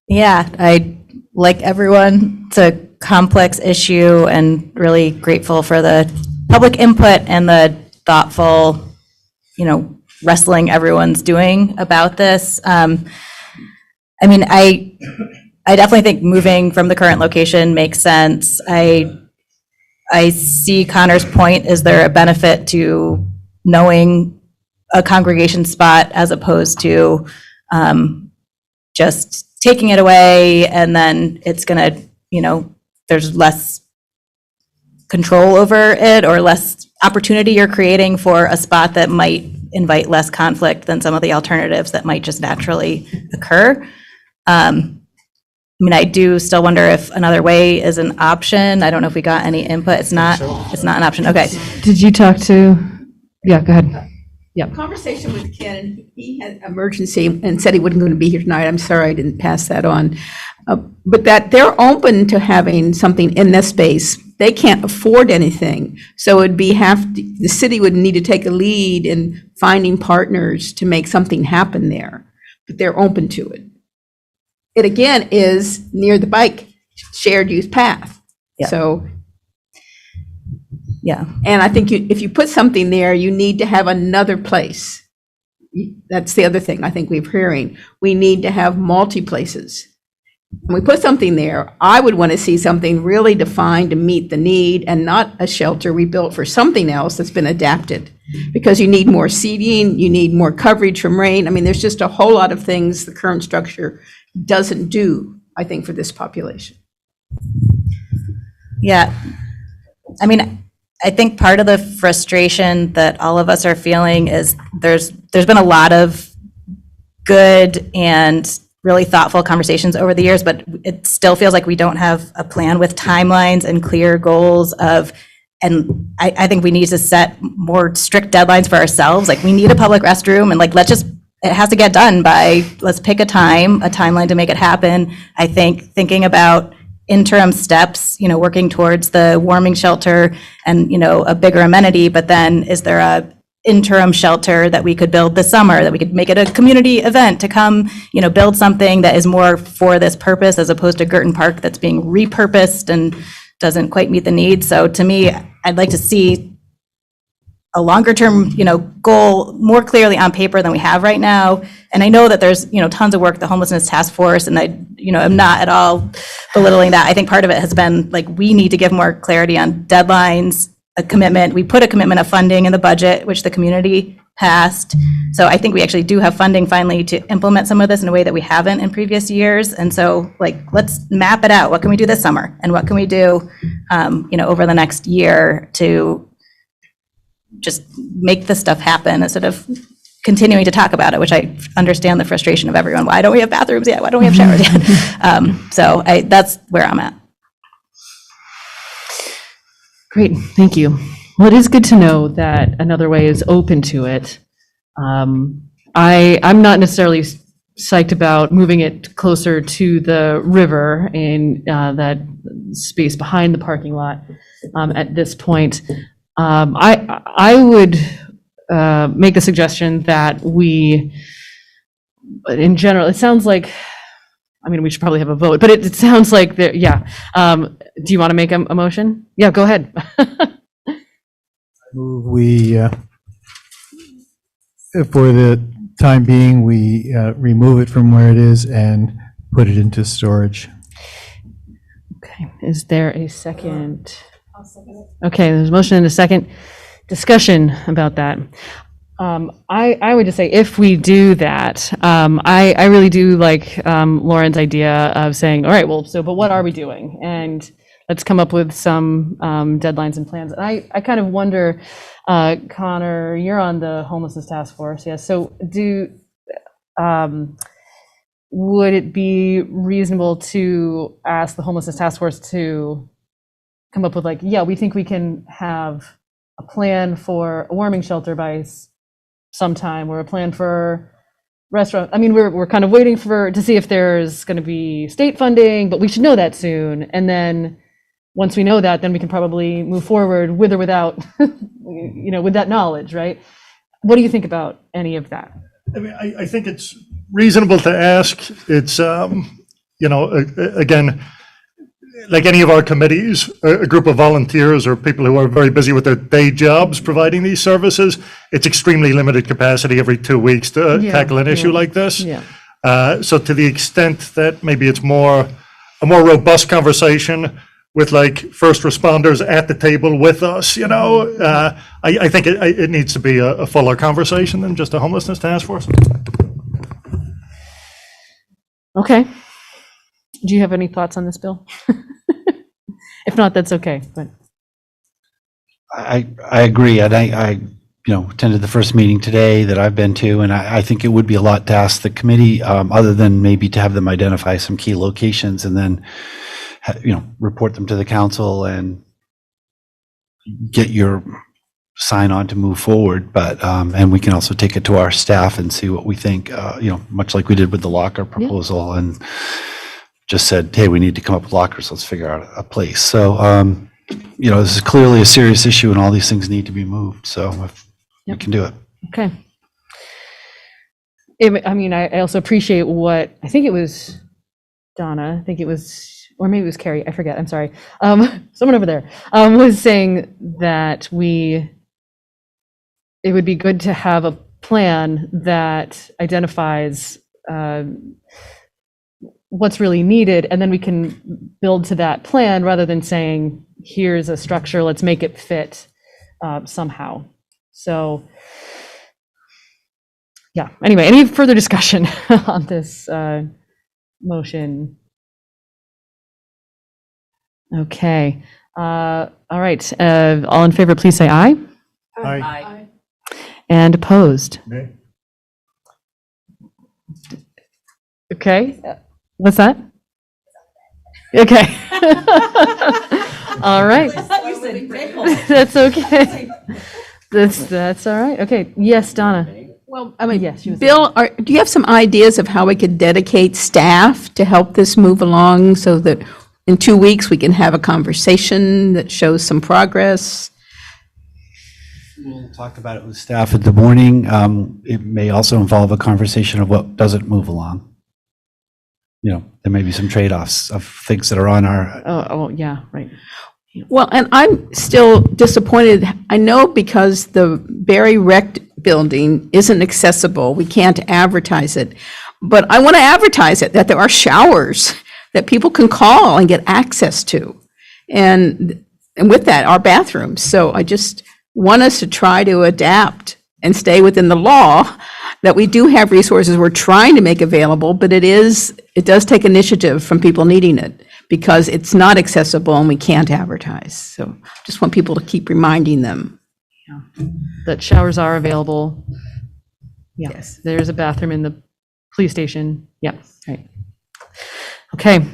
Yeah, I like everyone. It's a complex issue and really grateful for the public input and the thoughtful, wrestling everyone's doing about this. I definitely think moving from the current location makes sense. I see Connor's point. Is there a benefit to knowing a congregation spot as opposed to just taking it away and then it's going to, there's less control over it or less opportunity you're creating for a spot that might invite less conflict than some of the alternatives that might just naturally occur. I do still wonder if another way is an option. I don't know if we got any input. It's not an option. Okay. Did you talk to, yeah, go ahead. Yeah. Conversation with Ken, he had emergency and said he wasn't going to be here tonight. I'm sorry I didn't pass that on. But that they're open to having something in this space. They can't afford anything. So it'd be the city would need to take a lead in finding partners to make something happen there. But they're open to it. It again is near the bike shared use path. Yeah. So, yeah. And I think if you put something there, you need to have another place. That's the other thing I think we're hearing. We need to have multi-places. When we put something there, I would want to see something really defined to meet the need and not a shelter we built for something else that's been adapted. Because you need more seating, you need more coverage from rain. I mean, there's just a whole lot of things the current structure doesn't do, I think, for this population. Yeah. I think part of the frustration that all of us are feeling is there's been a lot of good and really thoughtful conversations over the years, but it still feels like we don't have a plan with timelines and clear goals and I think we need to set more strict deadlines for ourselves. Like, we need a public restroom and it has to get done by, let's pick a timeline to make it happen. I think thinking about interim steps, working towards the warming shelter and, a bigger amenity, but then is there a interim shelter that we could build this summer, that we could make it a community event to come, build something that is more for this purpose as opposed to Girton Park that's being repurposed and doesn't quite meet the needs. So to me, I'd like to see a longer term, goal more clearly on paper than we have right now. And I know that there's, tons of work, the homelessness task force, and I, am not at all belittling that. I think part of it has been we need to give more clarity on deadlines, a commitment. We put a commitment of funding in the budget, which the community passed. So I think we actually do have funding finally to implement some of this in a way that we haven't in previous years. And so let's map it out. What can we do this summer? And what can we do, over the next year to just make this stuff happen instead of continuing to talk about it, which I understand the frustration of everyone. Why don't we have bathrooms yet? Why don't we have showers yet? That's where I'm at. Great, thank you. Well, it is good to know that another way is open to it. I'm not necessarily psyched about moving it closer to the river in that space behind the parking lot at this point. I would make the suggestion that we, in general, it sounds like, we should probably have a vote, but it sounds like, yeah. Do you want to make a motion? Yeah, go ahead. We, for the time being, we remove it from where it is and put it into storage. Okay, is there a second? Okay, there's a motion and a second. Discussion about that. I would just say if we do that, I really do like Lauren's idea of saying, all right, well, but what are we doing? And let's come up with some deadlines and plans. And I kind of wonder, Connor, you're on the homelessness task force, yes. So would it be reasonable to ask the homelessness task force to come up with we think we can have a plan for a warming shelter by sometime, or a plan for restaurant. We're kind of waiting to see if there's going to be state funding, but we should know that soon. And then once we know that, then we can probably move forward with or without, with that knowledge, right? What do you think about any of that? I think it's reasonable to ask. It's, again, like any of our committees, a group of volunteers or people who are very busy with their day jobs providing these services, it's extremely limited capacity every 2 weeks to tackle an issue like this. Yeah. So to the extent that maybe it's a more robust conversation with first responders at the table with us, I think it needs to be a fuller conversation than just a homelessness task force. Okay. do you have any thoughts on this, Bill? If not, that's okay, but. I agree, and I attended the first meeting today that I've been to, and I think it would be a lot to ask the committee, other than maybe to have them identify some key locations and then, report them to the council and get your sign on to move forward, but, and we can also take it to our staff and see what we think, much like we did with the locker proposal and just said, hey, we need to come up with lockers, let's figure out a place. So, this is clearly a serious issue and all these things need to be moved, so if we can do it. Okay. I mean, I also appreciate what, I think it was Donna, I think it was, or maybe it was Carrie, I forget, I'm sorry. Someone over there was saying that it would be good to have a plan that identifies what's really needed, and then we can build to that plan rather than saying, here's a structure, let's make it fit somehow. So, yeah, anyway, any further discussion on this motion? Okay, all right, all in favor, please say aye. Aye. And opposed? Okay, what's that? Okay. All right. That's okay. That's all right. Okay, yes, Donna. Well, I mean, Yes, she was- Bill, do you have some ideas of how we could dedicate staff to help this move along so that in 2 weeks we can have a conversation that shows some progress? We'll talk about it with staff in the morning. It may also involve a conversation of what doesn't move along. There may be some trade-offs of things that are on our. Oh, yeah, right. Well, and I'm still disappointed. I know because the Barry Rec building isn't accessible, we can't advertise it. But I want to advertise it, that there are showers that people can call and get access to. And with that, our bathrooms. So I just want us to try to adapt and stay within the law, that we do have resources we're trying to make available, but it does take initiative from people needing it because it's not accessible and we can't advertise. So just want people to keep reminding them. That showers are available. Yeah, Yes. there's a bathroom in the police station. Yep, right. Okay,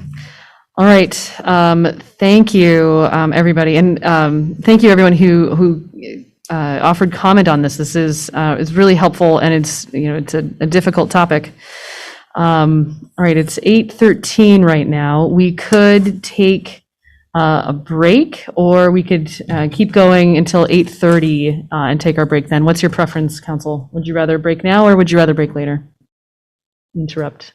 all right. Thank you, everybody, and thank you everyone who offered comment on this. This is really helpful, and it's it's a difficult topic. All right, it's 8:13 right now. We could take a break, or we could keep going until 8:30 and take our break then. What's your preference, council? Would you rather break now, or would you rather break later? Interrupt.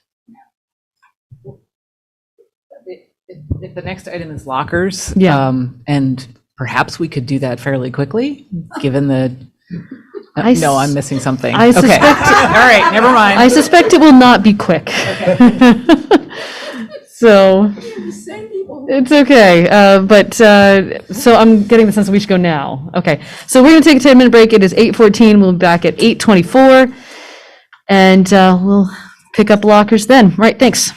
If the next item is lockers, Yeah. and perhaps we could do that fairly quickly, given the, I no, s- I'm missing something. I Okay. suspect- All right, never mind. I suspect it will not be quick. So it's okay. So I'm getting the sense that we should go now. Okay. So we're going to take a 10-minute break. It is 8:14. We'll be back at 8:24. And we'll pick up lockers then. All right. Thanks.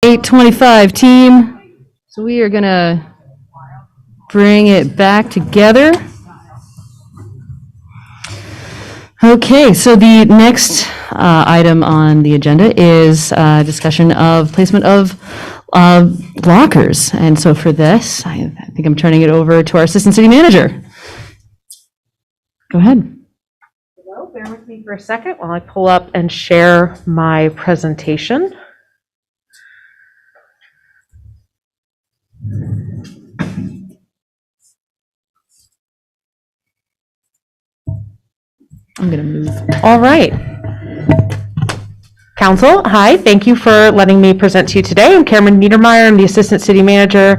8:25, team. So we are gonna bring it back together. Okay, so the next item on the agenda is discussion of placement of lockers. And so for this, I think I'm turning it over to our Assistant City Manager. Go ahead. Hello, bear with me for a second while I pull up and share my presentation. I'm gonna move. All right. Council, hi, thank you for letting me present to you today. I'm Cameron Niedermeyer, I'm the Assistant City Manager,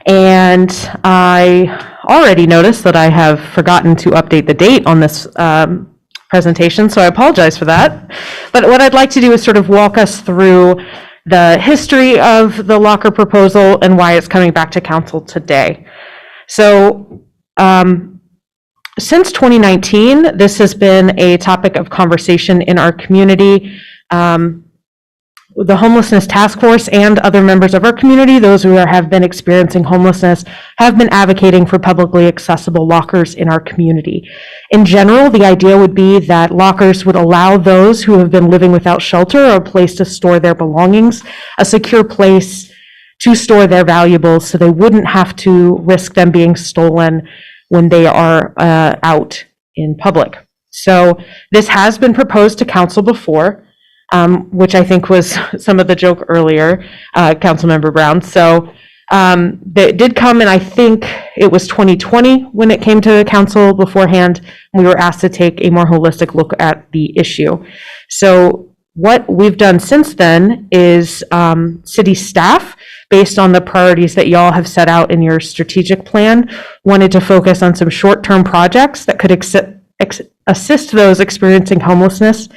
and I already noticed that I have forgotten to update the date on this presentation, so I apologize for that. But what I'd like to do is sort of walk us through the history of the locker proposal and why it's coming back to council today. So, since 2019, this has been a topic of conversation in our community. The Homelessness Task Force and other members of our community, those who have been experiencing homelessness, have been advocating for publicly accessible lockers in our community. In general, the idea would be that lockers would allow those who have been living without shelter a place to store their belongings, a secure place to store their valuables so they wouldn't have to risk them being stolen when they are out in public. So this has been proposed to council before, which I think was some of the joke earlier, Councilmember Brown. So it did come, and I think it was 2020 when it came to council beforehand. We were asked to take a more holistic look at the issue. So what we've done since then is city staff, based on the priorities that y'all have set out in your strategic plan, wanted to focus on some short-term projects that could assist those experiencing homelessness.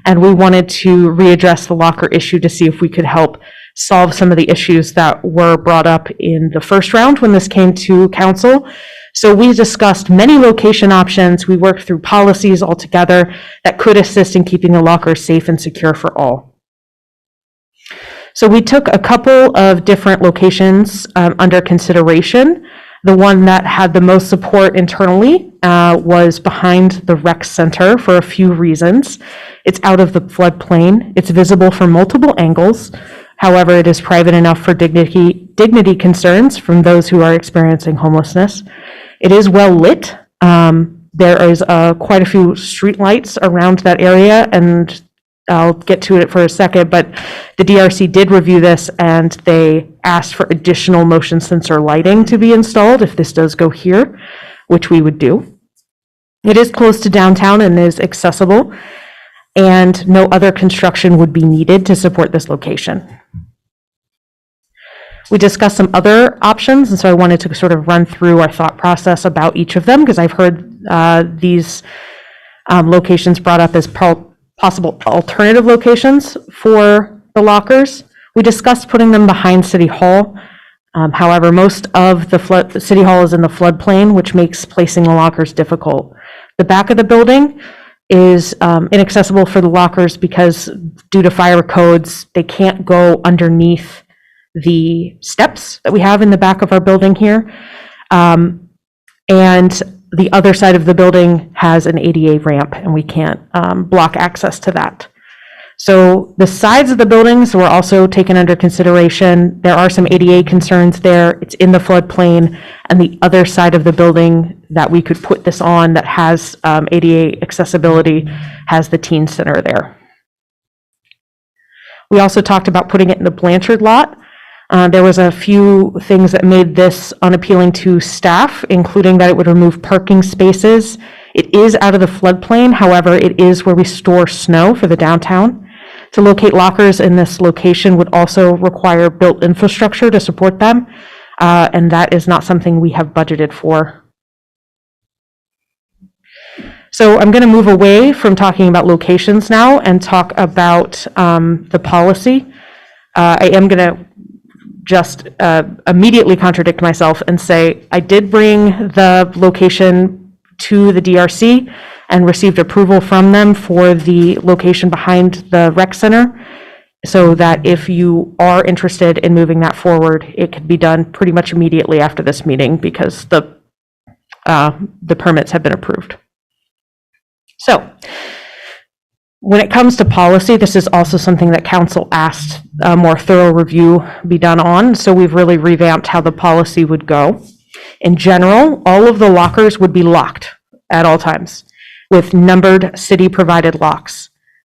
And we wanted to readdress the locker issue to see if we could help solve some of the issues that were brought up in the first round when this came to council. So we discussed many location options. We worked through policies altogether that could assist in keeping the locker safe and secure for all. So we took a couple of different locations under consideration. The one that had the most support internally was behind the rec center for a few reasons. It's out of the floodplain. It's visible from multiple angles. However, it is private enough for dignity concerns from those who are experiencing homelessness. It is well lit. There is quite a few street lights around that area, and I'll get to it for a second, but the DRC did review this and they asked for additional motion sensor lighting to be installed if this does go here, which we would do. It is close to downtown and is accessible, and no other construction would be needed to support this location. We discussed some other options, and so I wanted to sort of run through our thought process about each of them, because I've heard these locations brought up as possible alternative locations for the lockers. We discussed putting them behind City Hall. However, most of the City Hall is in the floodplain, which makes placing the lockers difficult. The back of the building is inaccessible for the lockers because due to fire codes, they can't go underneath the steps that we have in the back of our building here. And the other side of the building has an ADA ramp, and we can't block access to that. So the sides of the buildings were also taken under consideration. There are some ADA concerns there. It's in the floodplain, and the other side of the building that we could put this on that has ADA accessibility has the teen center there. We also talked about putting it in the Blanchard lot. There was a few things that made this unappealing to staff, including that it would remove parking spaces. It is out of the floodplain, however, it is where we store snow for the downtown. To locate lockers in this location would also require built infrastructure to support them, and that is not something we have budgeted for. So I'm going to move away from talking about locations now and talk about the policy. I am going to just immediately contradict myself and say I did bring the location to the DRC and received approval from them for the location behind the rec center. so that if you are interested in moving that forward, it could be done pretty much immediately after this meeting because the permits have been approved. So when it comes to policy, this is also something that council asked a more thorough review be done on. So we've really revamped how the policy would go. In general, all of the lockers would be locked at all times with numbered city-provided locks.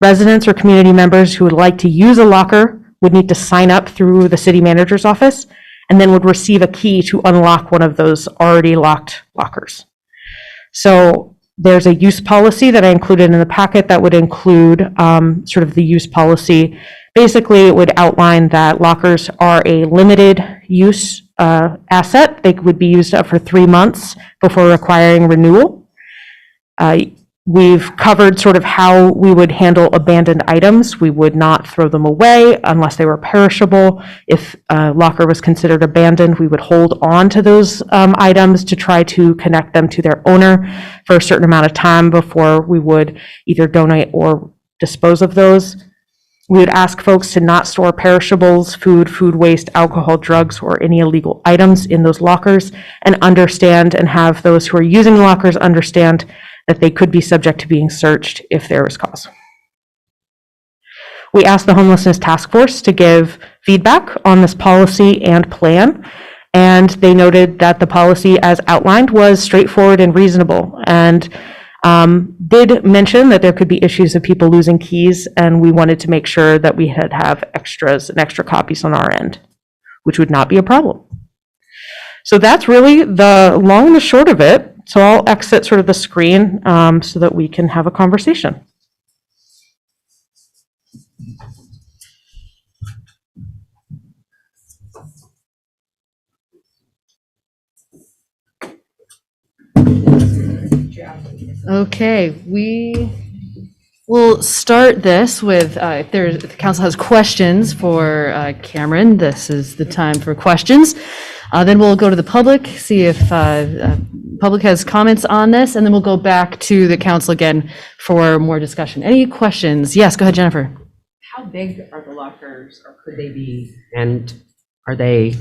Residents or community members who would like to use a locker would need to sign up through the city manager's office and then would receive a key to unlock one of those already locked lockers. So there's a use policy that I included in the packet that would include sort of the use policy. Basically, it would outline that lockers are a limited use asset. They would be used up for 3 months before requiring renewal. We've covered sort of how we would handle abandoned items. We would not throw them away unless they were perishable. If a locker was considered abandoned, we would hold on to those items to try to connect them to their owner for a certain amount of time before we would either donate or dispose of those. We would ask folks to not store perishables, food waste, alcohol, drugs, or any illegal items in those lockers, and understand and have those who are using the lockers understand that they could be subject to being searched if there is cause. We asked the Homelessness Task Force to give feedback on this policy and plan, and they noted that the policy as outlined was straightforward and reasonable, and did mention that there could be issues of people losing keys, and we wanted to make sure that we have extras and extra copies on our end, which would not be a problem. So that's really the long and the short of it. So I'll exit sort of the screen so that we can have a conversation. Okay, we will start this with, if the council has questions for Cameron, this is the time for questions. Then we'll go to the public, see if public has comments on this, and then we'll go back to the council again for more discussion. Any questions? Yes, go ahead, Jennifer. How big are the lockers, or could they be, and are they?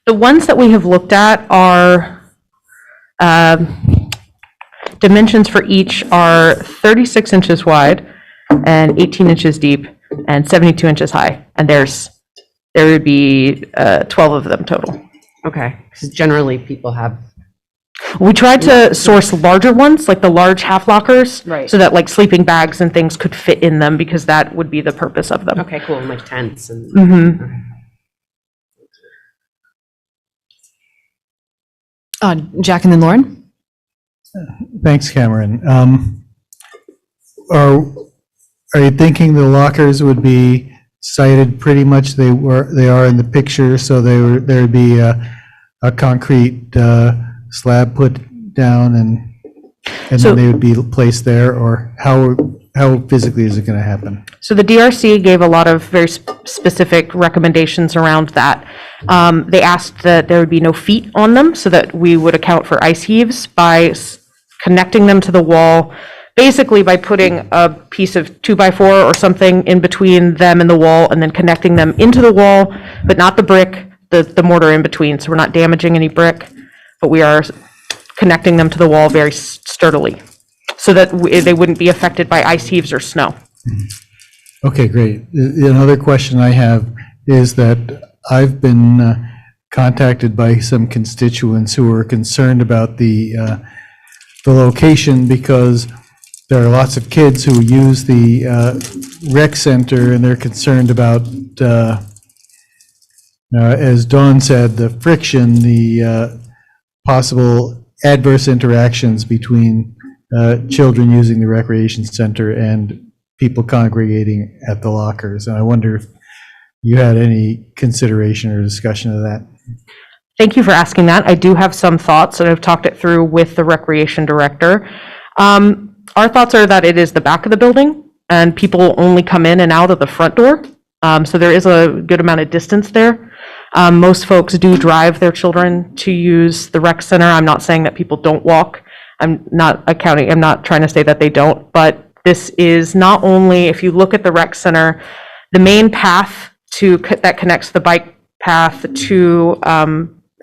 The ones that we have looked at are, dimensions for each are 36 inches wide and 18 inches deep and 72 inches high. And there would be 12 of them total. Okay, because generally people have. We tried to source larger ones, like the large half lockers, Right. so that like sleeping bags and things could fit in them because that would be the purpose of them. Okay, cool, like tents and. Mm-hmm. Jack and then Lauren. Thanks, Cameron. Are you thinking the lockers would be sited pretty much they are in the picture, so there'd be a concrete slab put down and So- then they would be placed there, or how physically is it going to happen? So the DRC gave a lot of very specific recommendations around that. They asked that there would be no feet on them so that we would account for ice heaves by connecting them to the wall, basically by putting a piece of 2x4 or something in between them and the wall and then connecting them into the wall, but not the brick, the mortar in between. So we're not damaging any brick, but we are connecting them to the wall very sturdily so that they wouldn't be affected by ice heaves or snow. Okay, great. Another question I have is that I've been contacted by some constituents who are concerned about the location because there are lots of kids who use the rec center and they're concerned about, as Dawn said, the friction, the possible adverse interactions between children using the recreation center and people congregating at the lockers. And I wonder if you had any consideration or discussion of that. Thank you for asking that. I do have some thoughts, and I've talked it through with the recreation director. Our thoughts are that it is the back of the building, and people only come in and out of the front door. So there is a good amount of distance there. Most folks do drive their children to use the rec center. I'm not saying that people don't walk. I'm not trying to say that they don't, but This is not only, if you look at the rec center, the main path that connects the bike path to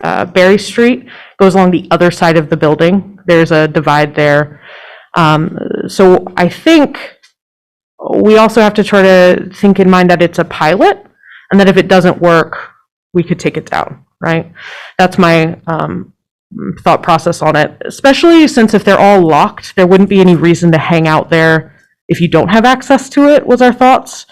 Berry Street goes along the other side of the building. There's a divide there. So I think we also have to try to think in mind that it's a pilot, and that if it doesn't work, we could take it down, right? That's my thought process on it, especially since if they're all locked, there wouldn't be any reason to hang out there if you don't have access to it, was our thoughts.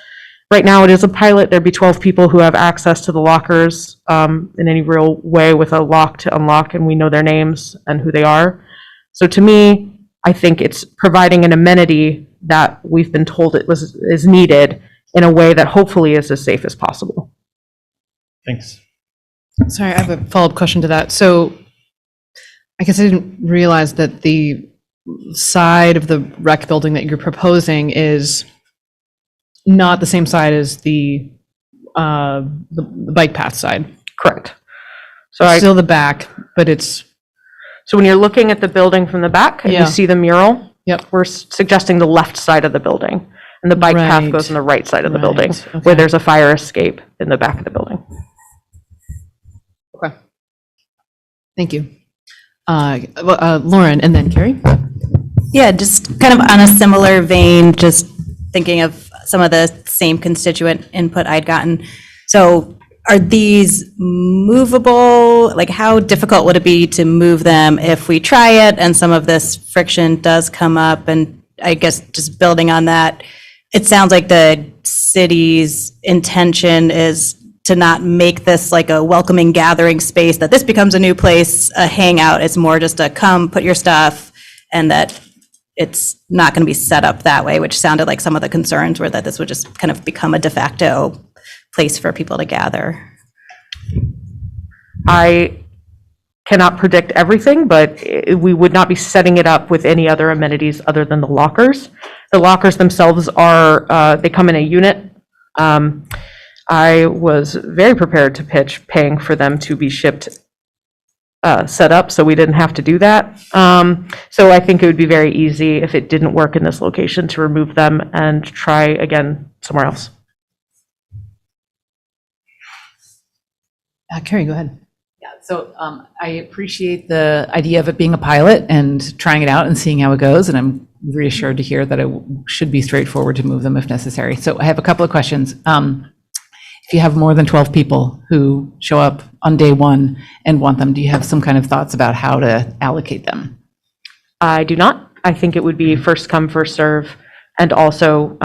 Right now, it is a pilot. There'd be 12 people who have access to the lockers in any real way with a lock to unlock, and we know their names and who they are. So to me, I think it's providing an amenity that we've been told is needed in a way that hopefully is as safe as possible. Thanks. Sorry, I have a follow-up question to that. So I guess I didn't realize that the side of the rec building that you're proposing is not the same side as the bike path side. Correct. So still the back, but it's. So when you're looking at the building from the back and you see the mural, we're suggesting the left side of the building. And the bike path goes on the right side of the building, where there's a fire escape in the back of the building. Okay. Thank you. Lauren, and then Carrie. Yeah, just kind of on a similar vein, just thinking of some of the same constituent input I'd gotten. So are these movable? Like, how difficult would it be to move them if we try it and some of this friction does come up? And I guess just building on that, it sounds like the city's intention is to not make this like a welcoming gathering space, that this becomes a new place, a hangout. It's more just a come, put your stuff, and that it's not going to be set up that way, which sounded like some of the concerns were that this would just kind of become a de facto place for people to gather. I cannot predict everything, but we would not be setting it up with any other amenities other than the lockers. The lockers themselves are, they come in a unit. I was very prepared to pitch paying for them to be shipped, set up, so we didn't have to do that. So I think it would be very easy if it didn't work in this location to remove them and try again somewhere else. Carrie, go ahead. Yeah, so I appreciate the idea of it being a pilot and trying it out and seeing how it goes, and I'm reassured to hear that it should be straightforward to move them if necessary. So I have a couple of questions. If you have more than 12 people who show up on day one and want them, do you have some kind of thoughts about how to allocate them? I do not. I think it would be first come, first serve. And also,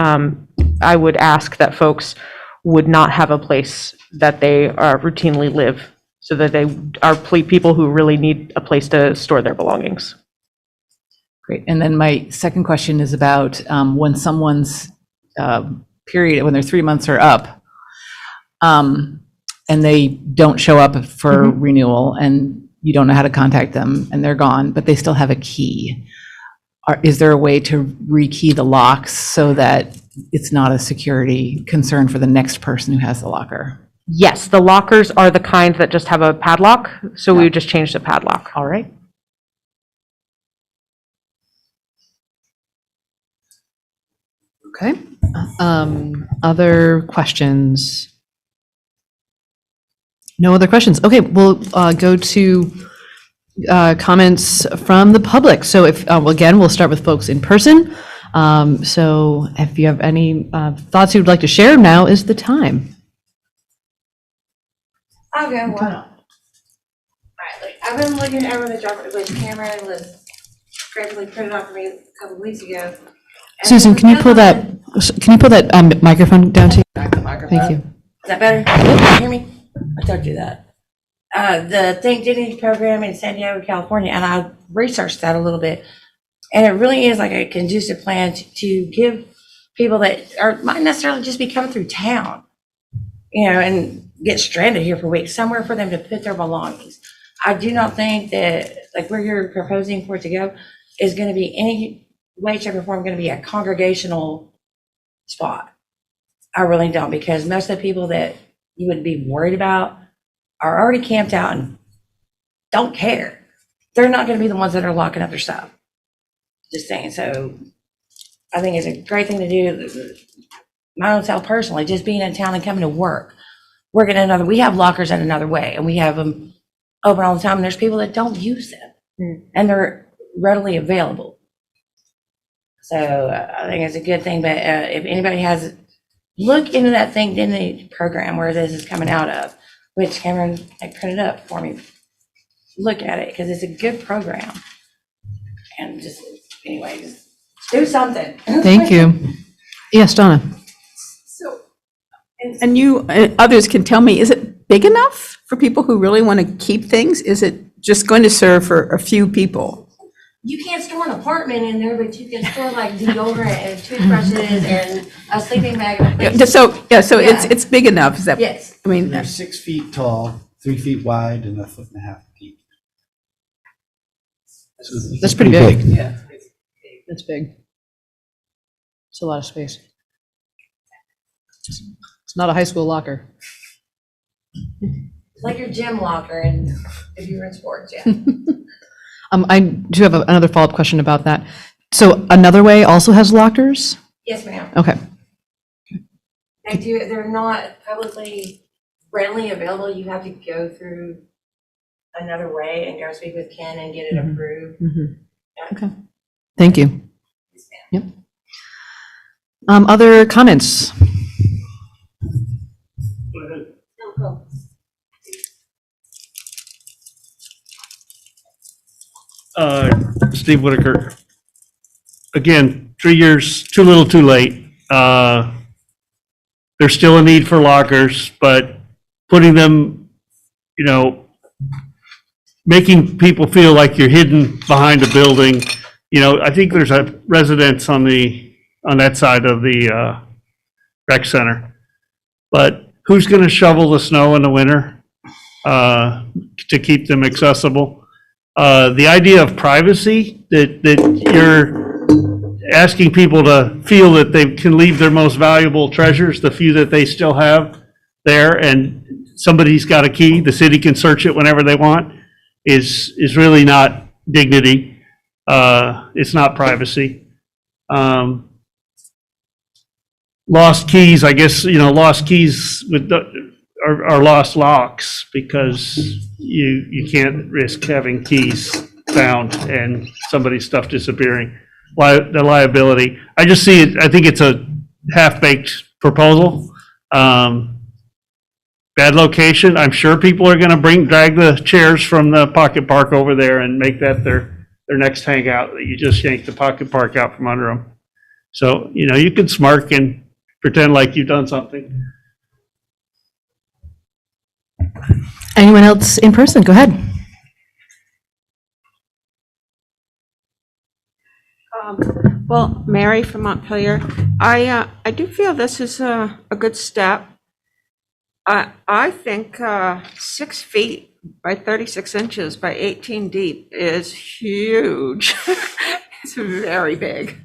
I would ask that folks would not have a place that they routinely live, so that they are people who really need a place to store their belongings. Great. And then my second question is about when someone's period, when their 3 months are up, and they don't show up for renewal, and you don't know how to contact them, and they're gone, but they still have a key. Is there a way to rekey the locks so that it's not a security concern for the next person who has the locker? Yes, the lockers are the kind that just have a padlock, so we would just change the padlock. All right. Okay. Other questions? No other questions. Okay, we'll go to comments from the public. So if, again, we'll start with folks in person. So if you have any thoughts you'd like to share, now is the time. I'll go one. All right, I've been looking over the job with Cameron was gratefully printed off for me a couple weeks ago. Susan, can you pull that microphone down to you? Thank you. Is that better? Can you hear me? I told you that. The Think Dignity program in San Diego, California, and I researched that a little bit. And it really is like a conducive plan to give people that might necessarily just be coming through town, and get stranded here for weeks, somewhere for them to put their belongings. I do not think that, like where you're proposing for it to go, is going to be any way, shape, or form going to be a congregational spot. I really don't, because most of the people that you would be worried about are already camped out and don't care. They're not going to be the ones that are locking up their stuff. Just saying. So I think it's a great thing to do. My own self personally, just being in town and coming to work, working another, we have lockers in another way and we have them open all the time. And there's people that don't use them and they're readily available. So I think it's a good thing, but if anybody has, look into that Think Dignity program where this is coming out of, which Cameron printed up for me. Look at it because it's a good program. And just, anyway, just do something. Thank you. Yes, Donna. So, and you, others can tell me, is it big enough for people who really want to keep things? Is it just going to serve for a few people? You can't store an apartment in there, but you can store like deodorant and toothbrushes and a sleeping bag. So it's big enough. Is that? Yes. I mean, They're 6 feet tall, 3 feet wide, and 1.5 feet deep. So it's That's pretty big. Yeah. That's big. It's a lot of space. It's not a high school locker. It's like your gym locker, and if you were in sports, yeah. I do have another follow-up question about that. So Another Way also has lockers? Yes, ma'am. Okay. They do. They're not publicly readily available. You have to go through Another Way and go speak with Ken and get it approved. Yeah. Okay. Thank you. Yep. Other comments? Steve Whitaker. Again, 3 years, too little, too late. There's still a need for lockers, but putting them, making people feel like you're hidden behind a building. I think there's a residence on that side of the rec center. But who's going to shovel the snow in the winter to keep them accessible? The idea of privacy, that you're asking people to feel that they can leave their most valuable treasures, the few that they still have there, and somebody's got a key, the city can search it whenever they want, is really not dignity. It's not privacy. Lost keys, I guess, lost keys are lost locks, because you can't risk having keys found and somebody's stuff disappearing. The liability, I just see it, I think it's a half-baked proposal. Bad location. I'm sure people are gonna drag the chairs from the Pocket Park over there and make that their next hangout. You just yank the Pocket Park out from under them. So, you can smirk and pretend like you've done something. Anyone else in person? Go ahead. Well, Mary from Montpelier, I do feel this is a good step. I think 6 feet by 36 inches by 18 deep is huge. It's very big.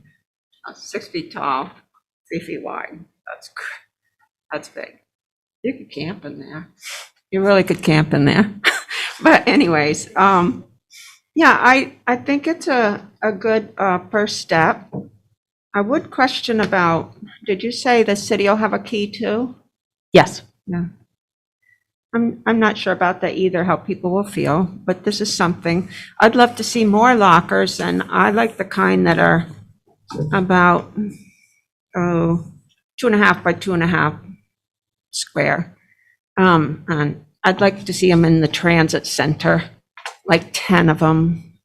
6 feet tall, 3 feet wide. That's big. You could camp in there. You really could camp in there. But anyways, yeah, I think it's a good first step. I would question about, did you say the city will have a key too? Yes. Yeah. I'm not sure about that either, how people will feel, but this is something. I'd love to see more lockers, and I like the kind that are about 2.5 by 2.5 square. And I'd like to see them in the transit center, like 10 of them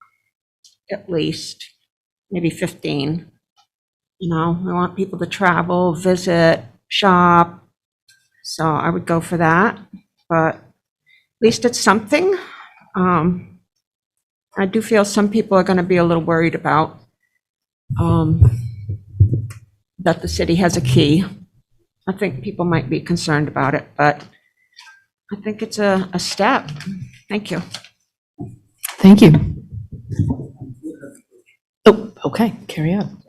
at least, maybe 15. I want people to travel, visit, shop. So I would go for that, but at least it's something. I do feel some people are going to be a little worried about that the city has a key. I think people might be concerned about it, but I think it's a step. Thank you. Thank you. Oh, okay, carry on.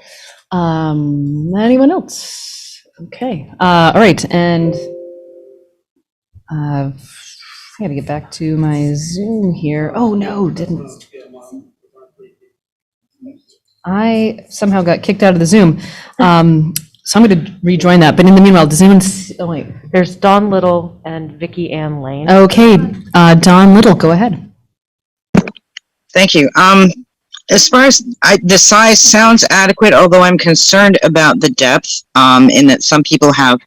Anyone else? Okay, all right, and I gotta get back to my Zoom here. Oh, no, didn't. I somehow got kicked out of the Zoom. So I'm going to rejoin that, but in the meanwhile, does anyone, oh wait. There's Dawn Little and Vicky Ann Lane. Okay, Dawn Little, go ahead. Thank you. As far as the size sounds adequate, although I'm concerned about the depth, in that some people have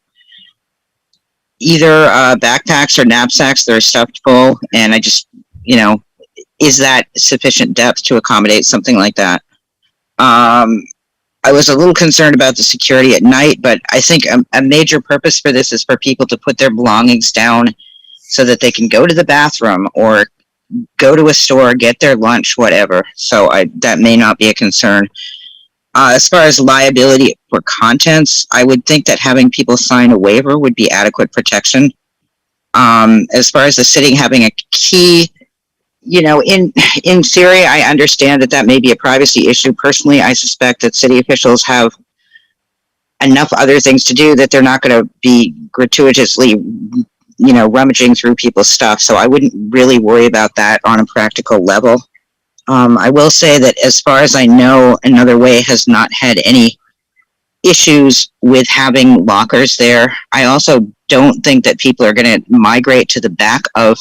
either backpacks or knapsacks that are stuffed full, and I just, is that sufficient depth to accommodate something like that? I was a little concerned about the security at night, but I think a major purpose for this is for people to put their belongings down so that they can go to the bathroom or go to a store, get their lunch, whatever. So that may not be a concern. As far as liability for contents, I would think that having people sign a waiver would be adequate protection. As far as the city having a key, in theory, I understand that may be a privacy issue. Personally, I suspect that city officials have enough other things to do that they're not going to be gratuitously, rummaging through people's stuff. So I wouldn't really worry about that on a practical level. I will say that as far as I know, Another Way has not had any issues with having lockers there. I also don't think that people are going to migrate to the back of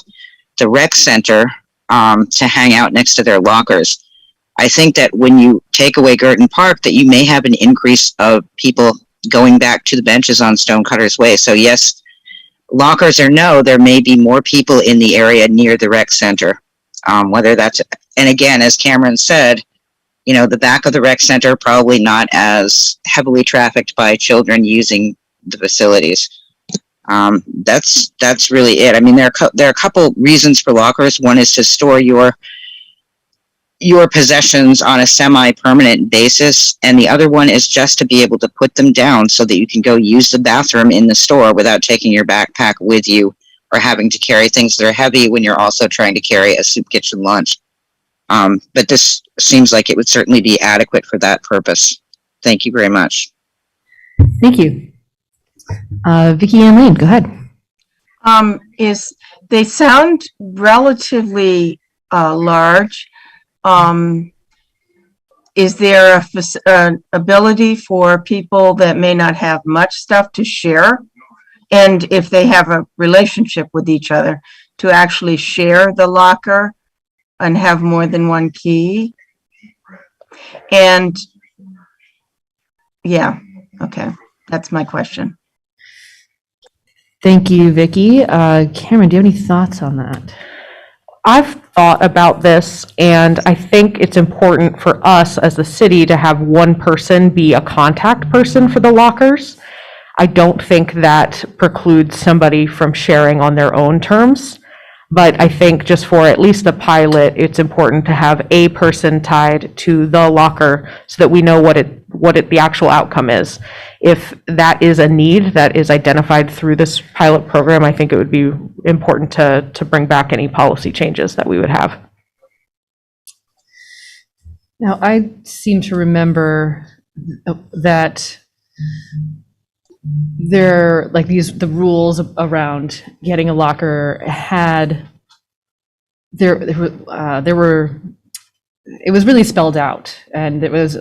the rec center to hang out next to their lockers. I think that when you take away Girton Park, that you may have an increase of people going back to the benches on Stonecutters Way. So yes, lockers or no, there may be more people in the area near the rec center. Whether that's, and again, as Cameron said, the back of the rec center probably not as heavily trafficked by children using the facilities. That's really it. I mean, there are a couple reasons for lockers. One is to store your possessions on a semi-permanent basis, and the other one is just to be able to put them down so that you can go use the bathroom in the store without taking your backpack with you or having to carry things that are heavy when you're also trying to carry a soup kitchen lunch. But this seems like it would certainly be adequate for that purpose. Thank you very much. Thank you. Vicky Ann Lane, go ahead. They sound relatively large. Is there an ability for people that may not have much stuff to share? And if they have a relationship with each other, to actually share the locker and have more than one key? And yeah, okay, that's my question. Thank you, Vicky. Cameron, do you have any thoughts on that? I've thought about this, and I think it's important for us as the city to have one person be a contact person for the lockers. I don't think that precludes somebody from sharing on their own terms, but I think just for at least a pilot, it's important to have a person tied to the locker so that we know what the actual outcome is. If that is a need that is identified through this pilot program, I think it would be important to bring back any policy changes that we would have. Now, I seem to remember that the rules around getting a locker it was really spelled out, and it was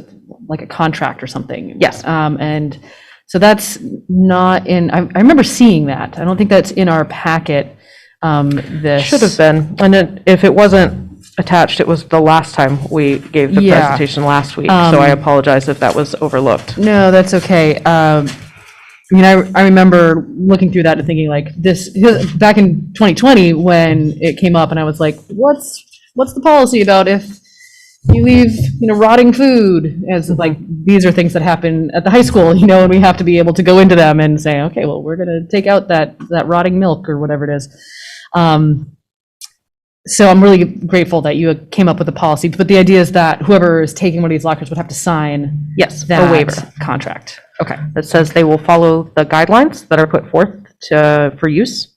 like a contract or something. Yes. And so that's not in, I remember seeing that. I don't think that's in our packet. This should have been, and if it wasn't attached, it was the last time we gave the presentation last week, so I apologize if that was overlooked. No, that's okay. I remember looking through that and thinking like this, because back in 2020 when it came up, and I was like, what's the policy about if you leave, rotting food? As like, these are things that happen at the high school, and we have to be able to go into them and say, okay, well, we're going to take out that rotting milk or whatever it is. So I'm really grateful that you came up with a policy, but the idea is that whoever is taking one of these lockers would have to sign a waiver contract. Okay, that says they will follow the guidelines that are put forth for use.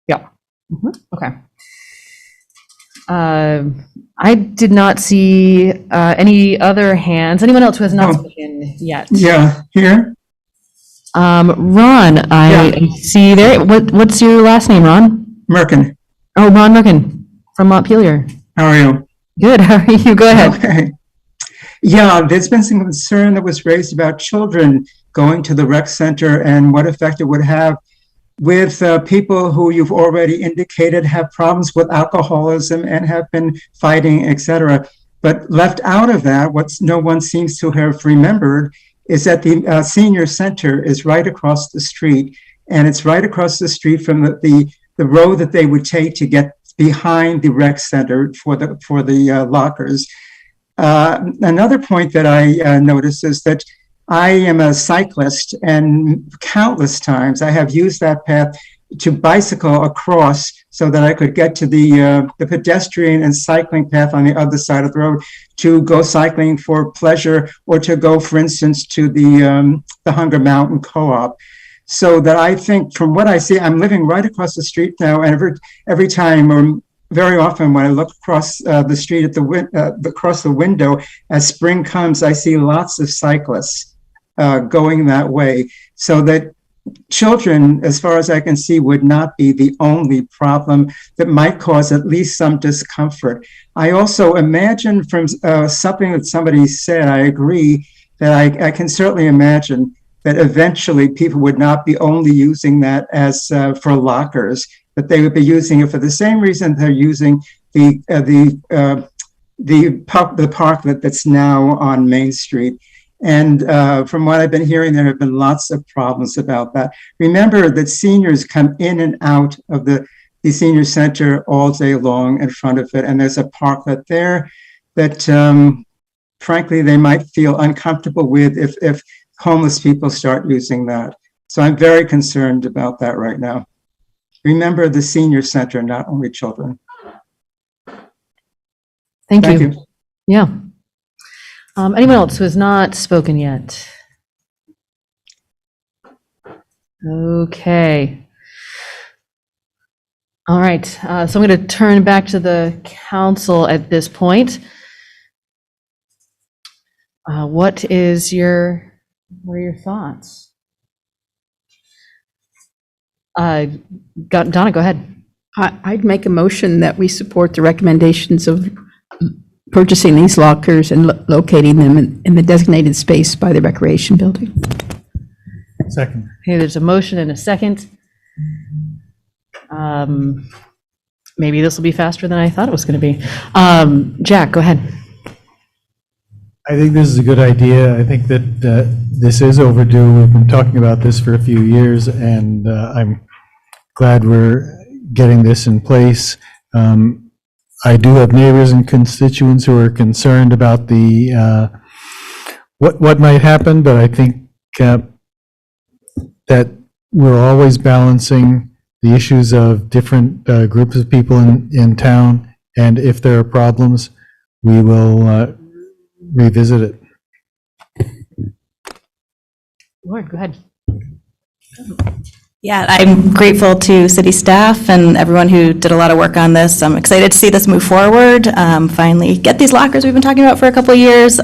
Yeah. Okay. I did not see any other hands. Anyone else who has not spoken yet? Yeah, here. Ron, I see there. What's your last name, Ron? Merkin. Oh, Ron Merkin from Montpelier. How are you? Good. How are you? Go ahead. Okay. Yeah, there's been some concern that was raised about children going to the rec center and what effect it would have with people who you've already indicated have problems with alcoholism and have been fighting, etc. But left out of that, what no one seems to have remembered is that the senior center is right across the street, and it's right across the street from the road that they would take to get behind the rec center for the lockers. Another point that I noticed is that I am a cyclist, and countless times I have used that path to bicycle across so that I could get to the pedestrian and cycling path on the other side of the road to go cycling for pleasure, or to go, for instance, to the Hunger Mountain Co-op. So that I think, from what I see, I'm living right across the street now, and every time, or very often, when I look across the street across the window, as spring comes, I see lots of cyclists going that way. So that children, as far as I can see, would not be the only problem that might cause at least some discomfort. I also imagine from something that somebody said, I agree, that I can certainly imagine that eventually people would not be only using that as for lockers, that they would be using it for the same reason they're using the park that's now on Main Street. And from what I've been hearing, there have been lots of problems about that. Remember that seniors come in and out of the senior center all day long in front of it, and there's a parklet there that frankly they might feel uncomfortable with if homeless people start using that. So I'm very concerned about that right now. Remember the senior center, not only children. Thank you. Yeah. Anyone else who has not spoken yet? Okay. All right. So I'm going to turn back to the council at this point. What are your thoughts? Donna, go ahead. I'd make a motion that we support the recommendations of purchasing these lockers and locating them in the designated space by the recreation building. Second. Okay, there's a motion and a second. Maybe this will be faster than I thought it was going to be. Jack, go ahead. I think this is a good idea. I think that this is overdue. We've been talking about this for a few years, and I'm glad we're getting this in place. I do have neighbors and constituents who are concerned about the what might happen, but I think that we're always balancing the issues of different groups of people in town, and if there are problems, we will revisit it. Lauren, go ahead. Yeah, I'm grateful to city staff and everyone who did a lot of work on this. I'm excited to see this move forward, finally get these lockers we've been talking about for a couple of years.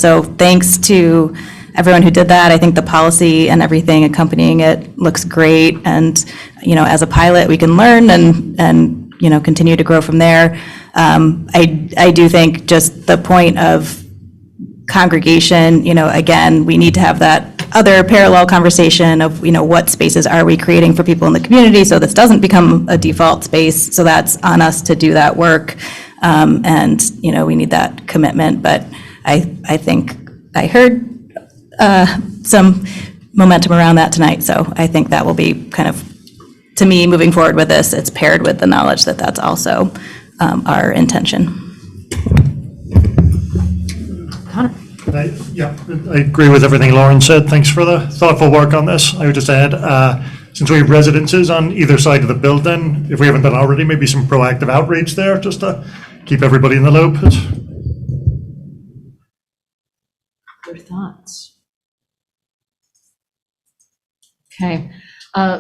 So thanks to everyone who did that. I think the policy and everything accompanying it looks great. And, as a pilot, we can learn and continue to grow from there. I do think just the point of congregation, again, we need to have that other parallel conversation of, what spaces are we creating for people in the community so this doesn't become a default space. So that's on us to do that work. And, we need that commitment. But I think I heard some momentum around that tonight. So I think that will be kind of, to me, moving forward with this, it's paired with the knowledge that that's also our intention. I agree with everything Lauren said. Thanks for the thoughtful work on this. I would just add, since we have residences on either side of the building, if we haven't done already, maybe some proactive outreach there, just to keep everybody in the loop. Your thoughts? Okay,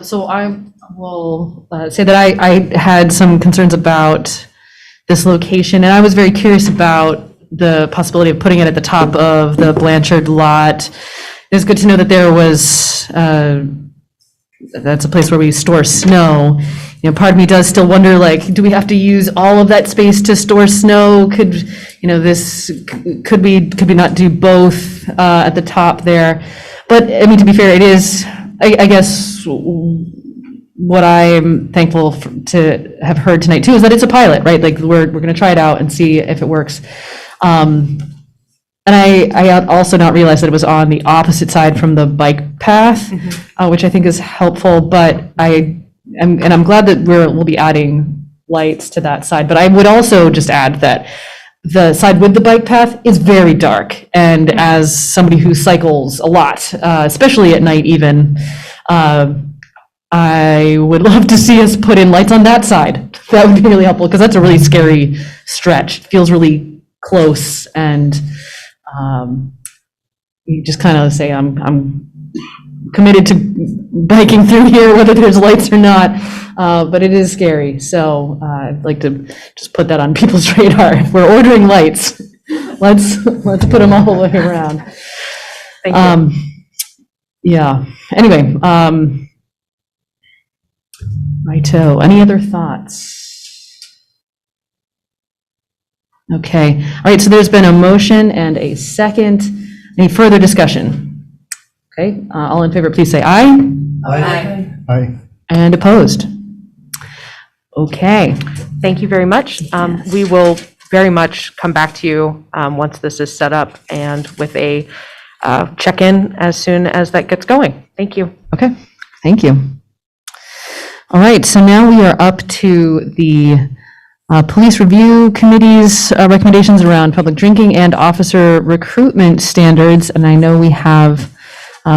so I will say that I had some concerns about this location, and I was very curious about the possibility of putting it at the top of the Blanchard lot. It's good to know that there was, that's a place where we store snow. part of me does still wonder, like, do we have to use all of that space to store snow? Could, could we not do both at the top there? But, I mean, to be fair, it is, I guess, what I'm thankful to have heard tonight too is that it's a pilot, right? Like we're going to try it out and see if it works. And I also not realized that it was on the opposite side from the bike path, which I think is helpful. But I'm glad that we'll be adding lights to that side. But I would also just add that the side with the bike path is very dark. And as somebody who cycles a lot, especially at night even, I would love to see us put in lights on that side. That would be really helpful because that's a really scary stretch. It feels really close, and you just kind of say, I'm committed to biking through here, whether there's lights or not. But it is scary, so I'd like to just put that on people's radar. If we're ordering lights, let's put them all the way around. Thank you. Yeah. Anyway. Righto. Any other thoughts? Okay. All right. So there's been a motion and a second. Any further discussion? Okay. All in favor, please say aye. Aye. Aye. And opposed? Okay. Thank you very much. We will very much come back to you once this is set up and with a check-in as soon as that gets going. Thank you. Okay. Thank you. All right, so now we are up to the Police Review Committee's recommendations around public drinking and officer recruitment standards, and I know we have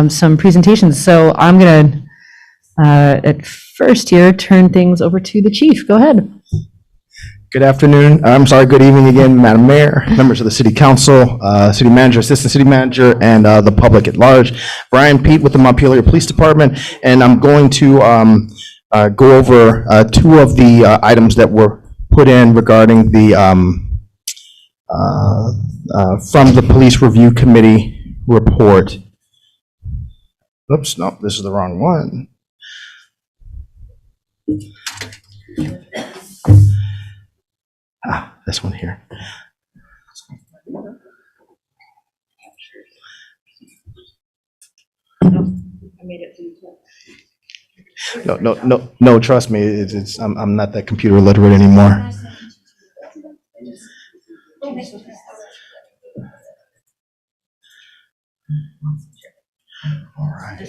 some presentations. So I'm going to, at first here, turn things over to the chief. Go ahead. Good afternoon. Good evening again, Madam Mayor, members of the City Council, City Manager, Assistant City Manager, and the public at large. Brian Pete with the Montpelier Police Department, and I'm going to go over two of the items that were put in regarding the from the Police Review Committee report. Oops, no, this is the wrong one. This one here. No, trust me, I'm not that computer literate anymore. All right.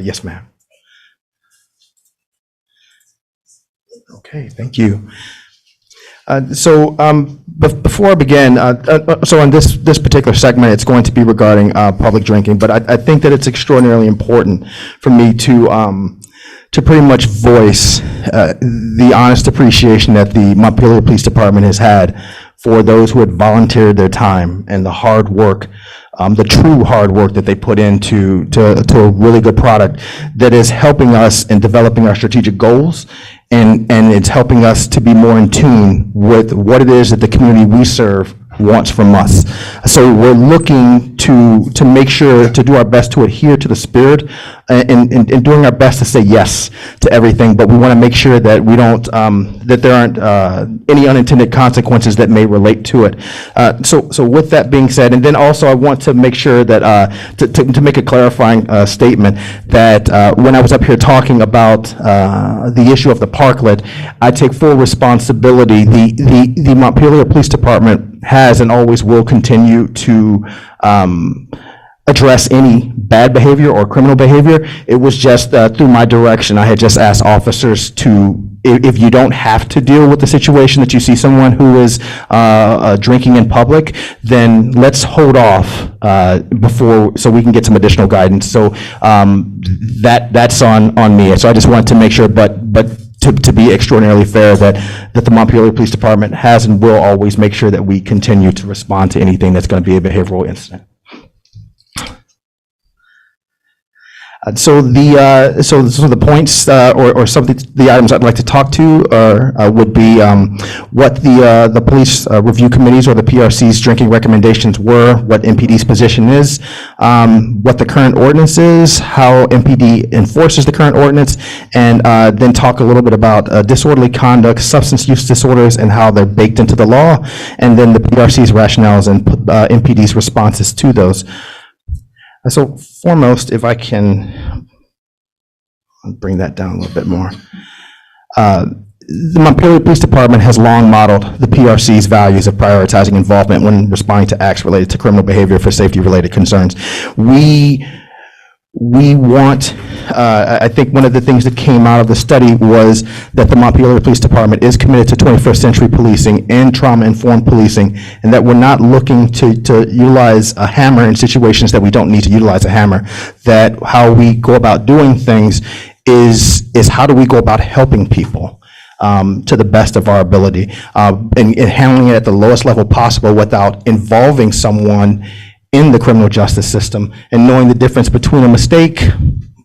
Yes, ma'am. Okay, thank you. Before I begin, so on this particular segment, it's going to be regarding public drinking, but I think that it's extraordinarily important for me to pretty much voice the honest appreciation that the Montpelier Police Department has had for those who had volunteered their time and the hard work, the true hard work that they put into a really good product that is helping us in developing our strategic goals, and it's helping us to be more in tune with what it is that the community we serve wants from us. So we're looking to make sure to do our best to adhere to the spirit and doing our best to say yes to everything, but we want to make sure that we don't, that there aren't any unintended consequences that may relate to it. So with that being said, and then also I want to make sure that, to make a clarifying statement, that when I was up here talking about the issue of the parklet, I take full responsibility. The Montpelier Police Department has and always will continue to address any bad behavior or criminal behavior. It was just through my direction, I had just asked officers to, if you don't have to deal with the situation that you see someone who is drinking in public, then let's hold off before, so we can get some additional guidance. So that's on me. So I just wanted to make sure, but to be extraordinarily fair, that the Montpelier Police Department has and will always make sure that we continue to respond to anything that's going to be a behavioral incident. So the points or something, the items I'd like to talk to would be what the police review committees or the PRC's drinking recommendations were, what MPD's position is, what the current ordinance is, how MPD enforces the current ordinance, and then talk a little bit about disorderly conduct, substance use disorders, and how they're baked into the law, and then the PRC's rationales and MPD's responses to those. So foremost, if I can bring that down a little bit more. The Montpelier Police Department has long modeled the PRC's values of prioritizing involvement when responding to acts related to criminal behavior for safety-related concerns. We want, I think one of the things that came out of the study was that the Montpelier Police Department is committed to 21st century policing and trauma-informed policing, and that we're not looking to utilize a hammer in situations that we don't need to utilize a hammer. That how we go about doing things is how do we go about helping people to the best of our ability, and handling it at the lowest level possible without involving someone in the criminal justice system, and knowing the difference between a mistake,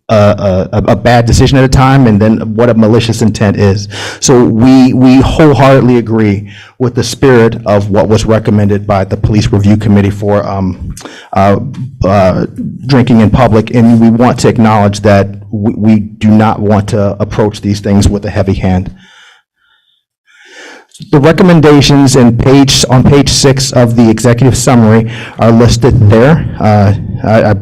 a bad decision at a time, and then what a malicious intent is. So we wholeheartedly agree with the spirit of what was recommended by the Police Review Committee for drinking in public, and we want to acknowledge that we do not want to approach these things with a heavy hand. The recommendations on page 6 of the executive summary are listed there. I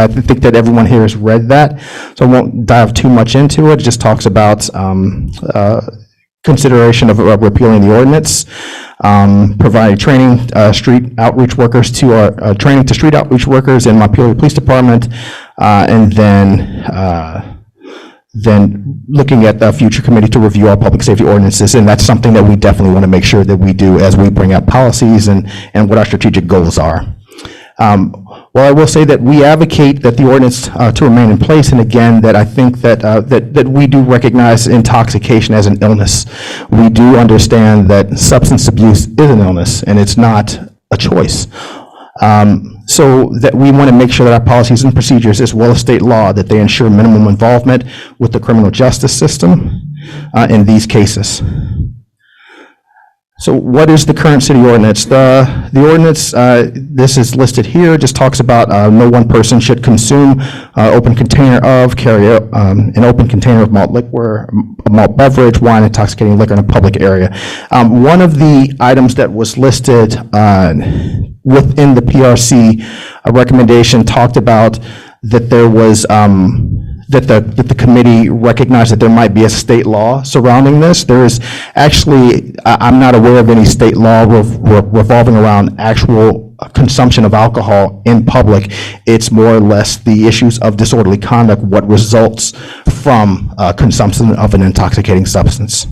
think that everyone here has read that, so I won't dive too much into it. It just talks about consideration of repealing the ordinance, providing training street outreach workers to training to street outreach workers in Montpelier Police Department, and then looking at the future committee to review all public safety ordinances, and that's something that we definitely want to make sure that we do as we bring up policies and what our strategic goals are. Well, I will say that we advocate that the ordinance to remain in place, and again, that I think that we do recognize intoxication as an illness. We do understand that substance abuse is an illness, and it's not a choice. So that we want to make sure that our policies and procedures, as well as state law, that they ensure minimum involvement with the criminal justice system in these cases. So what is the current city ordinance? The ordinance, this is listed here, just talks about no one person should consume open container of, carry an open container of malt liquor, malt beverage, wine, intoxicating liquor in a public area. One of the items that was listed within the PRC recommendation talked about that there was that the committee recognized that there might be a state law surrounding this. There is actually, I'm not aware of any state law revolving around actual consumption of alcohol in public. It's more or less the issues of disorderly conduct, what results from consumption of an intoxicating substance.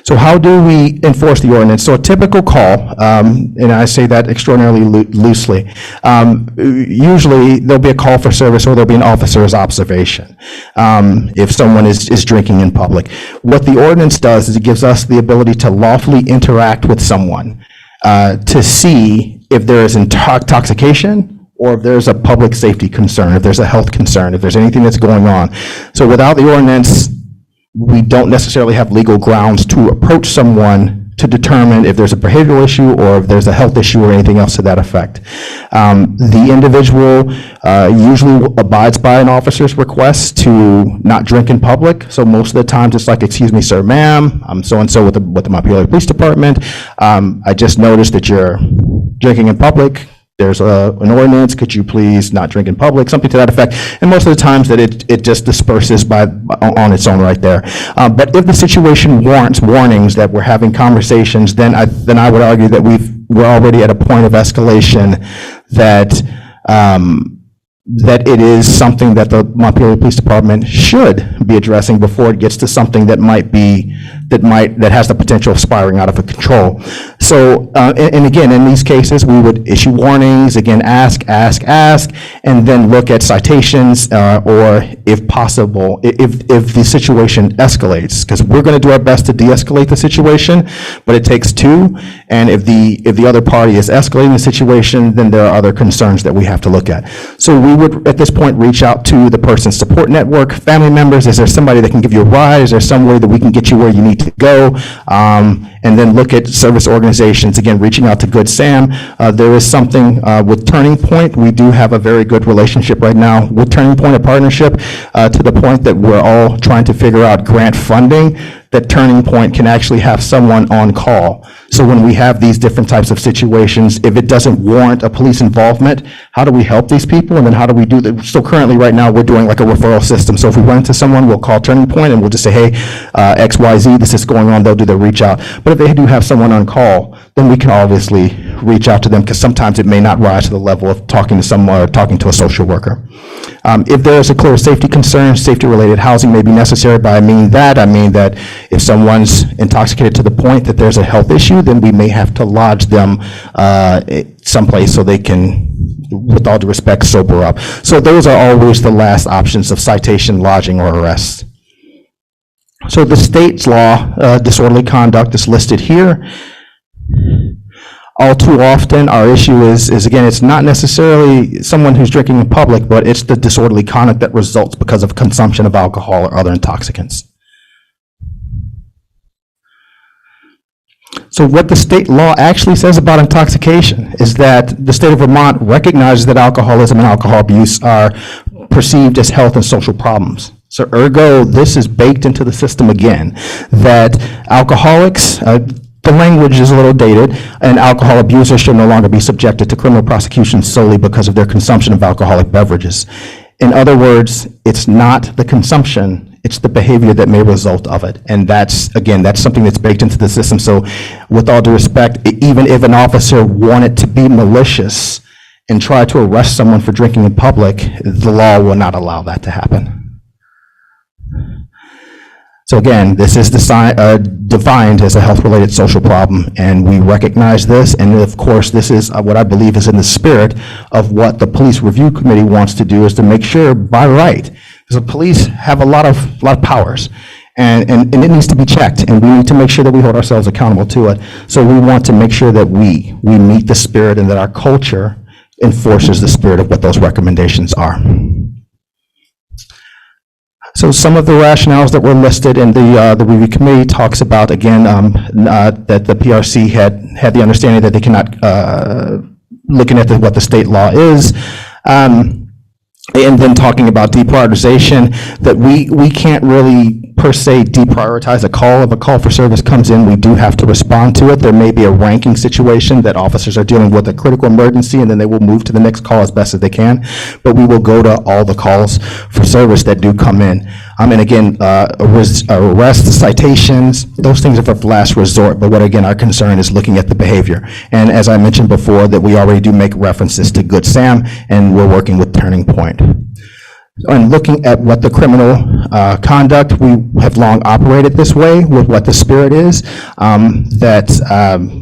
So how do we enforce the ordinance? So a typical call, and I say that extraordinarily loosely, usually there'll be a call for service or there'll be an officer's observation if someone is drinking in public. What the ordinance does is it gives us the ability to lawfully interact with someone to see if there is intoxication or if there's a public safety concern, if there's a health concern, if there's anything that's going on. So without the ordinance, we don't necessarily have legal grounds to approach someone to determine if there's a behavioral issue or if there's a health issue or anything else to that effect. The individual usually abides by an officer's request to not drink in public. So most of the times it's like, excuse me, sir, ma'am, I'm so-and-so with the Montpelier Police Department. I just noticed that you're drinking in public. There's an ordinance, could you please not drink in public, something to that effect. And most of the times that it just disperses on its own right there. But if the situation warrants warnings that we're having conversations, then I would argue that we're already at a point of escalation that it is something that the Montpelier Police Department should be addressing before it gets to something that that has the potential of spiraling out of control. So, and again, in these cases, we would issue warnings, again, ask, and then look at citations, or if possible, if the situation escalates, because we're going to do our best to de-escalate the situation, but it takes two, and if the other party is escalating the situation, then there are other concerns that we have to look at. So we would, at this point, reach out to the person's support network, family members. Is there somebody that can give you a ride? Is there some way that we can get you where you need to go? And then look at service organizations, again, reaching out to Good Sam. There is something with Turning Point. We do have a very good relationship right now with Turning Point, a partnership, to the point that we're all trying to figure out grant funding that Turning Point can actually have someone on call. So when we have these different types of situations, if it doesn't warrant a police involvement, how do we help these people? And then how do we do that? So currently, right now, we're doing like a referral system. So if we run into someone, we'll call Turning Point and we'll just say, hey, XYZ, this is going on. They'll do their reach out. But if they do have someone on call, then we can obviously reach out to them, because sometimes it may not rise to the level of talking to someone or talking to a social worker. If there is a clear safety concern, safety-related housing may be necessary. But I mean that if someone's intoxicated to the point that there's a health issue, then we may have to lodge them someplace so they can, with all due respect, sober up. So those are always the last options of citation, lodging, or arrest. So the state's law, disorderly conduct, is listed here. All too often, our issue is again, it's not necessarily someone who's drinking in public, but it's the disorderly conduct that results because of consumption of alcohol or other intoxicants. So what the state law actually says about intoxication is that the state of Vermont recognizes that alcoholism and alcohol abuse are perceived as health and social problems. So ergo, this is baked into the system again, that alcoholics, the language is a little dated, and alcohol abusers should no longer be subjected to criminal prosecution solely because of their consumption of alcoholic beverages. In other words, it's not the consumption, it's the behavior that may result of it. And that's, again, that's something that's baked into the system. So with all due respect, even if an officer wanted to be malicious and try to arrest someone for drinking in public, the law will not allow that to happen. So again, this is defined as a health-related social problem, and we recognize this, and of course, this is what I believe is in the spirit of what the Police Review Committee wants to do, is to make sure, by right, because the police have a lot of powers, and it needs to be checked, and we need to make sure that we hold ourselves accountable to it. So we want to make sure that we meet the spirit and that our culture enforces the spirit of what those recommendations are. So some of the rationales that were listed in the review committee talks about, again, that the PRC had the understanding that they cannot, looking at what the state law is, and then talking about deprioritization, that we can't really per se deprioritize a call. If a call for service comes in, we do have to respond to it. There may be a ranking situation that officers are dealing with a critical emergency, and then they will move to the next call as best as they can. But we will go to all the calls for service that do come in. And again, arrests, citations, those things are of last resort. But what, again, our concern is looking at the behavior. And as I mentioned before, that we already do make references to Good Sam, and we're working with Turning Point. And looking at what the criminal conduct, we have long operated this way with what the spirit is,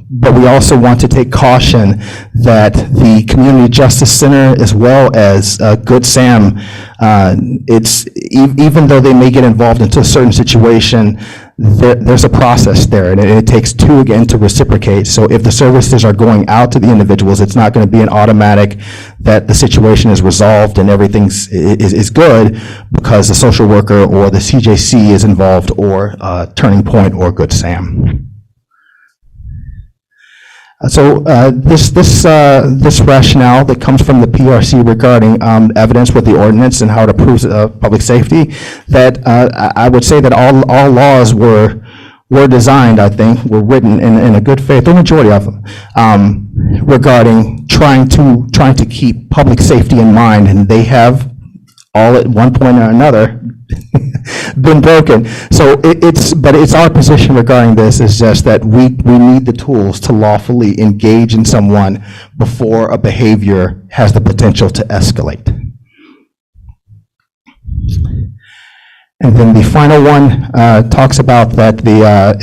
but we also want to take caution that the Community Justice Center, as well as Good Sam, even though they may get involved into a certain situation, there's a process there, and it takes two, again, to reciprocate. So if the services are going out to the individuals, it's not going to be an automatic that the situation is resolved and everything is good because the social worker or the CJC is involved, or Turning Point or Good Sam. So this rationale that comes from the PRC regarding evidence with the ordinance and how it improves public safety, that I would say that all laws were designed, I think, were written in a good faith, the majority of them, regarding trying to keep public safety in mind, and they have all at one point or another been broken. So it's our position regarding this is just that we need the tools to lawfully engage in someone before a behavior has the potential to escalate. And then the final one talks about that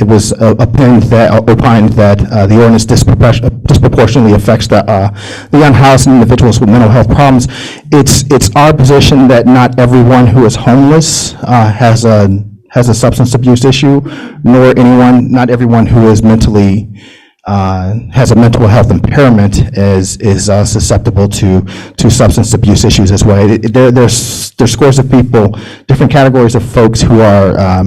it was opined that the ordinance disproportionately affects the unhoused individuals with mental health problems. It's our position that not everyone who is homeless has a substance abuse issue, nor not everyone who is mentally has a mental health impairment is susceptible to substance abuse issues as well. There's scores of people, different categories of folks who are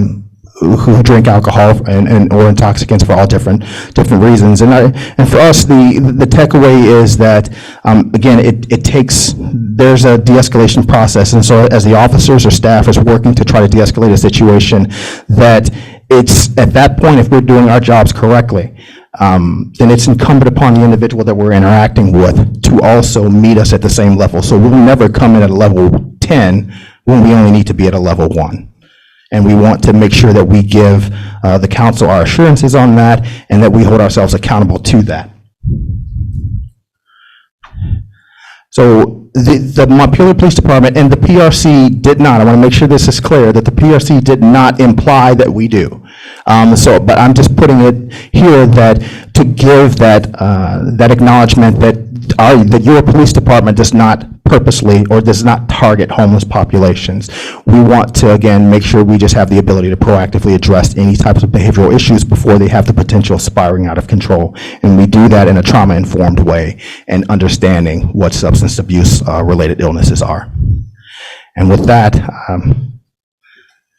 who drink alcohol or intoxicants for all different reasons. And for us, the takeaway is that again, there's a de-escalation process, and so as the officers or staff is working to try to de-escalate a situation, that it's at that point, if we're doing our jobs correctly, then it's incumbent upon the individual that we're interacting with to also meet us at the same level. So we'll never come in at a level 10 when we only need to be at a level 1. And we want to make sure that we give the council our assurances on that and that we hold ourselves accountable to that. So the Montpelier Police Department and the PRC did not, I want to make sure this is clear, that the PRC did not imply that we do. But I'm just putting it here that to give that acknowledgement that your police department does not purposely or does not target homeless populations. We want to, again, make sure we just have the ability to proactively address any types of behavioral issues before they have the potential of spiraling out of control. And we do that in a trauma-informed way and understanding what substance abuse related illnesses are. And with that,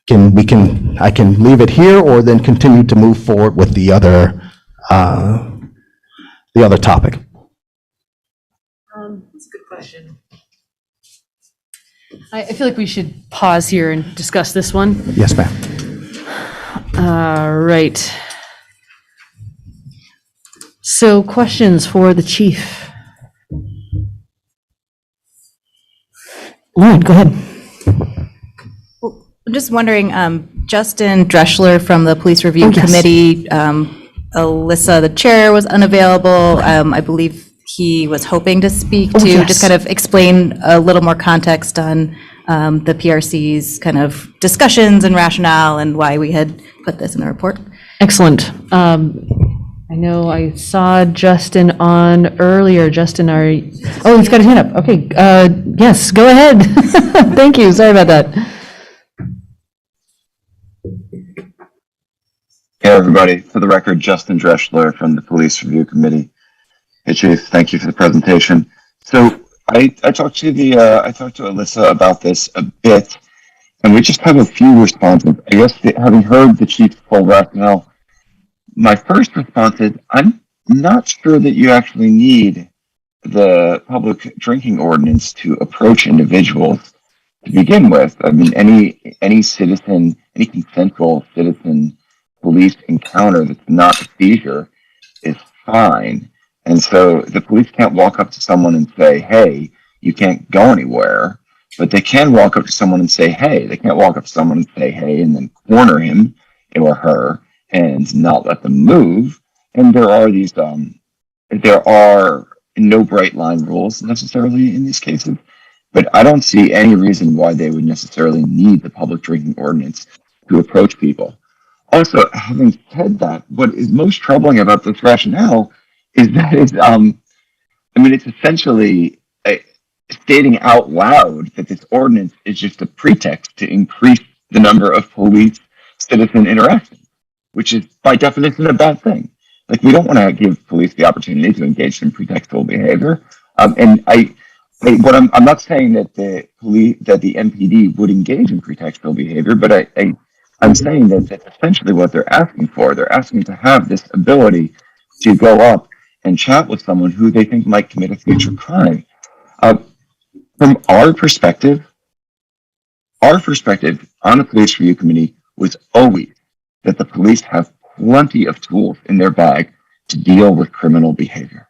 I can leave it here or then continue to move forward with the other topic. That's a good question. I feel like we should pause here and discuss this one. Yes, ma'am. Right. So questions for the chief? Lauren, go ahead. I'm just wondering, Justin Dreschler from the Police Review Committee, Alyssa, the chair, was unavailable. I believe he was hoping to speak to, just kind of explain a little more context on the PRC's kind of discussions and rationale and why we had put this in the report. Excellent. I know I saw Justin on earlier. Justin, he's got his hand up. Okay, yes, go ahead. Thank you, sorry about that. Hey, everybody. For the record, Justin Dreschler from the Police Review Committee. Hey, Chief. Thank you for the presentation. So I talked to Alyssa about this a bit, and we just have a few responses. I guess having heard the Chief's full rationale, my first response is I'm not sure that you actually need the public drinking ordinance to approach individuals to begin with. I mean, any citizen, any consensual citizen police encounter that's not a seizure is fine. And so the police can't walk up to someone and say, hey, you can't go anywhere, but they can walk up to someone and say, hey. They can't walk up to someone and say, hey, and then corner him or her and not let them move. And there are no bright line rules necessarily in these cases, but I don't see any reason why they would necessarily need the public drinking ordinance to approach people. Also, having said that, what is most troubling about this rationale is that it's essentially stating out loud that this ordinance is just a pretext to increase the number of police-citizen interactions, which is by definition a bad thing. Like, we don't want to give police the opportunity to engage in pretextual behavior. I'm not saying that the MPD would engage in pretextual behavior, but I'm saying that that's essentially what they're asking for. They're asking to have this ability to go up and chat with someone who they think might commit a future crime. From our perspective on the Police Review Committee was always that the police have plenty of tools in their bag to deal with criminal behavior.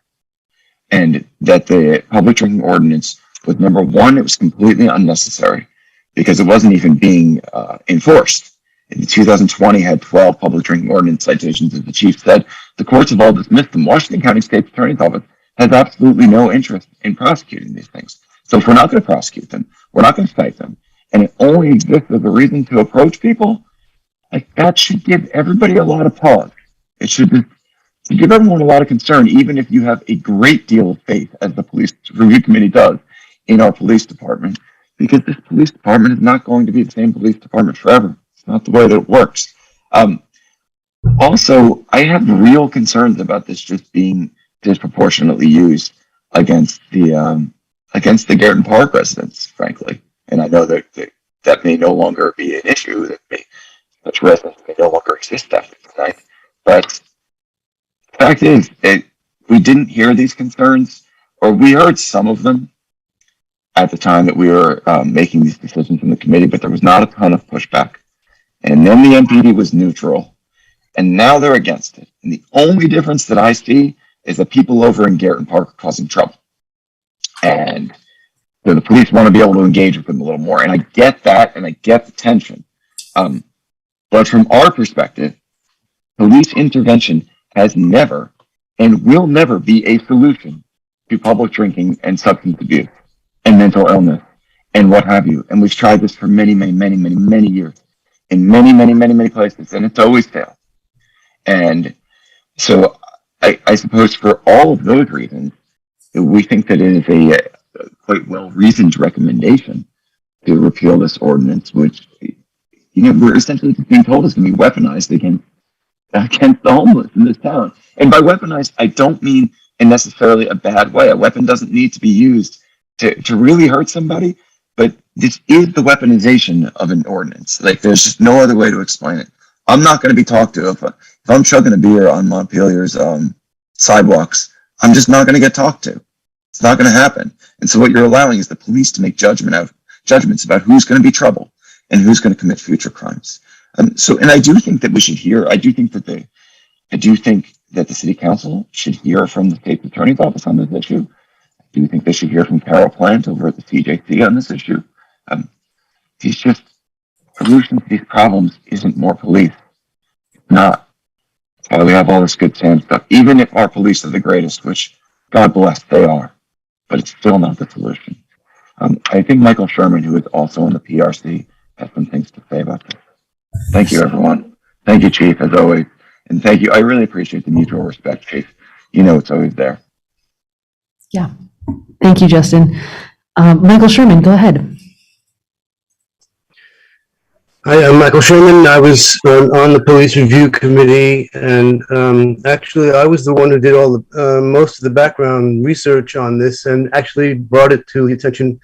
And that the public drinking ordinance was, number one, it was completely unnecessary because it wasn't even being enforced. In 2020 had 12 public drinking ordinance citations, as the chief said. The courts have all dismissed them. Washington County State's Attorney's Office has absolutely no interest in prosecuting these things. So if we're not going to prosecute them, we're not going to cite them, and it only exists as a reason to approach people, like that should give everybody a lot of pause. It should give everyone a lot of concern, even if you have a great deal of faith, as the police review committee does, in our police department, because this police department is not going to be the same police department forever. It's not the way that it works. Also, I have real concerns about this just being disproportionately used against the Garrett Park residents, frankly. And I know that may no longer be an issue. Such residents may no longer exist after tonight. But the fact is, we didn't hear these concerns, or we heard some of them at the time that we were making these decisions in the committee, but there was not a ton of pushback. And then the MPD was neutral, and now they're against it. And the only difference that I see is that people over in Garrett Park are causing trouble. And so the police want to be able to engage with them a little more. And I get that, and I get the tension. But from our perspective, police intervention has never and will never be a solution to public drinking and substance abuse and mental illness and what have you. And we've tried this for many, many, many, many, many years in many, many, many, many places, and it's always failed. And so I suppose for all of those reasons, we think that it is a quite well-reasoned recommendation to repeal this ordinance, which, we're essentially being told is going to be weaponized against the homeless in this town. And by weaponized, I don't mean in necessarily a bad way. A weapon doesn't need to be used to really hurt somebody, but this is the weaponization of an ordinance. Like, there's just no other way to explain it. I'm not going to be talked to if I'm chugging a beer on Montpelier's sidewalks. I'm just not going to get talked to. It's not going to happen. And so what you're allowing is the police to make judgments about who's going to be trouble and who's going to commit future crimes. And I do think that we should hear. I do think that the city council should hear from the state's attorney's office on this issue. I do think they should hear from Carol Plant over at the CJC on this issue. Solution to these problems isn't more police. It's not. That's why we have all this good SAM stuff. Even if our police are the greatest, which God bless they are, but it's still not the solution. I think Michael Sherman, who is also in the PRC, has some things to say about this. Thank you, everyone. Thank you, Chief, as always. And thank you. I really appreciate the mutual respect, Chief. It's always there. Yeah. Thank you, Justin. Michael Sherman, go ahead. Hi, I'm Michael Sherman. I was on the police review committee, and actually I was the one who did all the most of the background research on this, and actually brought it to the attention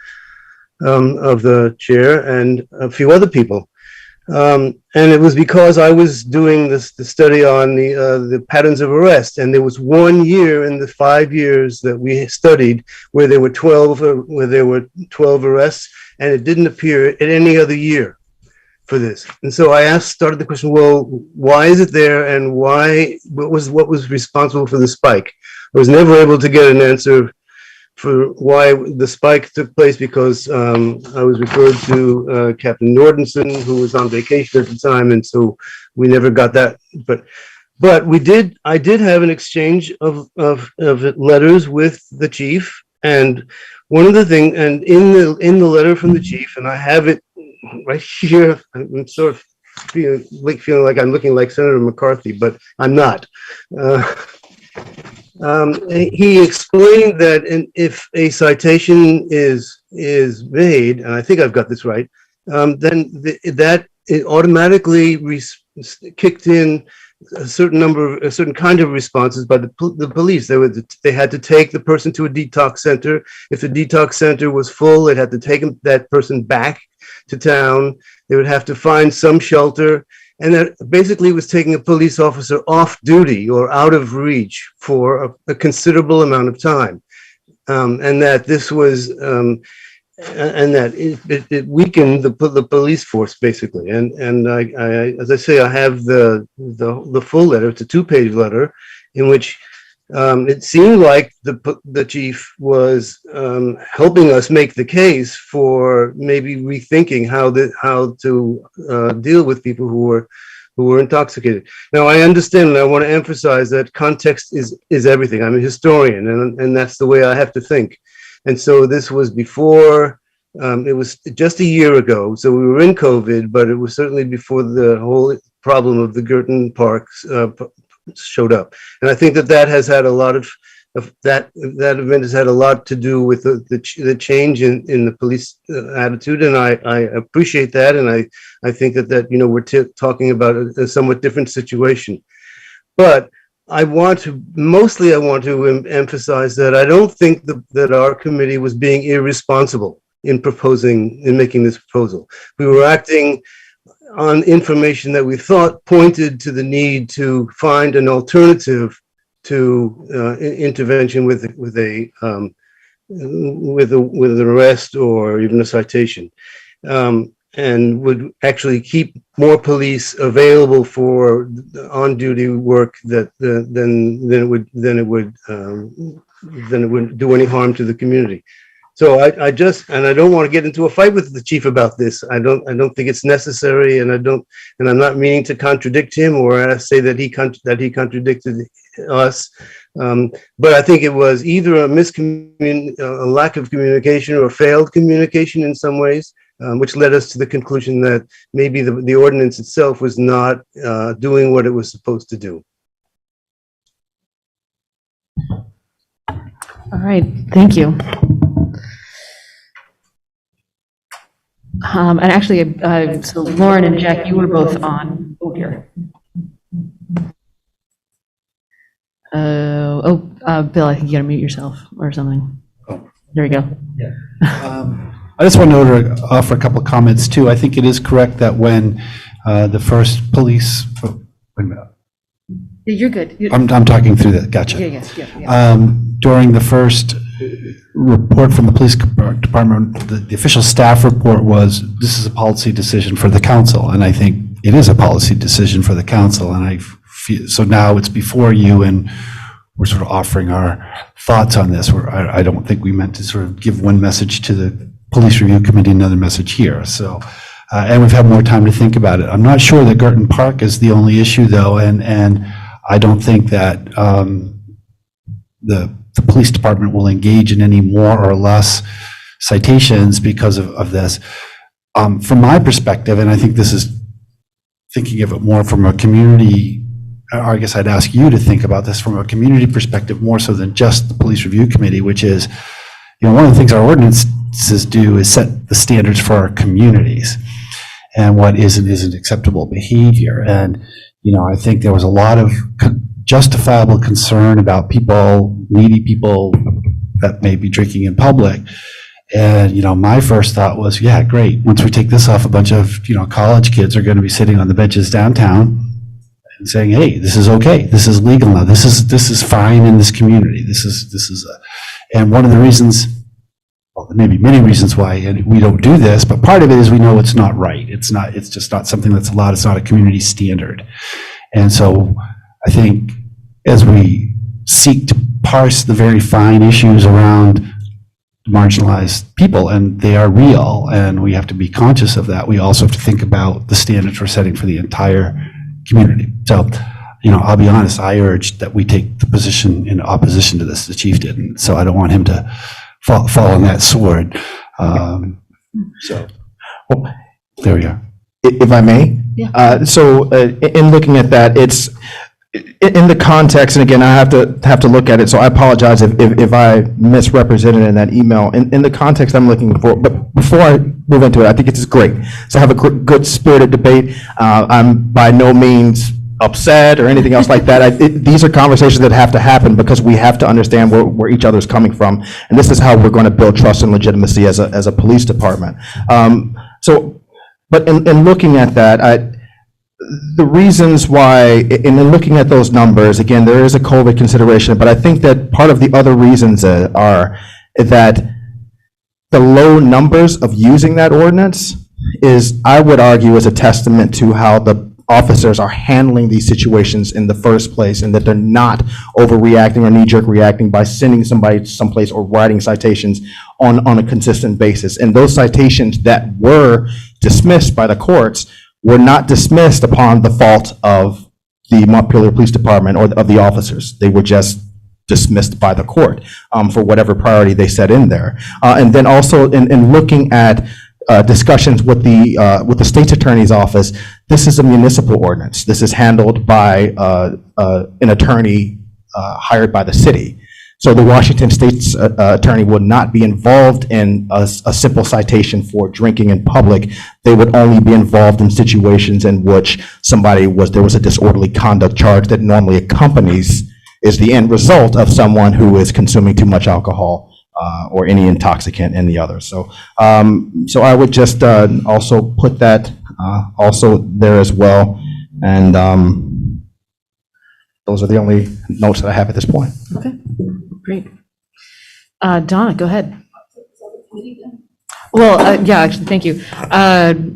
of the chair and a few other people. And it was because I was doing the study on the patterns of arrest, and there was 1 year in the 5 years that we studied where there were 12 arrests, and it didn't appear at any other year for this. And so I started the question, well, why is it there, and what was responsible for the spike? I was never able to get an answer for why the spike took place, because I was referred to Captain Nordenson, who was on vacation at the time, and so we never got that. But I did have an exchange of letters with the chief, and one of the things, and in the letter from the chief, and I have it right here. I'm sort of feeling like I'm looking like Senator McCarthy, but I'm not. He explained that if a citation is made, and I think I've got this right, then that it automatically kicked in a certain kind of responses by the police. They had to take the person to a detox center. If the detox center was full, it had to take that person back to town. They would have to find some shelter, and that basically was taking a police officer off duty or out of reach for a considerable amount of time, and that this was and that it weakened the police force basically. And I, as I say, I have the full letter. It's a 2-page letter in which it seemed like the chief was helping us make the case for maybe rethinking how to deal with people who were intoxicated. Now, I understand, and I want to emphasize that context is everything. I'm a historian, and that's the way I have to think. And so this was before It was just a year ago, so we were in COVID, but it was certainly before the whole problem of the Girton Parks showed up. And I think that that has had a lot of that event has had a lot to do with the change in the police attitude, and I appreciate that, and I think that we're talking about a somewhat different situation. But I want to emphasize that I don't think that our committee was being irresponsible in making this proposal. We were acting on information that we thought pointed to the need to find an alternative to intervention with an arrest or even a citation, and would actually keep more police available for on-duty work than it would do any harm to the community. So I don't want to get into a fight with the chief about this. I don't think it's necessary, and I'm not meaning to contradict him or say that he contradicted us. But I think it was either a lack of communication or failed communication in some ways, which led us to the conclusion that maybe the ordinance itself was not doing what it was supposed to do. All right, thank you. And actually, so Lauren and Jack, you were both on. Oh, here. Bill, I think you gotta mute yourself or something. Oh. There you go. Yeah. I just want to offer a couple of comments too. I think it is correct that when the first police, wait a minute. You're good. I'm talking through that. Gotcha. Yeah. During the first report from the police department, the official staff report was, this is a policy decision for the council. And I think it is a policy decision for the council. And so now it's before you, and we're sort of offering our thoughts on this. I don't think we meant to sort of give one message to the police review committee, another message here. So, and we've had more time to think about it. I'm not sure that Girton Park is the only issue though. And I don't think that the police department will engage in any more or less citations because of this. From my perspective, and I think this is thinking of it more from a community, or I guess I'd ask you to think about this from a community perspective more so than just the police review committee, which is, one of the things our ordinances do is set the standards for our communities and what is and isn't acceptable behavior. And, I think there was a lot of justifiable concern about needy people that may be drinking in public. And, my first thought was, yeah, great. Once we take this off, a bunch of, college kids are going to be sitting on the benches downtown and saying, hey, this is okay. This is legal now. This is fine in this community. And one of the reasons, well, there may be many reasons why we don't do this, but part of it is we know it's not right. It's just not something that's allowed. It's not a community standard. And so I think as we seek to parse the very fine issues around marginalized people, and they are real, and we have to be conscious of that, we also have to think about the standards we're setting for the entire community. So, I'll be honest, I urged that we take the position in opposition to this. The chief didn't, so I don't want him to fall on that sword. There we are. If I may? Yeah. In looking at that, it's in the context, and again, I have to look at it, so I apologize if I misrepresented in that email. In the context I'm looking for, but before I move into it, I think it's great. So have a good spirited debate. I'm by no means upset or anything else like that. These are conversations that have to happen because we have to understand where each other's coming from, and this is how we're going to build trust and legitimacy as a police department. But in looking at that, the reasons why, and in looking at those numbers, again, there is a COVID consideration, but I think that part of the other reasons are that the low numbers of using that ordinance is, I would argue, is a testament to how the officers are handling these situations in the first place, and that they're not overreacting or knee-jerk reacting by sending somebody someplace or writing citations on a consistent basis. And those citations that were dismissed by the courts were not dismissed upon the fault of the Montpelier Police Department or of the officers. They were just dismissed by the court for whatever priority they set in there. And then also in looking at discussions with the state's attorney's office, this is a municipal ordinance. This is handled by an attorney hired by the city. So the Washington State's attorney would not be involved in a simple citation for drinking in public. They would only be involved in situations in which there was a disorderly conduct charge that normally accompanies, is the end result of someone who is consuming too much alcohol or any intoxicant in the other. So I would just also put that also there as well. And those are the only notes that I have at this point. Okay, great. Donna, go ahead. Well, yeah, actually, thank you.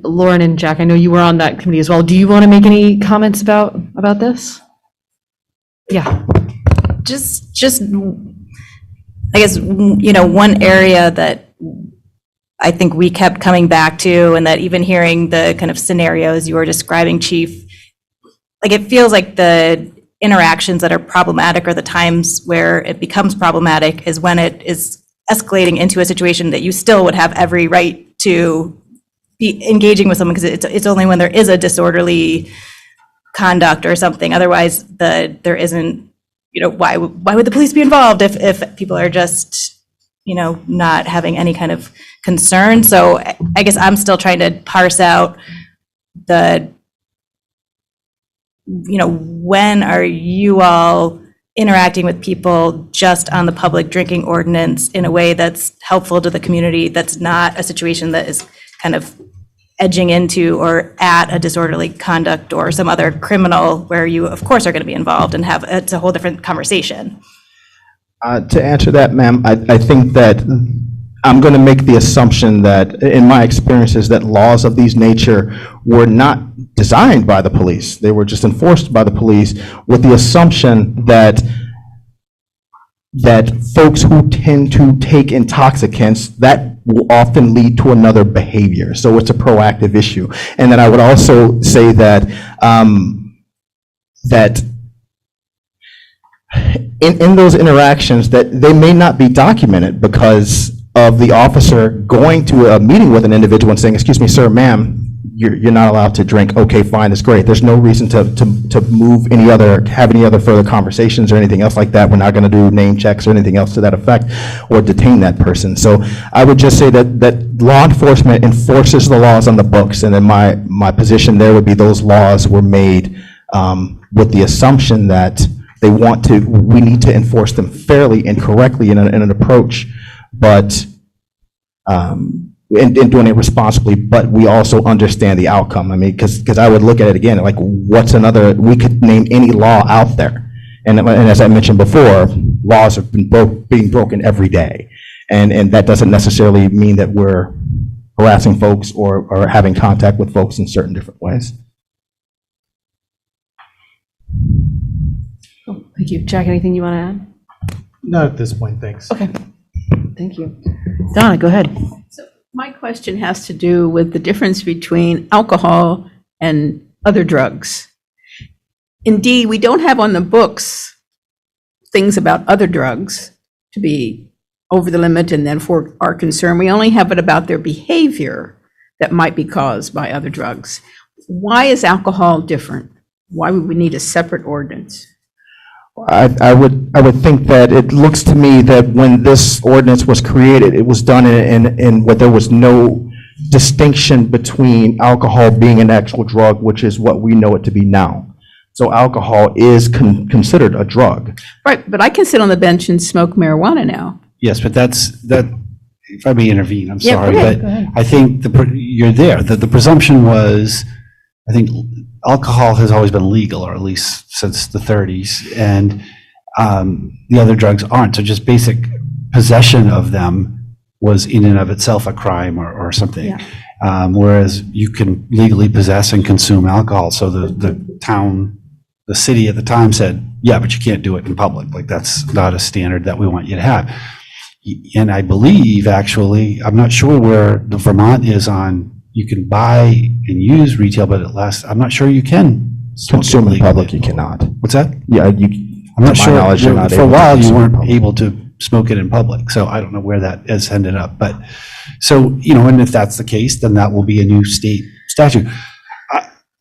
Lauren and Jack, I know you were on that committee as well. Do you want to make any comments about this? Yeah. Just, I guess, one area that I think we kept coming back to, and that even hearing the kind of scenarios you were describing, Chief, like it feels like the interactions that are problematic or the times where it becomes problematic is when it is escalating into a situation that you still would have every right to be engaging with someone, because it's only when there is a disorderly conduct or something. Otherwise, there isn't, why would the police be involved if people are just, not having any kind of concern? So I guess I'm still trying to parse out when are you all interacting with people just on the public drinking ordinance in a way that's helpful to the community, that's not a situation that is kind of edging into or at a disorderly conduct or some other criminal where you, of course, are going to be involved and it's a whole different conversation? To answer that, ma'am, I think that I'm going to make the assumption that, in my experiences, that laws of these nature were not designed by the police. They were just enforced by the police, with the assumption that folks who tend to take intoxicants, that will often lead to another behavior. So it's a proactive issue. And then I would also say that in those interactions, that they may not be documented because of the officer going to a meeting with an individual and saying, "Excuse me, sir, ma'am, you're not allowed to drink." Okay, fine, that's great. There's no reason to have any other further conversations or anything else like that. We're not going to do name checks or anything else to that effect or detain that person. So I would just say that law enforcement enforces the laws on the books, and then my position there would be those laws were made with the assumption that we need to enforce them fairly and correctly in an approach, but and doing it responsibly, but we also understand the outcome. I mean, because I would look at it again, like we could name any law out there. And as I mentioned before, laws have been being broken every day. And that doesn't necessarily mean that we're harassing folks or having contact with folks in certain different ways. Oh, thank you. Jack, anything you want to add? Not at this point, thanks. Okay, thank you. Donna, go ahead. So my question has to do with the difference between alcohol and other drugs. Indeed, we don't have on the books things about other drugs to be over the limit and then for our concern. We only have it about their behavior that might be caused by other drugs. Why is alcohol different? Why would we need a separate ordinance? I would think that it looks to me that when this ordinance was created, it was done in where there was no distinction between alcohol being an actual drug, which is what we know it to be now. So alcohol is considered a drug. Right, but I can sit on the bench and smoke marijuana now. Yes, but if I may intervene, I'm Yeah, sorry, go ahead, but go ahead. I think you're there. The presumption was, I think alcohol has always been legal, or at least since the 30s, and the other drugs aren't. So just basic possession of them was in and of itself a crime or something. Yeah. Whereas you can legally possess and consume alcohol. So the city at the time said, yeah, but you can't do it in public. Like, that's not a standard that we want you to have. And I believe, actually, I'm not sure where the Vermont is on, you can buy and use retail, but I'm not sure you can Consume in public, you cannot. What's that? Yeah, I'm not To my sure, knowledge, you're not for a able to while, you consume in weren't public. able to smoke it in public, so I don't know where that has ended up, but, so, and if that's the case, then that will be a new state statute.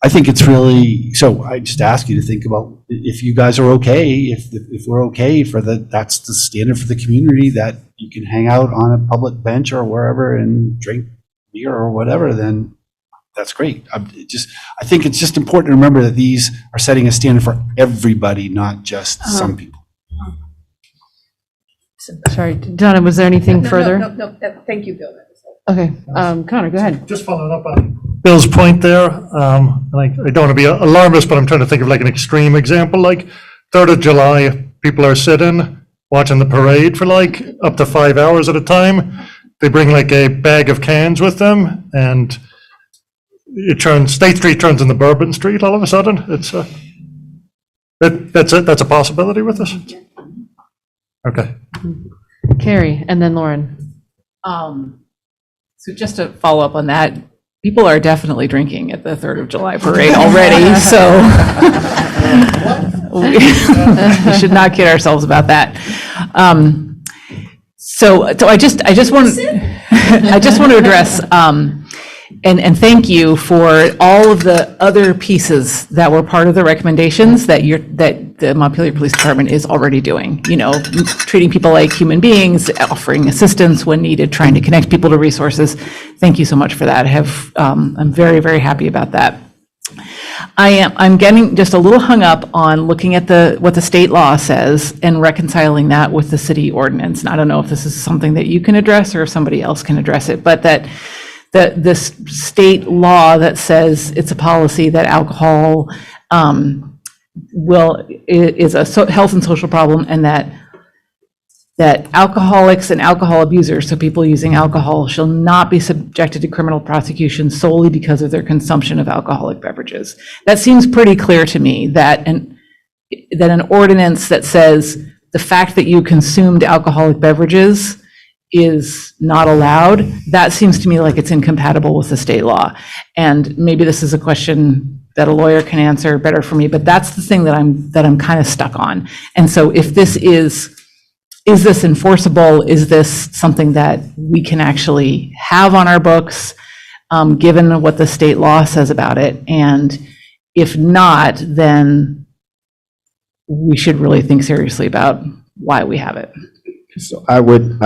I think it's really, so I just ask you to think about if you guys are okay, if we're okay for that's the standard for the community, that you can hang out on a public bench or wherever and drink beer or whatever, then that's great. I think it's just important to remember that these are setting a standard for everybody, not just some people. Sorry, Donna, was there anything further? No, thank you, Bill. Okay, Connor, go ahead. Just following up on Bill's point there, I don't want to be alarmist, but I'm trying to think of like an extreme example, like 3rd of July, people are sitting, watching the parade for like up to 5 hours at a time. They bring like a bag of cans with them, and State Street turns into Bourbon Street all of a sudden. It's that's a possibility with this. Okay. Carrie, and then Lauren. So just to follow up on that, people are definitely drinking at the 3rd of July parade already, so we should not kid ourselves about that. So I just want to address, and thank you for all of the other pieces that were part of the recommendations that the Montpelier Police Department is already doing. Treating people like human beings, offering assistance when needed, trying to connect people to resources. Thank you so much for that. I'm very, very happy about that. I'm getting just a little hung up on looking at what the state law says and reconciling that with the city ordinance. And I don't know if this is something that you can address or if somebody else can address it, but that this state law that says it's a policy that alcohol is a health and social problem, and that alcoholics and alcohol abusers, so people using alcohol, shall not be subjected to criminal prosecution solely because of their consumption of alcoholic beverages. That seems pretty clear to me, that an ordinance that says the fact that you consumed alcoholic beverages is not allowed, that seems to me like it's incompatible with the state law. And maybe this is a question that a lawyer can answer better for me, but that's the thing that I'm kind of stuck on. And so if this is this enforceable? Is this something that we can actually have on our books, given what the state law says about it? And if not, then we should really think seriously about why we have it. So I would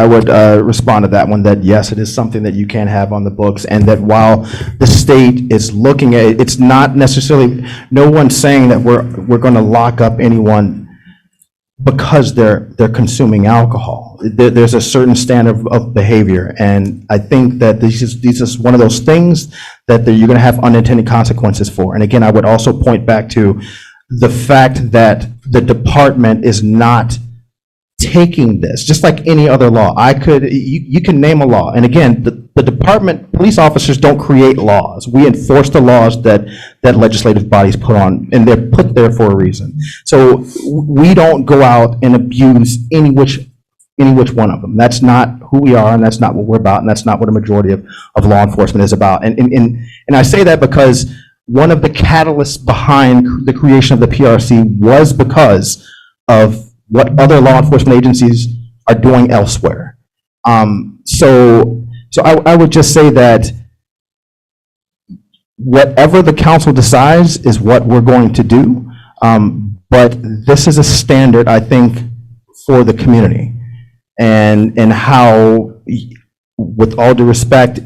respond to that one, that yes, it is something that you can have on the books, and that while the state is looking at it, it's not necessarily, no one's saying that we're going to lock up anyone because they're consuming alcohol. There's a certain standard of behavior, and I think that this is one of those things that you're going to have unintended consequences for. And again, I would also point back to the fact that the department is not taking this, just like any other law. You can name a law, and again, the department, police officers don't create laws. We enforce the laws that legislative bodies put on, and they're put there for a reason. So we don't go out and abuse any which one of them. That's not who we are, and that's not what we're about, and that's not what a majority of law enforcement is about. And I say that because one of the catalysts behind the creation of the PRC was because of what other law enforcement agencies are doing elsewhere. So I would just say that whatever the council decides is what we're going to do. But this is a standard, I think, for the community. And how, with all due respect,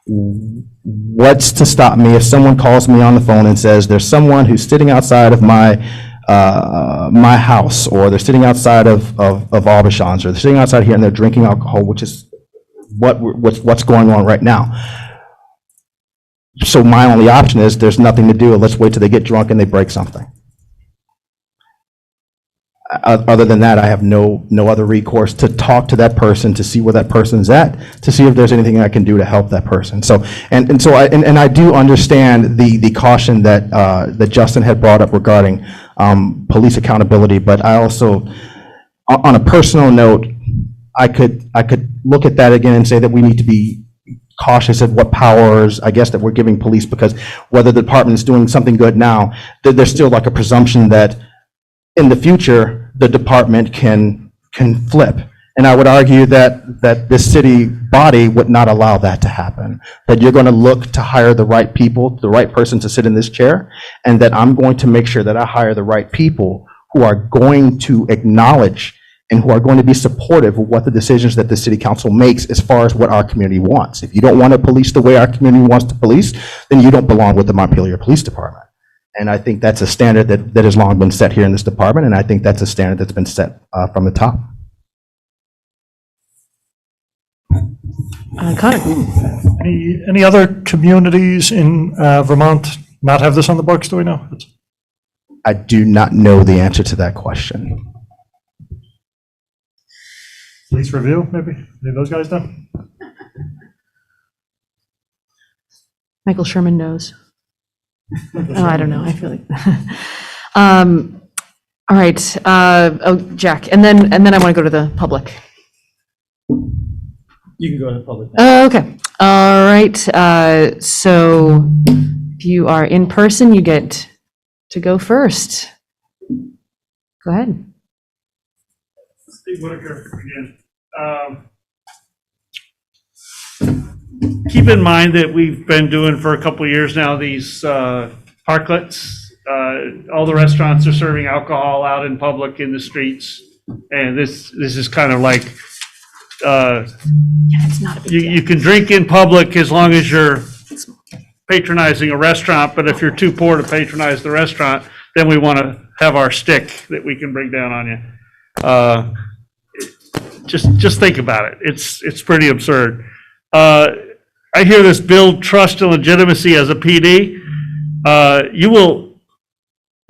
what's to stop me if someone calls me on the phone and says, there's someone who's sitting outside of my house, or they're sitting outside of Aubuchon's, or they're sitting outside here and they're drinking alcohol, which is what's going on right now. So my only option is there's nothing to do. Let's wait till they get drunk and they break something. Other than that, I have no other recourse to talk to that person, to see where that person's at, to see if there's anything I can do to help that person. So I do understand the caution that Justin had brought up regarding police accountability, but I also, on a personal note, I could look at that again and say that we need to be cautious of what powers, I guess, that we're giving police, because whether the department is doing something good now, there's still like a presumption that in the future, the department can flip. And I would argue that this city body would not allow that to happen. That you're going to look to hire the right people, the right person to sit in this chair, and that I'm going to make sure that I hire the right people who are going to acknowledge and who are going to be supportive of what the decisions that the city council makes as far as what our community wants. If you don't want to police the way our community wants to police, then you don't belong with the Montpelier Police Department. And I think that's a standard that has long been set here in this department, and I think that's a standard that's been set from the top. Connor. Any other communities in Vermont not have this on the books, do we know? I do not know the answer to that question. Police review, maybe? Any of those guys done? Michael Sherman knows. Oh, I don't know. I feel like. All right. Oh, Jack, and then I want to go to the public. You can go to the public. Okay. All right. So if you are in person, you get to go first. Go ahead. Steve Whitaker again. Keep in mind that we've been doing for a couple of years now these parklets. All the restaurants are serving alcohol out in public in the streets, and this is kind of like it's not a big you can drink in public as long as you're patronizing a restaurant, but if you're too poor to patronize the restaurant, then we want to have our stick that we can bring down on you. Just think about it. It's pretty absurd. I hear this build trust and legitimacy as a PD.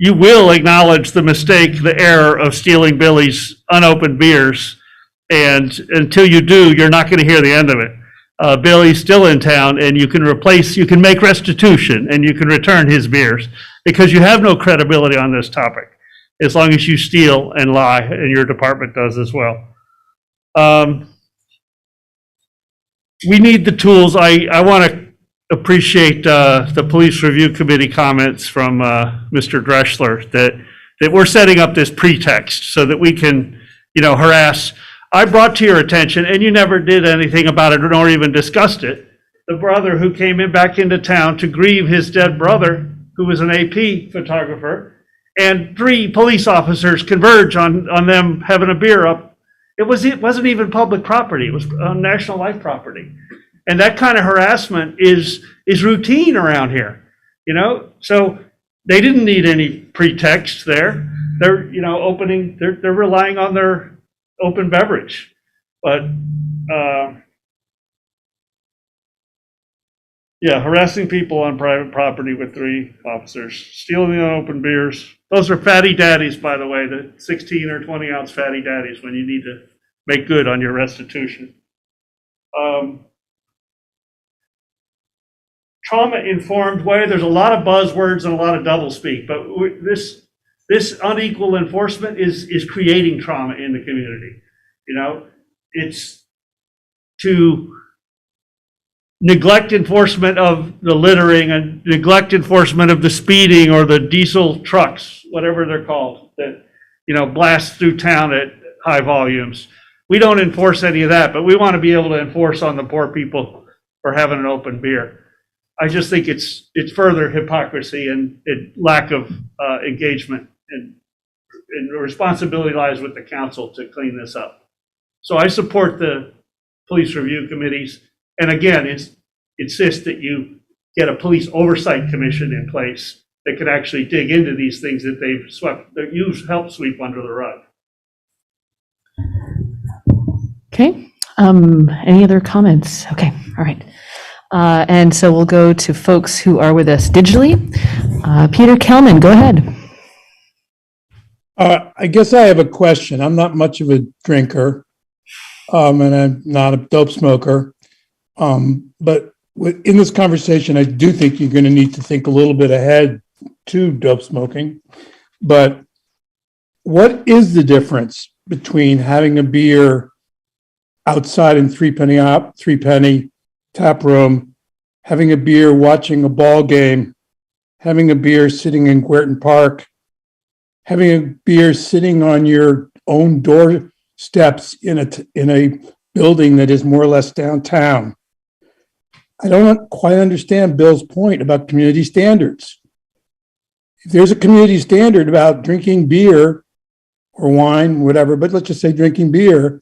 You will acknowledge the mistake, the error of stealing Billy's unopened beers, and until you do, you're not going to hear the end of it. Billy's still in town, and you can make restitution, and you can return his beers, because you have no credibility on this topic, as long as you steal and lie, and your department does as well. We need the tools. I want to appreciate the Police Review Committee comments from Mr. Dreschler that we're setting up this pretext so that we can, harass. I brought to your attention, and you never did anything about it nor even discussed it, the brother who came back into town to grieve his dead brother, who was an AP photographer, and 3 police officers converge on them having a beer up. It wasn't even public property. It was on National Life property. And that kind of harassment is routine around here, So they didn't need any pretext there. They're, they're relying on their open beverage. But, harassing people on private property with 3 officers, stealing the unopened beers. Those are fatty daddies, by the way, the 16 or 20 ounce fatty daddies when you need to make good on your restitution. Trauma-informed way, there's a lot of buzzwords and a lot of doublespeak, but this unequal enforcement is creating trauma in the community. It's to neglect enforcement of the littering and neglect enforcement of the speeding or the diesel trucks, whatever they're called, that, blast through town at high volumes. We don't enforce any of that, but we want to be able to enforce on the poor people for having an open beer. I just think it's further hypocrisy and lack of engagement, and the responsibility lies with the council to clean this up. So I support the police review committees. And again, insist that you get a police oversight commission in place that can actually dig into these things that you've helped sweep under the rug. Okay. Any other comments? Okay. All right. And so we'll go to folks who are with us digitally. Peter Kelman, go ahead. I guess I have a question. I'm not much of a drinker, and I'm not a dope smoker. But in this conversation, I do think you're going to need to think a little bit ahead to dope smoking. But what is the difference between having a beer outside in three penny tap room, having a beer watching a ball game, having a beer sitting in Guertin Park, having a beer sitting on your own doorsteps in a building that is more or less downtown. I don't quite understand Bill's point about community standards. If there's a community standard about drinking beer or wine, whatever, but let's just say drinking beer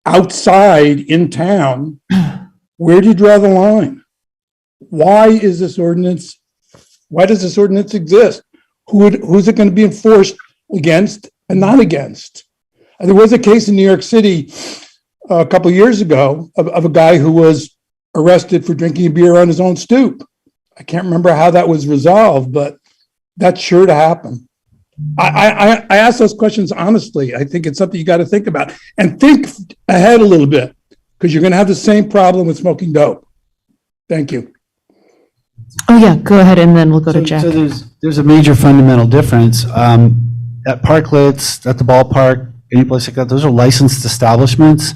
outside in town, where do you draw the line? Why does this ordinance exist? Who's it going to be enforced against and not against? There was a case in New York City a couple of years ago of a guy who was arrested for drinking a beer on his own stoop. I can't remember how that was resolved, but that's sure to happen. I ask those questions honestly. I think it's something you got to think about and think ahead a little bit, because you're going to have the same problem with smoking dope. Thank you. Oh, yeah, go ahead, and then we'll go to Jack. So there's a major fundamental difference. At parklets, at the ballpark, any place like that, those are licensed establishments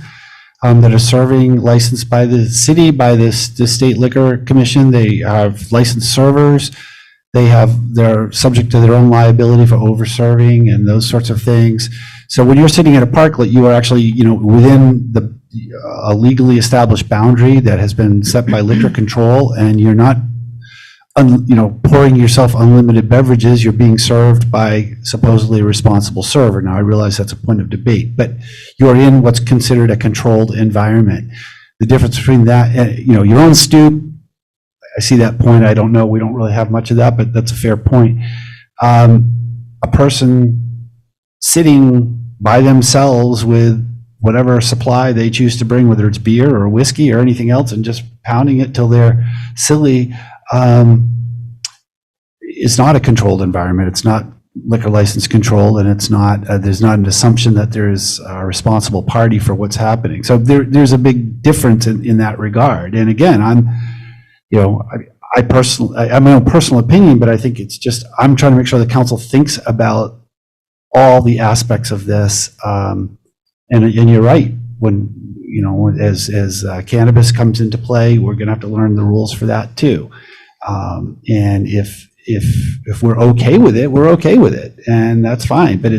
that are serving, licensed by the city, by the state liquor commission. They have licensed servers. They're subject to their own liability for over-serving and those sorts of things. So when you're sitting at a parklet, you are actually, within a legally established boundary that has been set by liquor control, and you're not, pouring yourself unlimited beverages. You're being served by supposedly a responsible server. Now, I realize that's a point of debate, but you're in what's considered a controlled environment. The difference between that and, your own stoop, I see that point. I don't know. We don't really have much of that, but that's a fair point. A person sitting by themselves with whatever supply they choose to bring, whether it's beer or whiskey or anything else, and just pounding it till they're silly, is not a controlled environment. It's not liquor license controlled, and it's not. There's not an assumption that there's a responsible party for what's happening. So there's a big difference in that regard. And again, I have my own personal opinion, but I think it's just, I'm trying to make sure the council thinks about all the aspects of this. And you're right, as cannabis comes into play, we're going to have to learn the rules for that too. And if we're okay with it, we're okay with it, and that's fine. But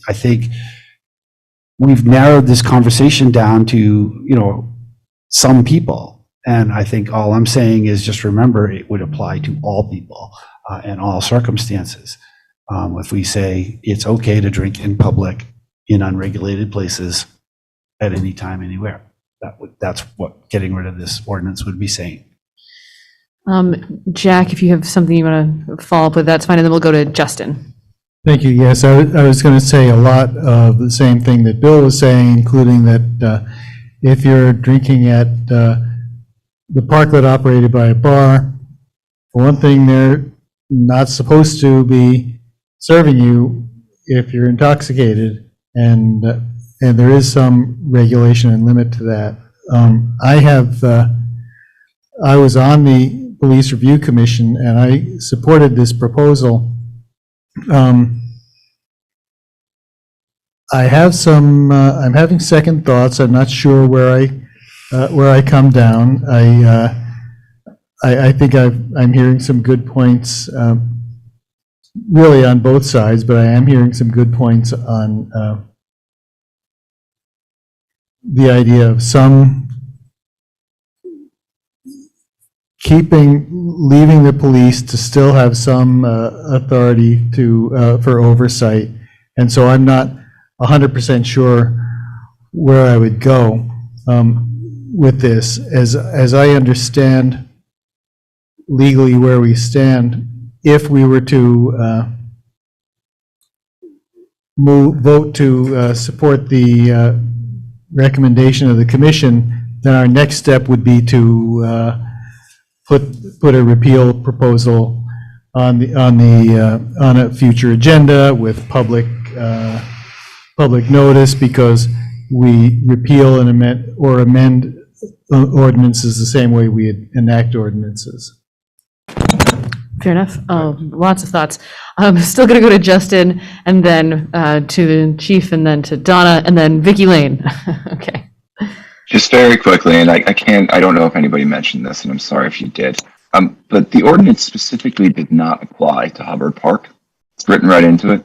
I think we've narrowed this conversation down to, some people. And I think all I'm saying is just remember it would apply to all people and all circumstances. If we say it's okay to drink in public in unregulated places at any time, anywhere, that's what getting rid of this ordinance would be saying. Jack, if you have something you want to follow up with, that's fine, and then we'll go to Justin. Thank you. Yes, I was going to say a lot of the same thing that Bill was saying, including that if you're drinking at the parklet operated by a bar, for one thing, they're not supposed to be serving you if you're intoxicated, and there is some regulation and limit to that. I was on the Police Review Commission, and I supported this proposal. I have some. I'm having second thoughts. I'm not sure where I come down. I think I'm hearing some good points, really on both sides, but I am hearing some good points on the idea of some leaving the police to still have some authority for oversight. And so I'm not 100% sure where I would go with this. As I understand legally where we stand, if we were to vote to support the recommendation of the commission, then our next step would be to put a repeal proposal on a future agenda with public notice, because we repeal and amend ordinances the same way we enact ordinances. Fair enough. Lots of thoughts. I'm still going to go to Justin, and then to the chief, and then to Donna, and then Vicky Lane. Okay. Just very quickly, and I don't know if anybody mentioned this, and I'm sorry if you did, but the ordinance specifically did not apply to Hubbard Park. It's written right into it.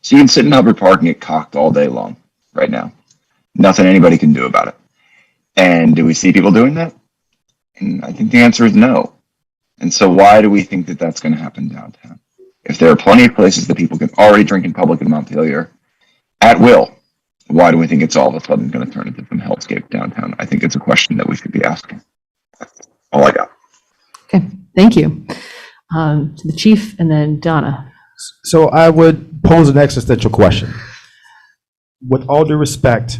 So you can sit in Hubbard Park and get cocked all day long right now. Nothing anybody can do about it. And do we see people doing that? And I think the answer is no. And so why do we think that that's going to happen downtown? If there are plenty of places that people can already drink in public in Montpelier at will, why do we think it's all of a sudden going to turn into some hellscape downtown? I think it's a question that we should be asking. That's all I got. Okay, thank you. To the chief and then Donna. So I would pose an existential question. With all due respect,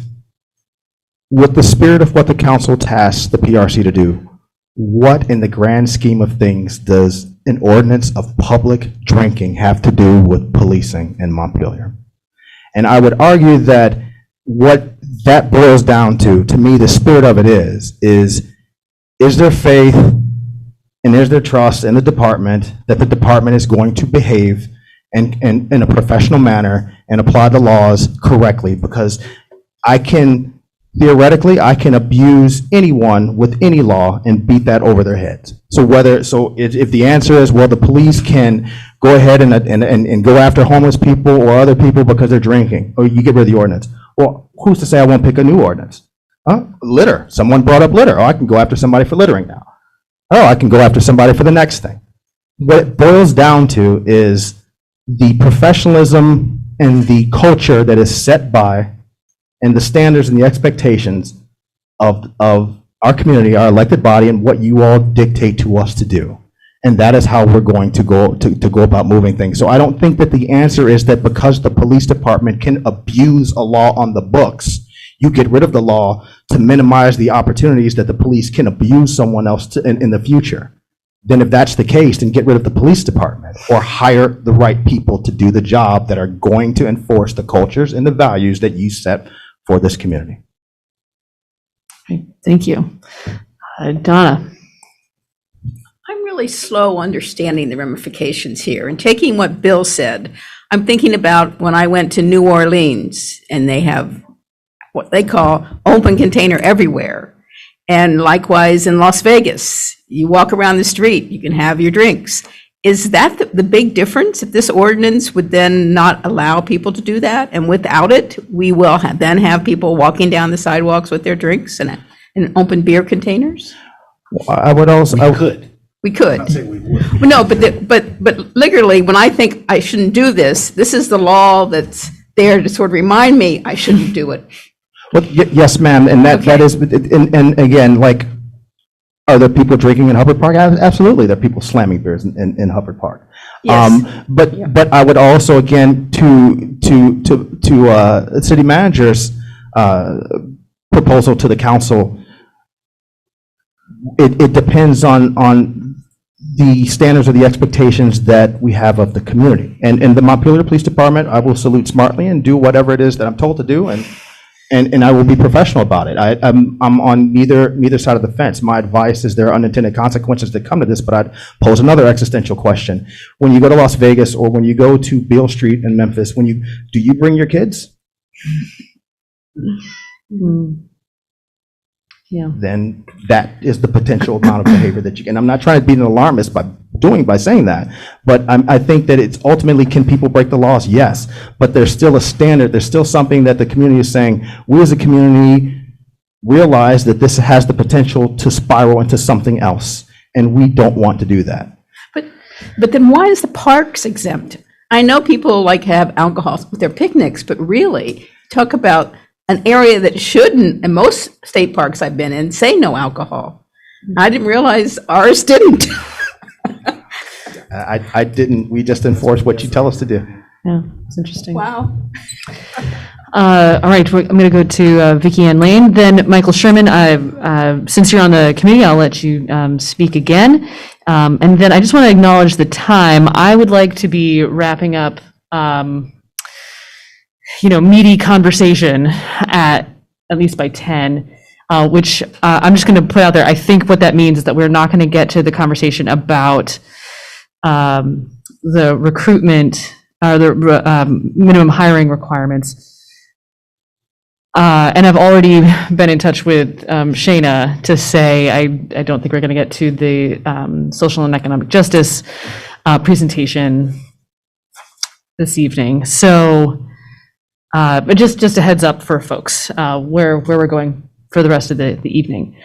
with the spirit of what the council tasks the PRC to do, what in the grand scheme of things does an ordinance of public drinking have to do with policing in Montpelier? And I would argue that what that boils down to me, the spirit of it is there faith and is there trust in the department that the department is going to behave in a professional manner and apply the laws correctly? Because theoretically, I can abuse anyone with any law and beat that over their heads. So if the answer is, well, the police can go ahead and go after homeless people or other people because they're drinking, or you get rid of the ordinance. Well, who's to say I won't pick a new ordinance? Litter. Someone brought up litter. Oh, I can go after somebody for littering now. Oh, I can go after somebody for the next thing. What it boils down to is the professionalism and the culture that is set by and the standards and the expectations of our community, our elected body, and what you all dictate to us to do. And that is how we're going to go about moving things. So I don't think that the answer is that because the police department can abuse a law on the books, you get rid of the law to minimize the opportunities that the police can abuse someone else in the future. Then if that's the case, then get rid of the police department or hire the right people to do the job that are going to enforce the cultures and the values that you set for this community. Okay, thank you. Donna. I'm really slow understanding the ramifications here. And taking what Bill said, I'm thinking about when I went to New Orleans and they have what they call open container everywhere. And likewise in Las Vegas, you walk around the street, you can have your drinks. Is that the big difference? If this ordinance would then not allow people to do that, and without it, we will then have people walking down the sidewalks with their drinks and open beer containers? I would also. We could. Not saying we would. Well, no, but legally, when I think I shouldn't do this, this is the law that's there to sort of remind me I shouldn't do it. Well, yes, ma'am, and that is, and again, like, are there people drinking in Hubbard Park? Absolutely, there are people slamming beers in Hubbard Park. Yes. But I would also, again, to city manager's proposal to the council, it depends on the standards or the expectations that we have of the community. And the Montpelier Police Department, I will salute smartly and do whatever it is that I'm told to do, and I will be professional about it. I'm on neither side of the fence. My advice is there are unintended consequences that come to this, but I'd pose another existential question. When you go to Las Vegas or when you go to Beale Street in Memphis, do you bring your kids? Yeah. Then that is the potential amount of behavior that you can. I'm not trying to be an alarmist by saying that, but I think that it's ultimately, can people break the laws? Yes, but there's still a standard. There's still something that the community is saying. We as a community realize that this has the potential to spiral into something else, and we don't want to do that. But then why is the parks exempt? I know people like have alcohol with their picnics, but really talk about an area that shouldn't, and most state parks I've been in say no alcohol. I didn't realize ours didn't. I didn't. We just enforce what you tell us to do. Yeah, it's interesting. Wow. All right, I'm going to go to Vicki Ann Lane, then Michael Sherman. Since you're on the committee, I'll let you speak again. And then I just want to acknowledge the time. I would like to be wrapping up meaty conversation at least by 10, which I'm just going to put out there. I think what that means is that we're not going to get to the conversation about the recruitment or the minimum hiring requirements. And I've already been in touch with Shayna to say I don't think we're going to get to the social and economic justice presentation this evening. So, but just a heads up for folks where we're going for the rest of the evening.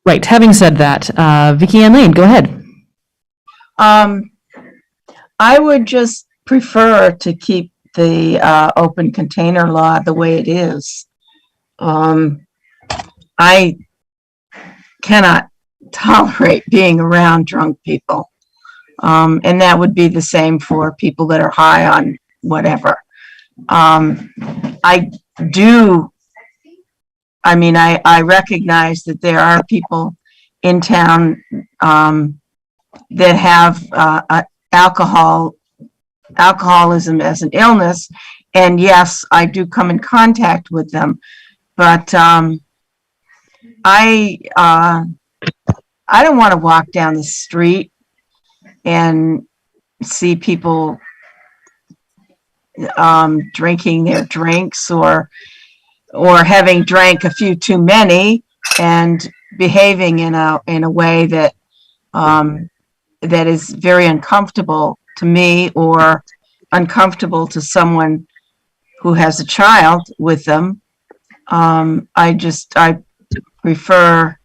Right, having said that, Vicki Ann Lane, go ahead. I would just prefer to keep the open container law the way it is. I cannot tolerate being around drunk people. And that would be the same for people that are high on whatever. I recognize that there are people in town that have alcoholism as an illness. And yes, I do come in contact with them, but I don't want to walk down the street and see people drinking their drinks or having drank a few too many and behaving in a way that that is very uncomfortable to me or uncomfortable to someone who has a child with them. I prefer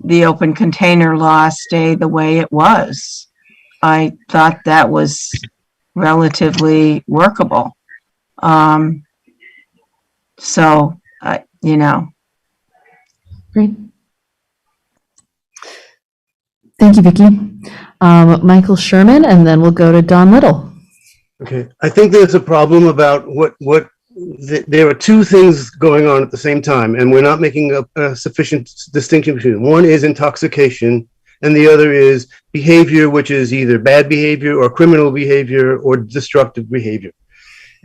the open container law stay the way it was. I thought that was relatively workable. Great. Thank you, Vicki. Michael Sherman, and then we'll go to Don Little. Okay, I think there's a problem about there are two things going on at the same time, and we're not making a sufficient distinction between them. One is intoxication, and the other is behavior, which is either bad behavior or criminal behavior or destructive behavior.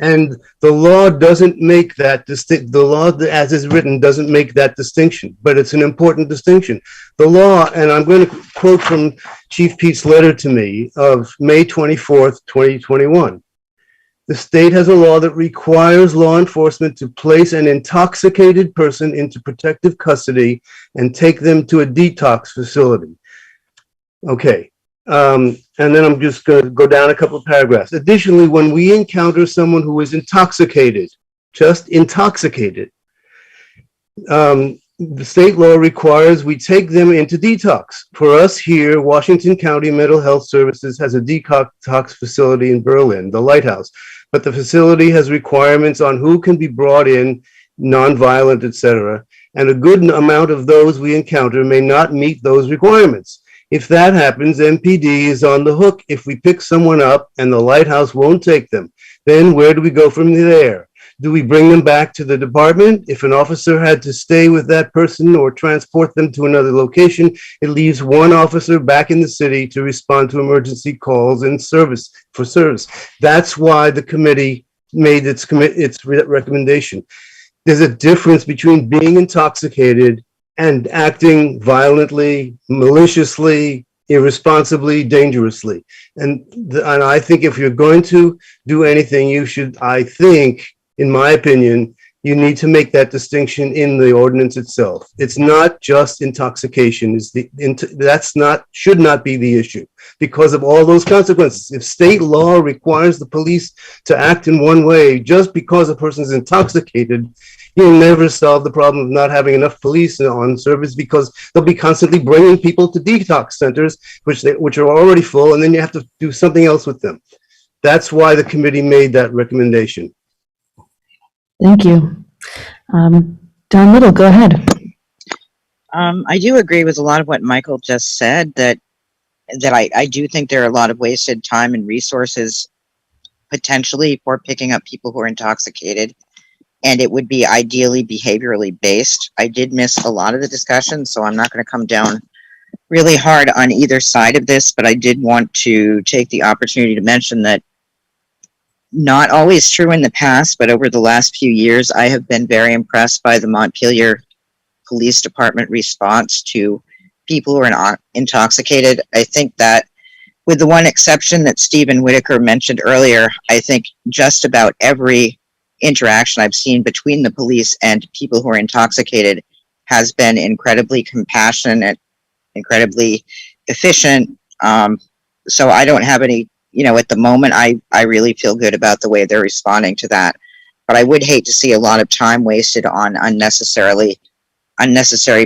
And the law doesn't make that the law as is written doesn't make that distinction, but it's an important distinction. The law, and I'm going to quote from Chief Pete's letter to me of May 24th, 2021. The state has a law that requires law enforcement to place an intoxicated person into protective custody and take them to a detox facility. Okay. And then I'm just going to go down a couple of paragraphs. Additionally, when we encounter someone who is intoxicated, just intoxicated, the state law requires we take them into detox. For us here, Washington County Mental Health Services has a detox facility in Berlin, the Lighthouse, but the facility has requirements on who can be brought in, nonviolent, etc. And a good amount of those we encounter may not meet those requirements. If that happens, MPD is on the hook if we pick someone up and the Lighthouse won't take them. Then where do we go from there? Do we bring them back to the department? If an officer had to stay with that person or transport them to another location, it leaves one officer back in the city to respond to emergency calls and service. That's why the committee made its recommendation. There's a difference between being intoxicated and acting violently, maliciously, irresponsibly, dangerously. And I think if you're going to do anything, you should, I think, in my opinion, you need to make that distinction in the ordinance itself. It's not just intoxication. Should not be the issue because of all those consequences. If state law requires the police to act in one way just because a person is intoxicated, you'll never solve the problem of not having enough police on service because they'll be constantly bringing people to detox centers, which are already full, and then you have to do something else with them. That's why the committee made that recommendation. Thank you. Don Little, go ahead. I do agree with a lot of what Michael just said, that I do think there are a lot of wasted time and resources potentially for picking up people who are intoxicated. And it would be ideally behaviorally based. I did miss a lot of the discussion, so I'm not going to come down really hard on either side of this, but I did want to take the opportunity to mention that not always true in the past, but over the last few years, I have been very impressed by the Montpelier Police Department response to people who are intoxicated. I think that with the one exception that Stephen Whitaker mentioned earlier, I think just about every interaction I've seen between the police and people who are intoxicated has been incredibly compassionate, incredibly efficient. So I don't have any at the moment, I really feel good about the way they're responding to that. But I would hate to see a lot of time wasted on unnecessary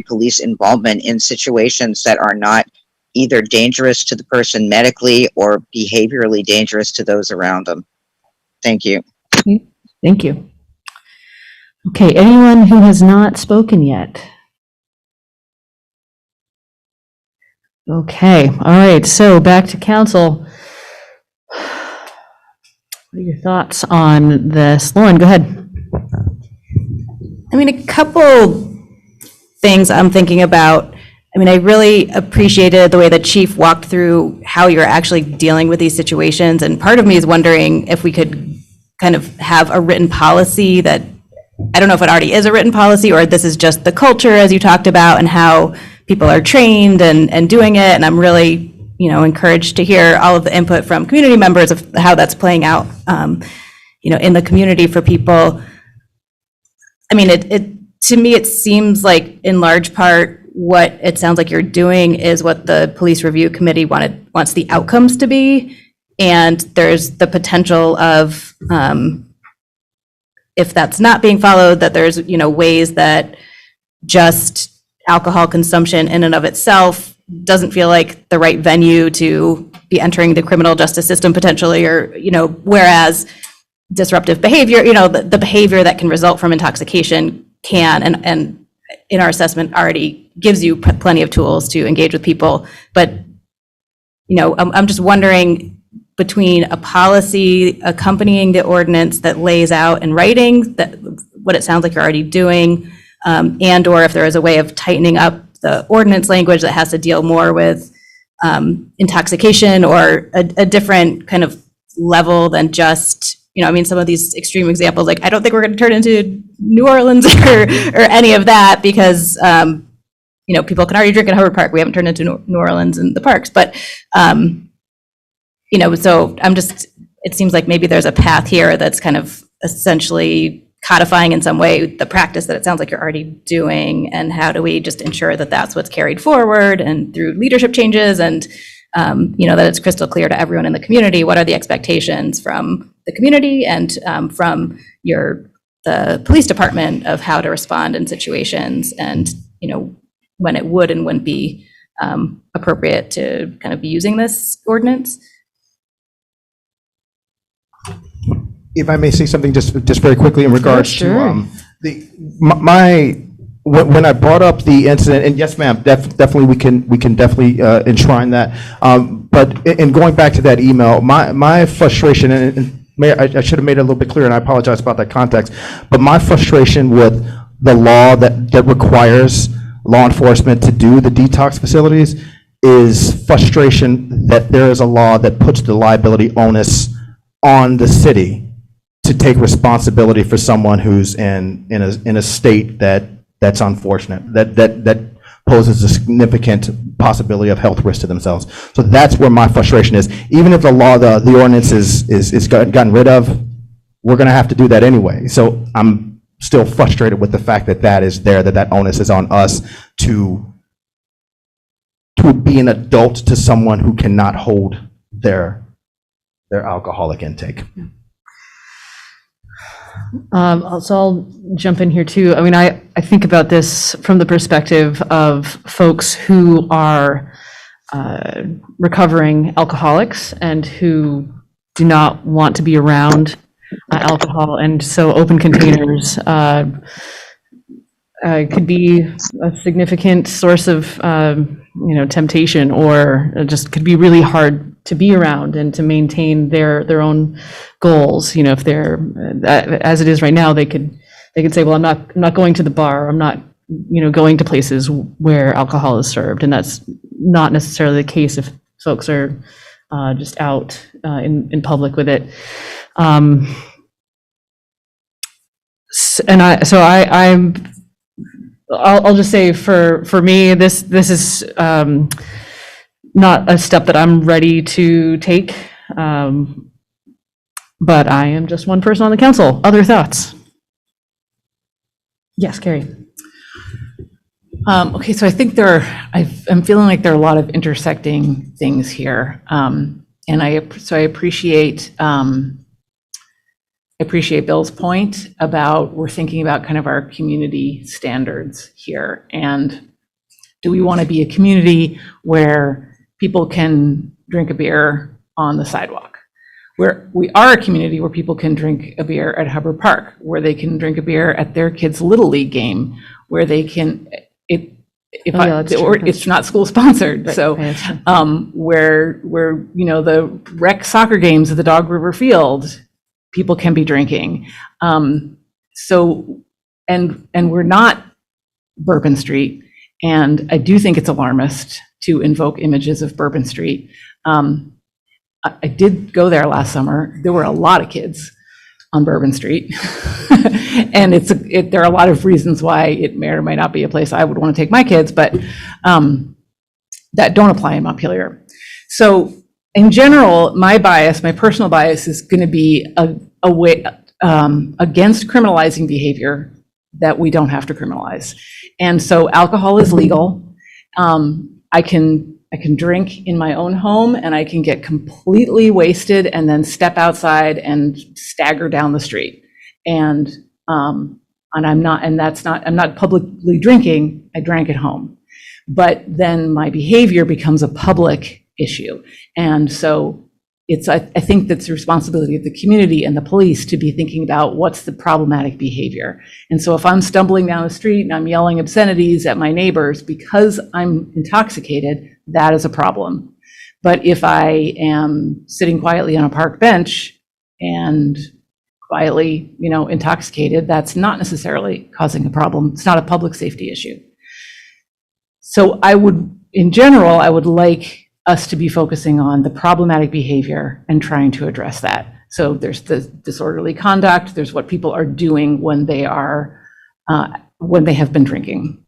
police involvement in situations that are not either dangerous to the person medically or behaviorally dangerous to those around them. Thank you. Thank you. Okay, anyone who has not spoken yet? Okay, all right, so back to council. What are your thoughts on this? Lauren, go ahead. I mean, a couple things I'm thinking about. I mean, I really appreciated the way the chief walked through how you're actually dealing with these situations. And part of me is wondering if we could kind of have a written policy that, I don't know if it already is a written policy or this is just the culture as you talked about and how people are trained and doing it. And I'm really, encouraged to hear all of the input from community members of how that's playing out, in the community for people. I mean, to me, it seems like in large part, what it sounds like you're doing is what the police review committee wants the outcomes to be. And there's the potential of, if that's not being followed, that there's, ways that just alcohol consumption in and of itself doesn't feel like the right venue to be entering the criminal justice system potentially, or, whereas disruptive behavior, the behavior that can result from intoxication can, and in our assessment already gives you plenty of tools to engage with people. But, I'm just wondering, between a policy accompanying the ordinance that lays out in writing that what it sounds like you're already doing, and or if there is a way of tightening up the ordinance language that has to deal more with intoxication or a different kind of level than just, some of these extreme examples, like I don't think we're going to turn into New Orleans or any of that because, people can already drink in Howard Park. We haven't turned into New Orleans in the parks, but, so it seems like maybe there's a path here that's kind of essentially codifying in some way the practice that it sounds like you're already doing, and how do we just ensure that that's what's carried forward and through leadership changes and, that it's crystal clear to everyone in the community, what are the expectations from the community and from the police department of how to respond in situations and, when it would and wouldn't be appropriate to kind of be using this ordinance. If I may say something just very quickly in regards to when I brought up the incident, and yes, ma'am, definitely we can definitely enshrine that. But in going back to that email, my frustration, and I should have made it a little bit clearer, and I apologize about that context. But my frustration with the law that requires law enforcement to do the detox facilities is frustration that there is a law that puts the liability onus on the city to take responsibility for someone who's in a state that's unfortunate, that poses a significant possibility of health risk to themselves. So that's where my frustration is. Even if the law, the ordinance is gotten rid of, we're going to have to do that anyway. So I'm still frustrated with the fact that is there, that onus is on us to be an adult to someone who cannot hold their alcoholic intake. So I'll jump in here too. I mean, I think about this from the perspective of folks who are recovering alcoholics and who do not want to be around alcohol, and so open containers could be a significant source of temptation, or just could be really hard to be around and to maintain their own goals. If they're as it is right now, they could say, well, I'm not going to the bar, I'm not going to places where alcohol is served, and that's not necessarily the case if folks are just out in public with it. I'll just say for me, this is not a step that I'm ready to take, but I am just one person on the council. Other thoughts? Yes, Carrie. Okay, so I think I'm feeling like there are a lot of intersecting things here. And so I appreciate Bill's point about we're thinking about kind of our community standards here. And do we want to be a community where people can drink a beer on the sidewalk? Where we are a community where people can drink a beer at Hubbard Park, where they can drink a beer at their kids' Little League game, where they can, it's not school sponsored. So where, the rec soccer games at the Dog River Field, people can be drinking. So, and we're not Bourbon Street. And I do think it's alarmist to invoke images of Bourbon Street. I did go there last summer. There were a lot of kids on Bourbon Street. And there are a lot of reasons why it may or may not be a place I would want to take my kids, but that don't apply in Montpelier. So in general, my personal bias is going to be a way against criminalizing behavior that we don't have to criminalize. And so alcohol is legal. I can drink in my own home, and I can get completely wasted and then step outside and stagger down the street. And I'm not publicly drinking. I drank at home, but then my behavior becomes a public issue. And so I think that's the responsibility of the community and the police to be thinking about what's the problematic behavior. And so if I'm stumbling down the street and I'm yelling obscenities at my neighbors because I'm intoxicated, that is a problem. But if I am sitting quietly on a park bench and quietly, intoxicated, that's not necessarily causing a problem. It's not a public safety issue. So in general, I would like us to be focusing on the problematic behavior and trying to address that. So there's the disorderly conduct, there's what people are doing when they have been drinking.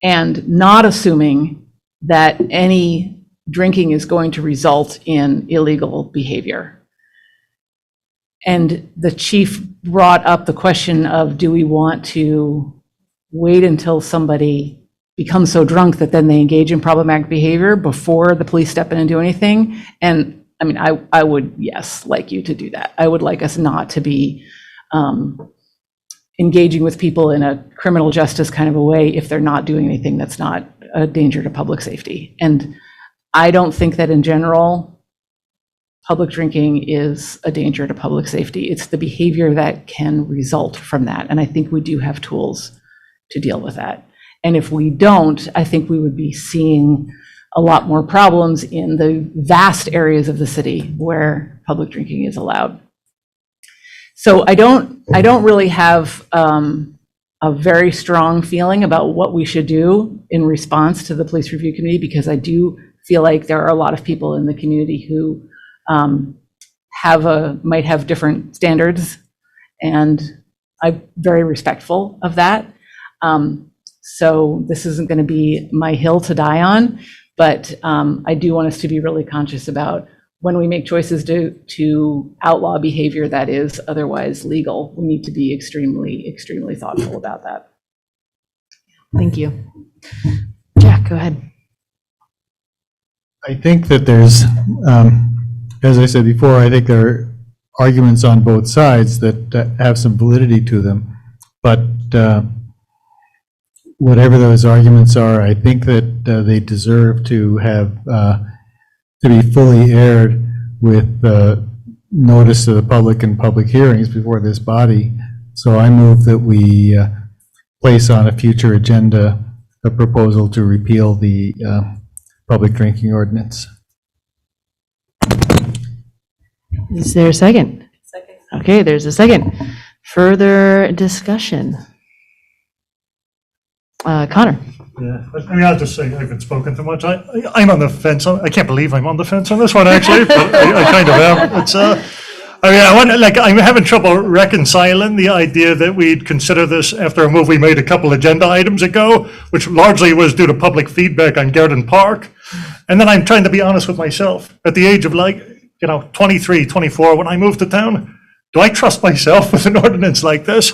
And not assuming that any drinking is going to result in illegal behavior. And the chief brought up the question of, do we want to wait until somebody become so drunk that then they engage in problematic behavior before the police step in and do anything? And I mean, I would, yes, like you to do that. I would like us not to be engaging with people in a criminal justice kind of a way if they're not doing anything that's not a danger to public safety. And I don't think that in general, public drinking is a danger to public safety. It's the behavior that can result from that. And I think we do have tools to deal with that. And if we don't, I think we would be seeing a lot more problems in the vast areas of the city where public drinking is allowed. So I don't really have a very strong feeling about what we should do in response to the police review committee, because I do feel like there are a lot of people in the community who might have different standards, and I'm very respectful of that. So this isn't going to be my hill to die on, but I do want us to be really conscious about when we make choices to outlaw behavior that is otherwise legal. We need to be extremely, extremely thoughtful about that. Thank you. Jack, go ahead. I think that there's, as I said before, I think there are arguments on both sides that have some validity to them, but whatever those arguments are, I think that they deserve to have to be fully aired with notice to the public and public hearings before this body. So I move that we place on a future agenda a proposal to repeal the public drinking ordinance. Is there a second? Second. Okay, there's a second. Further discussion. Connor. Yeah, I mean, I'll just say I haven't spoken too much. I'm on the fence. I can't believe I'm on the fence on this one, actually, but I kind of am. It's, I'm having trouble reconciling the idea that we'd consider this after a move we made a couple agenda items ago, which largely was due to public feedback on Garden Park. And then I'm trying to be honest with myself. At the age of 23, 24, when I moved to town, do I trust myself with an ordinance like this?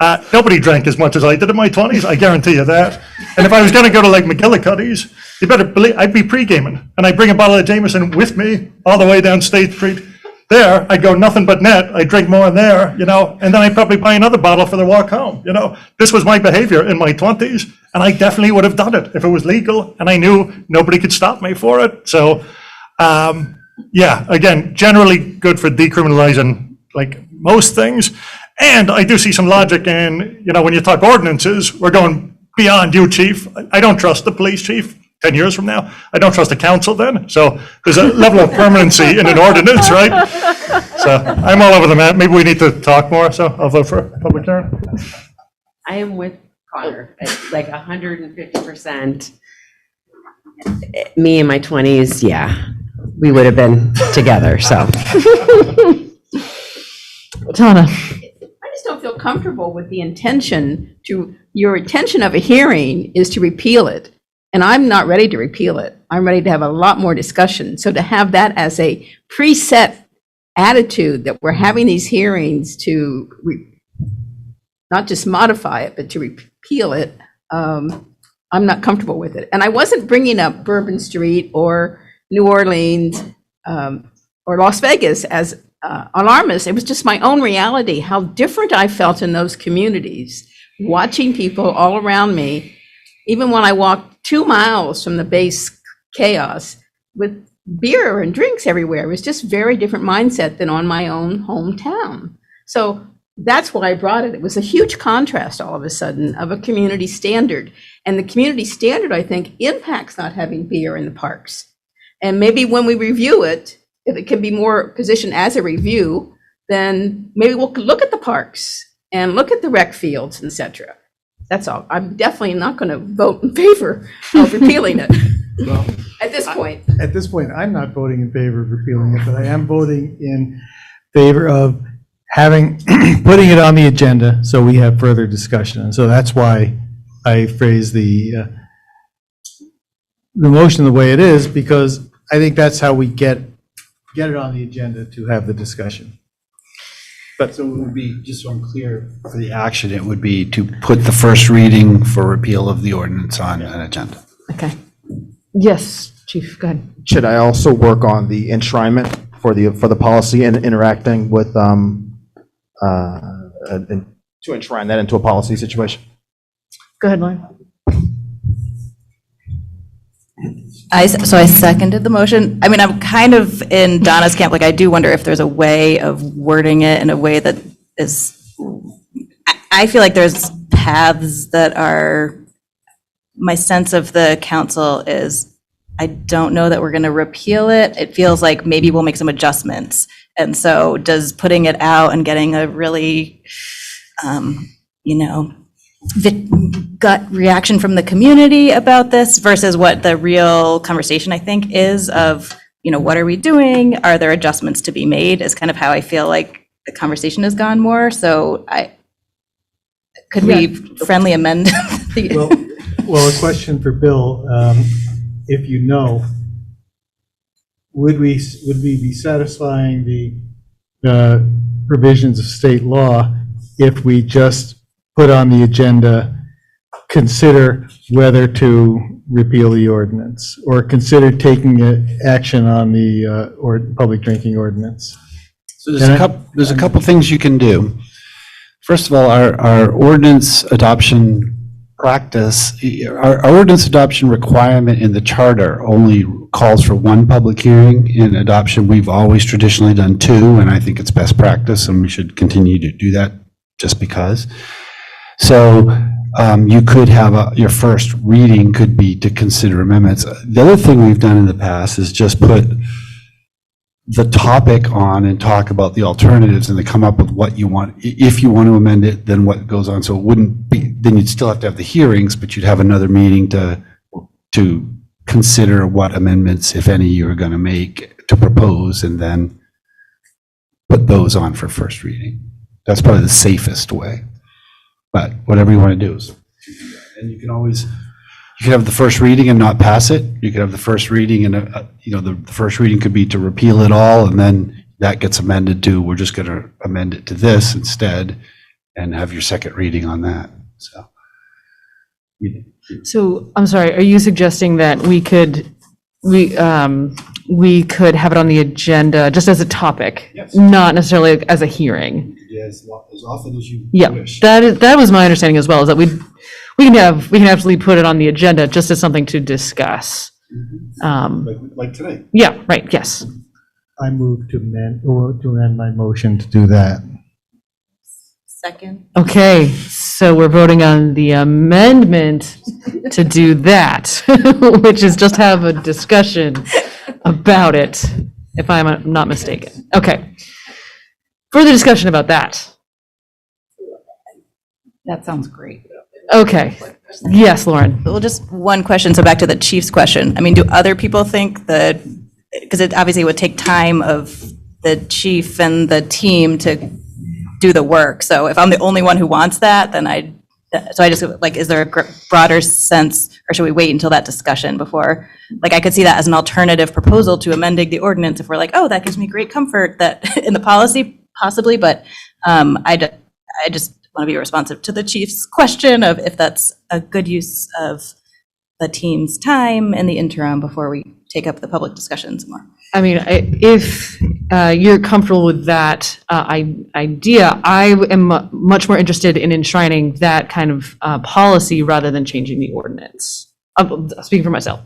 Nobody drank as much as I did in my 20s, I guarantee you that. And if I was going to go to like McGillicuddy's, you better believe I'd be pre-gaming. And I'd bring a bottle of Jameson with me all the way down State Street. There, I'd go nothing but net. I'd drink more in there, and then I'd probably buy another bottle for the walk home, This was my behavior in my 20s, and I definitely would have done it if it was legal, and I knew nobody could stop me for it. So, yeah, again, generally good for decriminalizing, like, most things. And I do see some logic in, when you talk ordinances, we're going beyond you, chief. I don't trust the police chief 10 years from now. I don't trust the council then. So there's a level of permanency in an ordinance, right? So I'm all over the map. Maybe we need to talk more, so I'll vote for a public hearing. I am with Connor, at like 150%. Me in my 20s, yeah, we would have been together, so. Tana. I just don't feel comfortable with the your intention of a hearing is to repeal it. And I'm not ready to repeal it. I'm ready to have a lot more discussion. So to have that as a preset attitude that we're having these hearings to not just modify it, but to repeal it, I'm not comfortable with it. And I wasn't bringing up Bourbon Street or New Orleans or Las Vegas as alarmist. It was just my own reality, how different I felt in those communities, watching people all around me, even when I walked 2 miles from the base chaos with beer and drinks everywhere. It was just very different mindset than on my own hometown. So that's why I brought it. It was a huge contrast all of a sudden of a community standard. And the community standard, I think, impacts not having beer in the parks. And maybe when we review it, if it can be more positioned as a review, then maybe we'll look at the parks and look at the rec fields, etc. That's all. I'm definitely not going to vote in favor of repealing it Well, at this point. At this point, I'm not voting in favor of repealing it, but I am voting in favor of having, putting it on the agenda so we have further discussion. And so that's why I phrase the motion the way it is, because I think that's how we get it on the agenda to have the discussion. But so it would be, just so I'm clear, for the action, it would be to put the first reading for repeal of the ordinance on an agenda. Okay. Yes, Chief, go ahead. Should I also work on the enshrinement for the policy and interacting with, to enshrine that into a policy situation? Go ahead, Lauren. So I seconded the motion. I mean, I'm kind of in Donna's camp. Like, I do wonder if there's a way of wording it in a way that is, I feel like there's paths that are, my sense of the council is, I don't know that we're going to repeal it. It feels like maybe we'll make some adjustments. And so does putting it out and getting a really, gut reaction from the community about this versus what the real conversation, I think, is of, what are we doing? Are there adjustments to be made? Is kind of how I feel like the conversation has gone more. So could we friendly amend? Well, a question for Bill, if you know, would we be satisfying the provisions of state law if we just put on the agenda, consider whether to repeal the ordinance, or consider taking action on the public drinking ordinance? So there's a couple things you can do. First of all, our ordinance adoption practice, our ordinance adoption requirement in the charter only calls for one public hearing. In adoption, we've always traditionally done two, and I think it's best practice, and we should continue to do that just because. So you could have your first reading could be to consider amendments. The other thing we've done in the past is just put the topic on and talk about the alternatives and then come up with what you want. If you want to amend it, then what goes on. So it wouldn't be, then you'd still have to have the hearings, but you'd have another meeting to consider what amendments, if any, you're going to make to propose, and then put those on for first reading. That's probably the safest way. But whatever you want to do is, and you can have the first reading and not pass it. You could have the first reading and, the first reading could be to repeal it all, and then that gets amended to, we're just going to amend it to this instead. and have your second reading on that, so. So, I'm sorry, are you suggesting that we could have it on the agenda just as a topic? Yes. Not necessarily as a hearing? As often as you Yeah, wish. that was my understanding as well, is that we can absolutely put it on the agenda just as something to discuss. Like today. Yeah, right, yes. I move to amend my motion to do that. Second. Okay, so we're voting on the amendment to do that, which is just have a discussion about it, if I'm not mistaken. Okay. Further discussion about that. That sounds great. Okay. Yes, Lauren. Well, just one question, so back to the chief's question. I mean, do other people think that, because it obviously would take time of the chief and the team to do the work. So if I'm the only one who wants that, then I just, like, is there a broader sense, or should we wait until that discussion before? Like, I could see that as an alternative proposal to amending the ordinance if we're like, oh, that gives me great comfort that in the policy, possibly, but I just want to be responsive to the chief's question of if that's a good use of the team's time in the interim before we take up the public discussions more. I mean, if you're comfortable with that idea, I am much more interested in enshrining that kind of policy rather than changing the ordinance. I'm speaking for myself.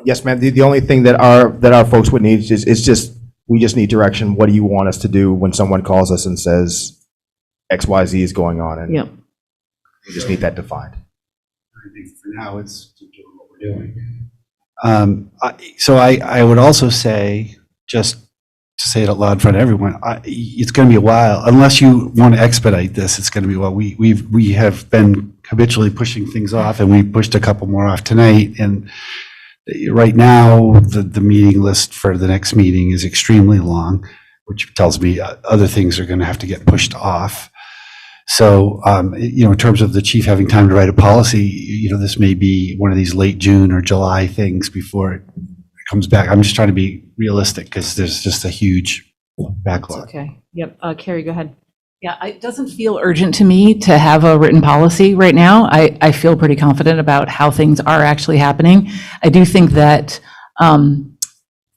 Yes, ma'am. The only thing that our folks would need is just, we just need direction. What do you want us to do when someone calls us and says XYZ is going on? And yeah, we just need that defined. I think for now it's doing what we're doing. So I would also say, just to say it out loud in front of everyone, it's going to be a while. Unless you want to expedite this, it's going to be a while. We have been habitually pushing things off, and we pushed a couple more off tonight. And right now, the meeting list for the next meeting is extremely long, which tells me other things are going to have to get pushed off. So, in terms of the chief having time to write a policy, this may be one of these late June or July things before it comes back. I'm just trying to be realistic because there's just a huge backlog. Okay. Yep. Carrie, go ahead. Yeah, it doesn't feel urgent to me to have a written policy right now. I feel pretty confident about how things are actually happening. I do think that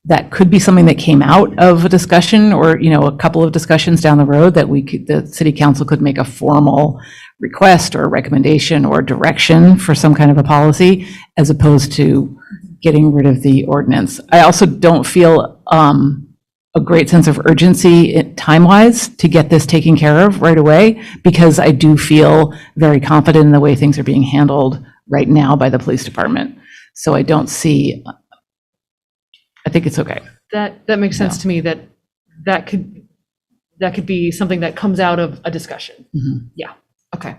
that could be something that came out of a discussion or, a couple of discussions down the road that the city council could make a formal request or recommendation or direction for some kind of a policy, as opposed to getting rid of the ordinance. I also don't feel a great sense of urgency time-wise to get this taken care of right away, because I do feel very confident in the way things are being handled right now by the police department. So I don't see, I think it's okay. That makes sense to me, that could be something that comes out of a discussion. Mhm. Yeah. Okay.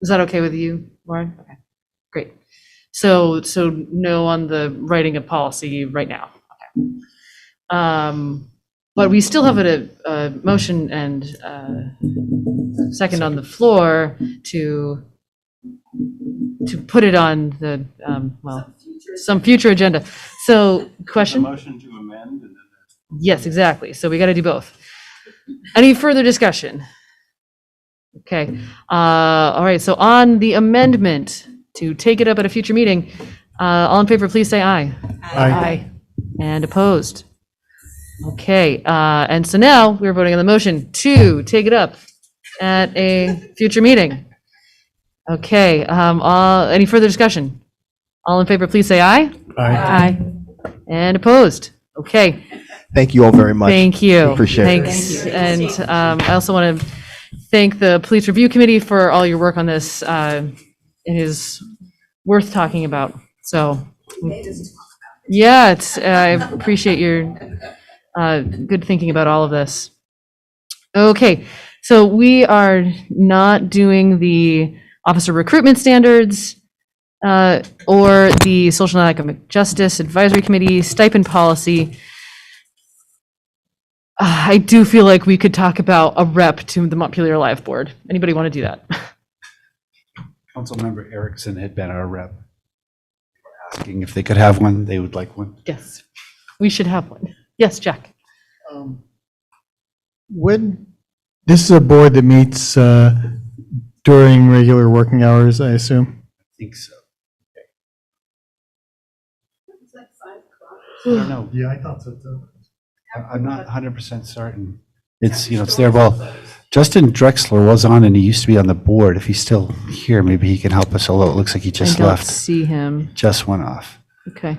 Is that okay with you, Lauren? Okay, great. So no on the writing of policy right now. Okay. But we still have a motion and second on the floor to put it on the, some future agenda. So, question? Motion to amend. Yes, exactly. So we got to do both. Any further discussion? Okay. All right. So on the amendment to take it up at a future meeting, all in favor, please say aye. Aye. And opposed? Okay. And so now we're voting on the motion to take it up at a future meeting. Okay. Any further discussion? All in favor, please say aye. Aye. And opposed? Okay. Thank you all very much. Thank you. Appreciate it. Thanks. And I also want to thank the Police Review Committee for all your work on this. It is worth talking about. So, yeah, I appreciate your good thinking about all of this. Okay, so we are not doing the officer recruitment standards or the Social and Economic Justice Advisory Committee stipend policy. I do feel like we could talk about a rep to the Montpelier Live Board. Anybody want to do that? Councilmember Erickson had been our rep. Asking if they could have one, they would like one. Yes, we should have one. Yes, Jack. When this is a board that meets during regular working hours, I assume? I think so. I don't know. Yeah, I thought so too. I'm not 100% certain. It's, it's there. Well, Justin Drexler was on and he used to be on the board. If he's still here, maybe he can help us, although it looks like he just I don't left. see him. Just went off. Okay.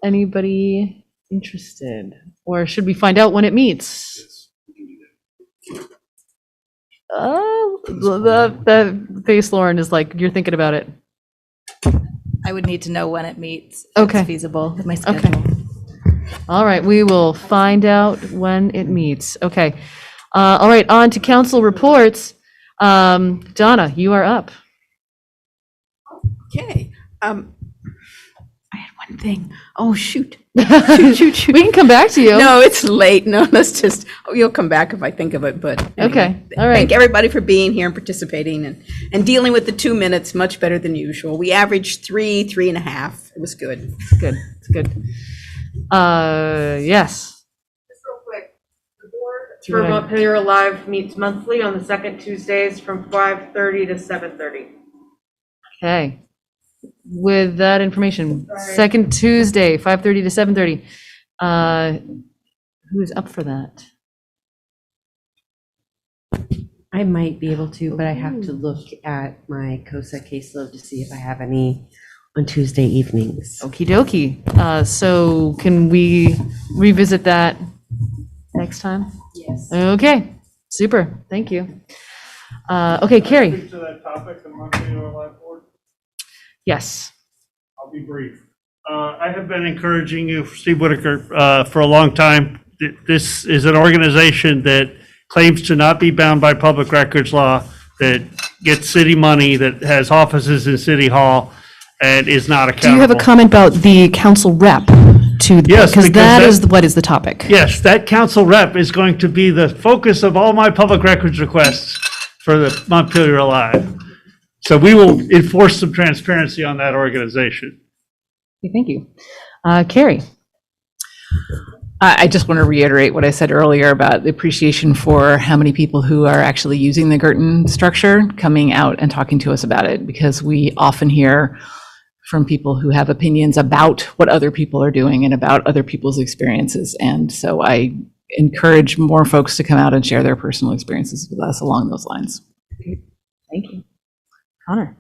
Anybody interested? Or should we find out when it meets? The face Lauren is like, you're thinking about it. I would need to know when it meets. Okay. It's feasible with my schedule. All right, we will find out when it meets. Okay. All right, on to council reports. Donna, you are up. Okay. I had one thing. Oh, shoot. We can come back to you. No, it's late. No, let's just, you'll come back if I think of it, but. anyway. Okay, all right. Thank everybody for being here and participating and dealing with the 2 minutes much better than usual. We averaged 3.5. It was good. It's good. It's good. Yes. Just real quick, the board for Montpelier Alive meets monthly on the second Tuesdays from 5:30 to 7:30. Okay. With that information, second Tuesday, 5:30 to 7:30. Who's up for that? I might be able to, but I have to look at my COSA caseload to see if I have any on Tuesday evenings. Okie dokie. So can we revisit that next time? Yes. Okay, super. Thank you. Okay, Carrie. Speak to that topic, the Montpelier Alive Board? Yes. I'll be brief. I have been encouraging you, Steve Whitaker, for a long time. This is an organization that claims to not be bound by public records law, that gets city money, that has offices in City Hall, and is not accountable. Do you have a comment about the council rep to? Yes, because because that is what is the topic. Yes, that council rep is going to be the focus of all my public records requests for the Montpelier Alive. So we will enforce some transparency on that organization. Okay, thank you. Carrie. I just want to reiterate what I said earlier about the appreciation for how many people who are actually using the Girton structure coming out and talking to us about it, because we often hear from people who have opinions about what other people are doing and about other people's experiences. And so I encourage more folks to come out and share their personal experiences with us along those lines. Thank you. Connor.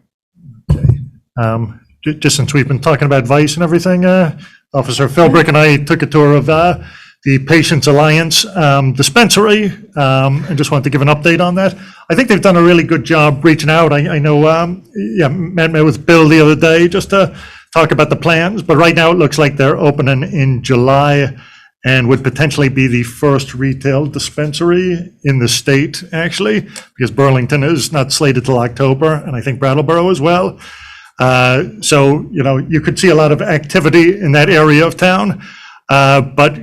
Just since we've been talking about vice and everything, Officer Philbrick and I took a tour of the Patients Alliance dispensary, and just wanted to give an update on that. I think they've done a really good job reaching out. I know, met with Bill the other day just to talk about the plans, but right now it looks like they're opening in July and would potentially be the first retail dispensary in the state, actually, because Burlington is not slated till October, and I think Brattleboro as well. So, you could see a lot of activity in that area of town. But,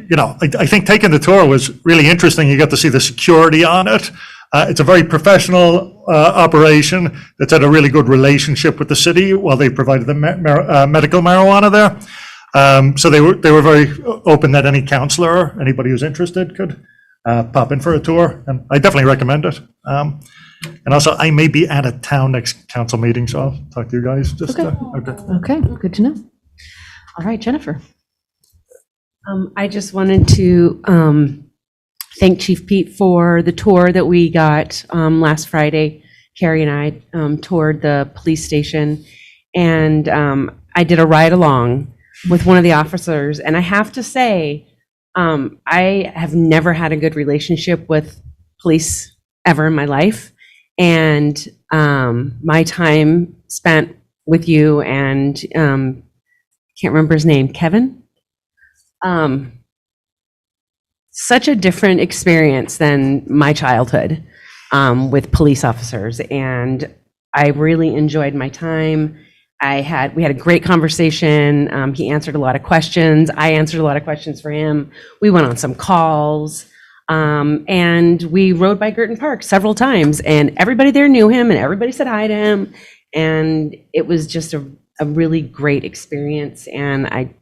I think taking the tour was really interesting. You got to see the security on it. It's a very professional operation that's had a really good relationship with the city while they provided the medical marijuana there. So they were very open that any counselor or anybody who's interested could pop in for a tour, and I definitely recommend it. And also, I may be out of town next council meeting, so I'll talk to you guys. Just Okay, good to know. All right, Jennifer. I just wanted to thank Chief Pete for the tour that we got last Friday. Carrie and I toured the police station, and I did a ride along with one of the officers. And I have to say, I have never had a good relationship with police ever in my life. And my time spent with you and can't remember his name, Kevin. Such a different experience than my childhood with police officers, and I really enjoyed my time. We had a great conversation. He answered a lot of questions. I answered a lot of questions for him. We went on some calls, and we rode by Girton Park several times, and everybody there knew him, and everybody said hi to him, and it was just a really great experience, and I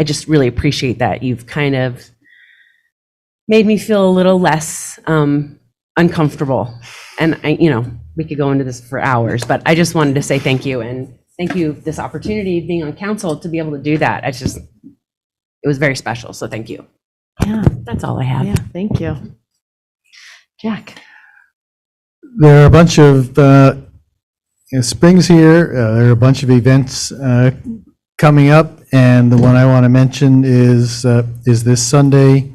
just really appreciate that. You've kind of made me feel a little less uncomfortable. And we could go into this for hours, but I just wanted to say thank you, and thank you this opportunity being on council to be able to do that. It was very special. So thank you. Yeah, That's all I have. yeah, thank you. Jack? There are a bunch of springs here. There are a bunch of events coming up, and the one I want to mention is this Sunday,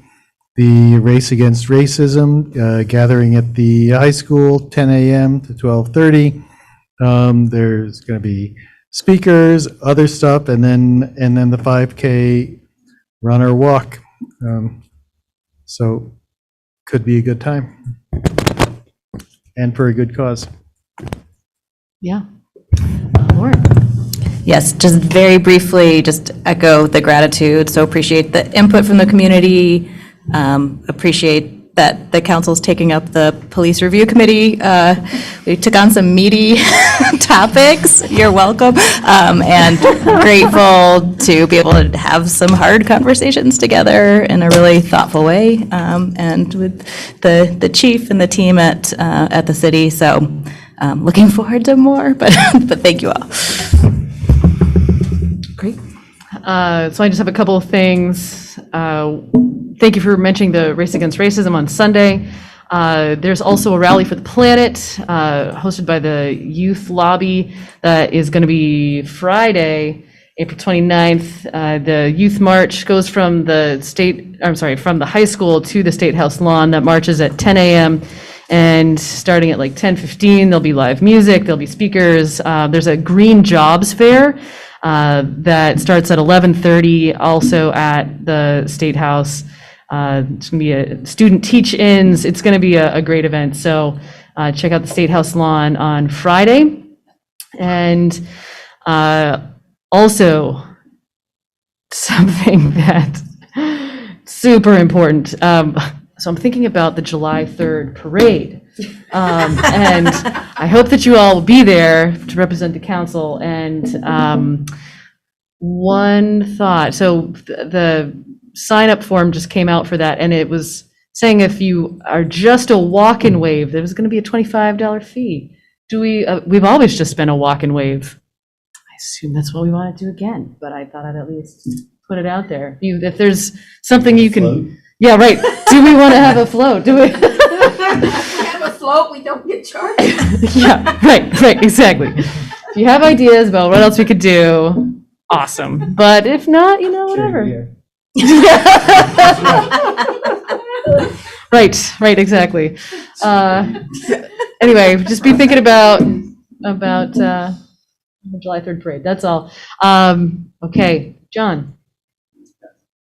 the Race Against Racism, gathering at the high school, 10 a.m. to 12:30. There's going to be speakers, other stuff, and then the 5K run or walk. So could be a good time, and for a good cause. Yeah. Lauren? Yes, just very briefly, just echo the gratitude. So appreciate the input from the community. Appreciate that the council's taking up the police review committee. We took on some meaty topics. You're welcome. And grateful to be able to have some hard conversations together in a really thoughtful way. And with the chief and the team at the city. So looking forward to more, but thank you all. Great. So I just have a couple of things. Thank you for mentioning the Race Against Racism on Sunday. There's also a Rally for the Planet hosted by the Youth Lobby that is going to be Friday, April 29th. The Youth March goes from from the high school to the State House lawn. That marches at 10 a.m. And starting at like 10:15, there'll be live music, there'll be speakers. There's a Green Jobs Fair that starts at 11:30, also at the State House. It's going to be a student teach-ins. It's going to be a great event. So check out the State House lawn on Friday. And also something that super important. So I'm thinking about the July 3rd parade. And I hope that you all will be there to represent the council. And one thought, so the sign-up form just came out for that, and it was saying if you are just a walk-in wave, there was going to be a $25 fee. We've always just been a walk-in wave. I assume that's what we want to do again, but I thought I'd at least put it out there. If there's something you can... Yeah, right. Do we want to have a float? Do we? If we have a float, we don't get charged. Yeah, right, exactly. If you have ideas about what else we could do, awesome. But if not, whatever. Right, exactly. Anyway, just be thinking about the July 3rd parade. That's all. Okay, John.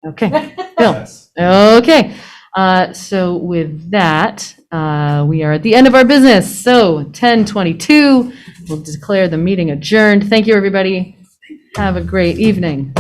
Okay, Bill. Okay. So with that, we are at the end of our business. So 10:22, we'll declare the meeting adjourned. Thank you, everybody. Have a great evening.